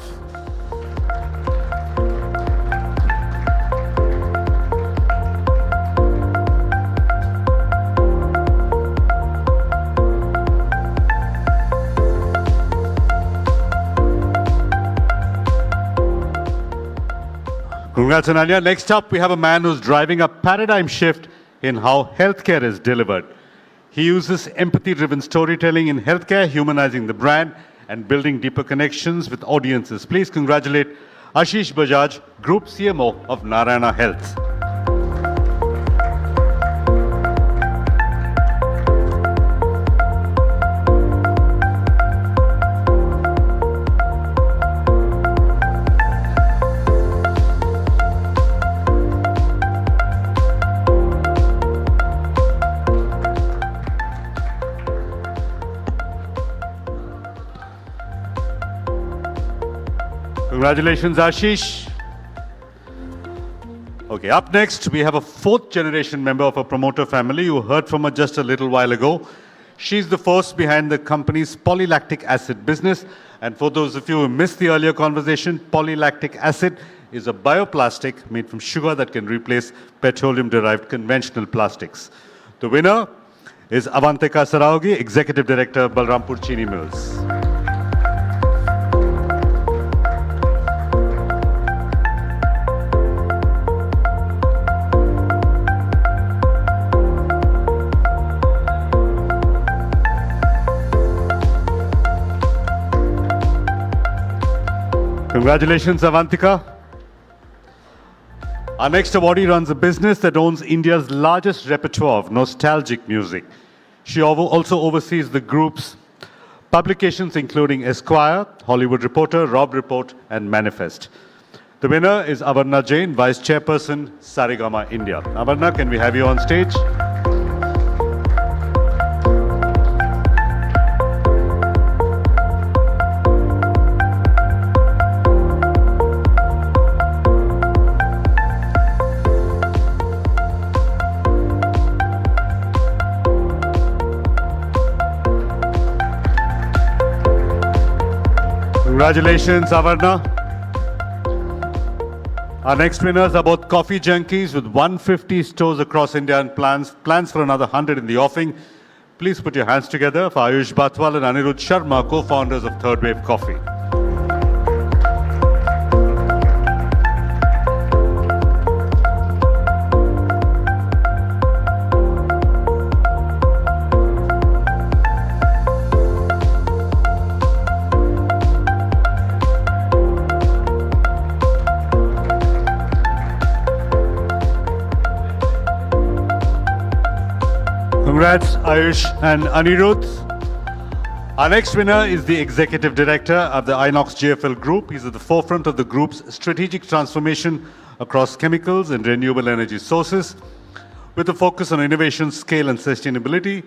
Congrats, Ananya. Next up, we have a man who's driving a paradigm shift in how healthcare is delivered. He uses empathy-driven storytelling in healthcare, humanizing the brand and building deeper connections with audiences. Please congratulate Ashish Bajaj, Group CMO of Narayana Health. Congratulations, Ashish. Okay, up next, we have a fourth generation member of a promoter family. You heard from her just a little while ago. She's the force behind the company's polylactic acid business. And for those of you who missed the earlier conversation, polylactic acid is a bioplastic made from sugar that can replace petroleum-derived conventional plastics. The winner is Avantika Saraogi, Executive Director, Balrampur Chini Mills. Congratulations, Avantika. Our next awardee runs a business that owns India's largest repertoire of nostalgic music. She also oversees the group's publications including Esquire, Hollywood Reporter, Rob Report, and Manifest. The winner is Avarna Jain, Vice Chairperson, Saregama India. Avarna, can we have you on stage? Congratulations, Avarna. Our next winners are both coffee junkies with 150 stores across India and plans for another 100 in the offing. Please put your hands together for Ayush Batwal and Anirudh Sharma, co-founders of Third Wave Coffee. Congrats, Ayush and Anirudh. Our next winner is the Executive Director of the Inox JFL Group. He's at the forefront of the group's strategic transformation across chemicals and renewable energy sources. With a focus on innovation, scale, and sustainability,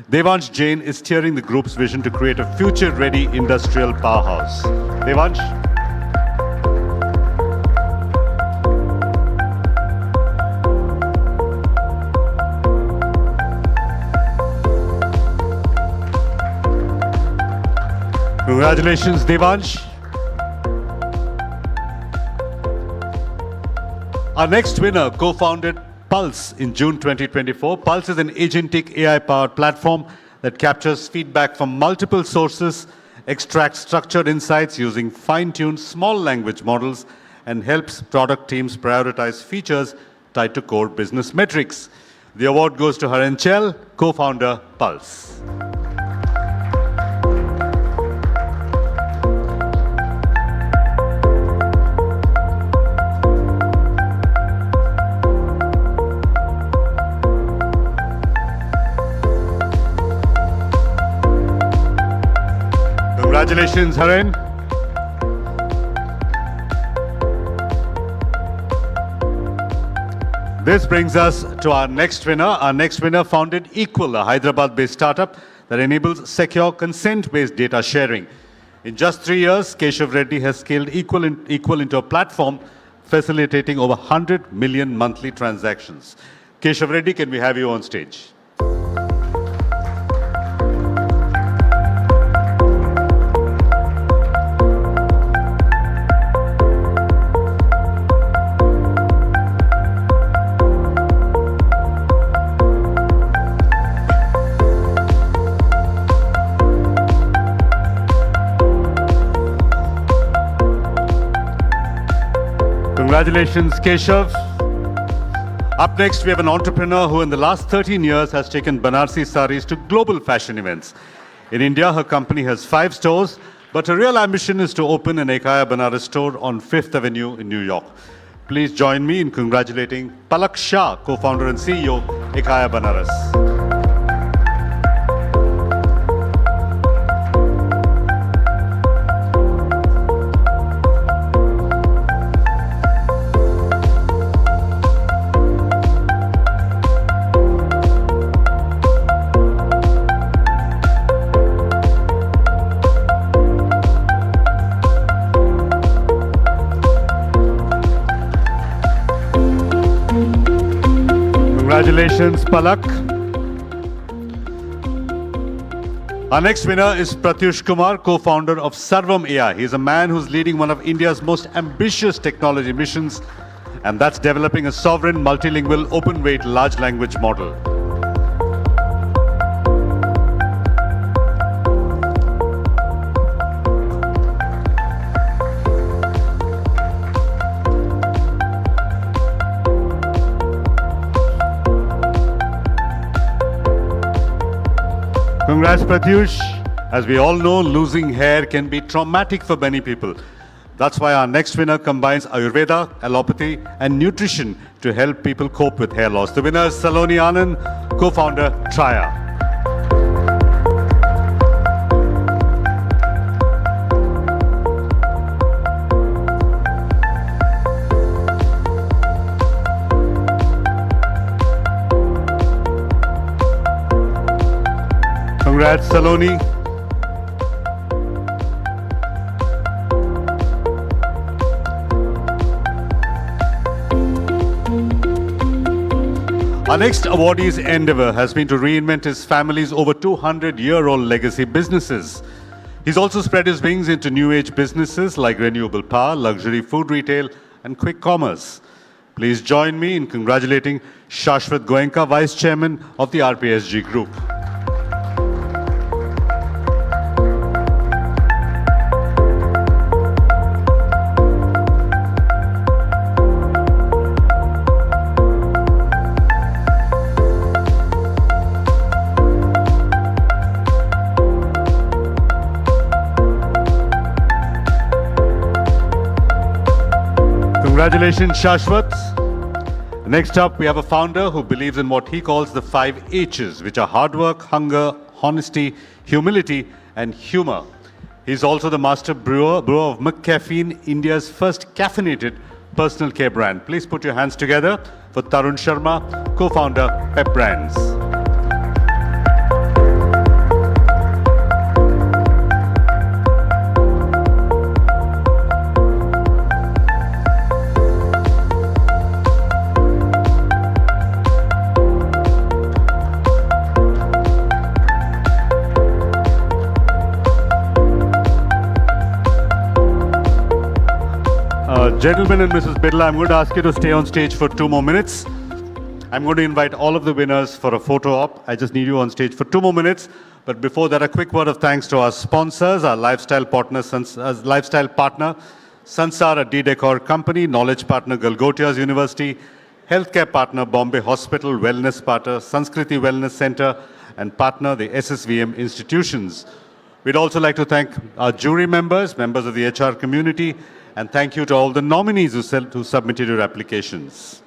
Devansh Jain is steering the group's vision to create a future-ready industrial powerhouse. Devansh? Congratulations, Devansh. Our next winner co-founded Pulse in June 2024. Pulse is an agentic AI-powered platform that captures feedback from multiple sources, extracts structured insights using fine-tuned small language models, and helps product teams prioritize features tied to core business metrics. The award goes to Haran Chell, co-founder Pulse. Congratulations, Haren. This brings us to our next winner. Our next winner founded Equal, a Hyderabad-based startup that enables secure consent-based data sharing. In just 3 years, Keshav Reddy has scaled Equal into a platform facilitating over 100 million monthly transactions. Keshav Reddy, can we have you on stage? Congratulations, Keshav. Up next, we have an entrepreneur who in the last 13 years has taken Banarsi saris to global fashion events. In India, her company has 5 stores, but her real ambition is to open an Akaya Binaris store on 5th Avenue in New York. Please join me in congratulating Palak Shah, co-founder and CEO, Akaya Binaris. Congratulations, Palak. Our next winner is Pratyush Kumar, co-founder of Sarvam AI. He's a man who's leading one of India's most ambitious technology missions, and that's developing a sovereign, multilingual, open-weight, large language model. Congrats, Pratyush. As we all know, losing hair can be traumatic for many people. That's why our next winner combines Ayurveda, allopathy, and nutrition to help people cope with hair loss. The winner is Saloni Anand, co-founder, Traya. Congrats, Saloni. Our next awardee's endeavor has been to reinvent his family's over 200-year-old legacy businesses. He's also spread his wings into new age businesses like renewable power, luxury food retail, and quick commerce. Please join me in congratulating Shashwat Goenka, Vice Chairman of the RPSG Group. Congratulations, Shashwat. Next up, we have a founder who believes in what he calls the 5 H's, which are hard work, hunger, honesty, humility, and humor. He's also the master brewer of McCaffeine, India's first caffeinated personal care brand. Please put your hands together for Tarun Sharma, co-founder, Pep Brands. Gentlemen and Mrs. Birla, I'm going to ask you to stay on stage for 2 more minutes. I'm going to invite all of the winners for a photo op. I just need you on stage for 2 more minutes. But before that, a quick word of thanks to our sponsors, our lifestyle partner, Sansar, a D-Decor company, knowledge partner, Galgotias University, healthcare partner, Bombay Hospital, wellness partner, Sanskriti Wellness Center, and partner, the SSVM institutions. We'd also like to thank our jury members, members of the HR community, and thank you to all the nominees who submitted your applications.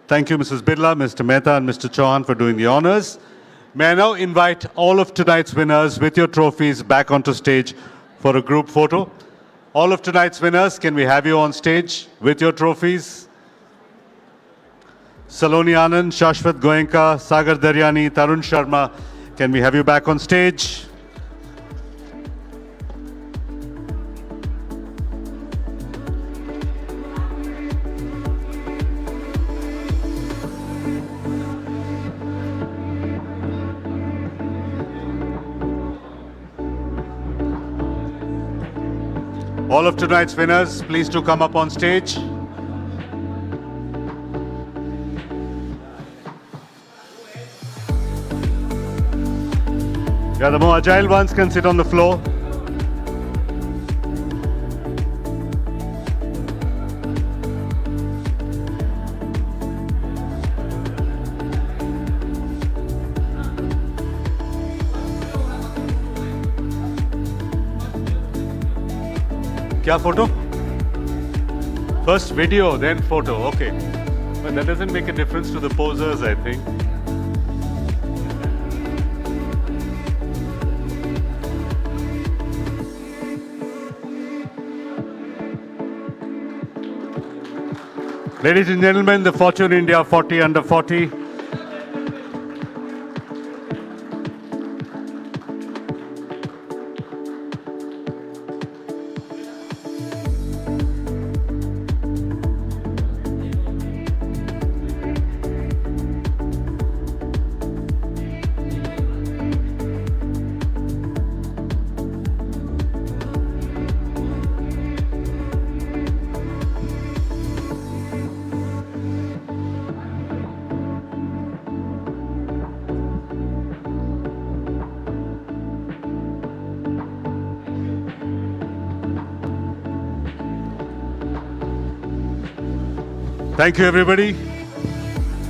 Thank you, Mrs. Birla, Mr. Mehta, and Mr. Chauhan for doing the honors. May I now invite all of tonight's winners with your trophies back onto stage for a group photo. All of tonight's winners, can we have you on stage with your trophies? Saloni Anand, Shashwat Goenka, Sagar Daryani, Tarun Sharma, can we have you back on stage? All of tonight's winners, please do come up on stage. Yeah, the more agile ones can sit on the floor. Kya photo? First video, then photo. Okay. But that doesn't make a difference to the posers, I think. Ladies and gentlemen, the Fortune India 40 under 40. Thank you, everybody.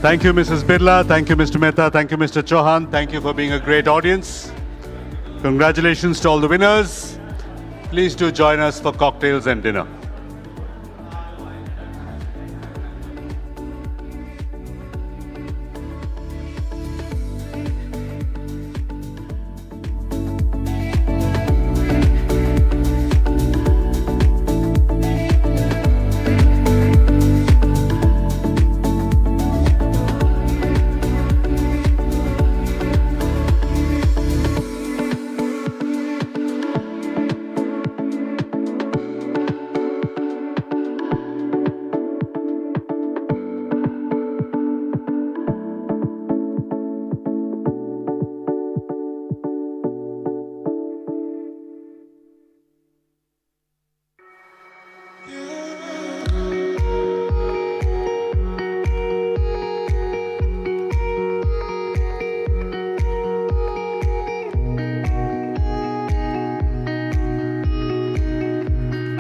Thank you, Mrs. Birla. Thank you, Mr. Mehta. Thank you, Mr. Chauhan. Thank you for being a great audience. Congratulations to all the winners. Please do join us for cocktails and dinner.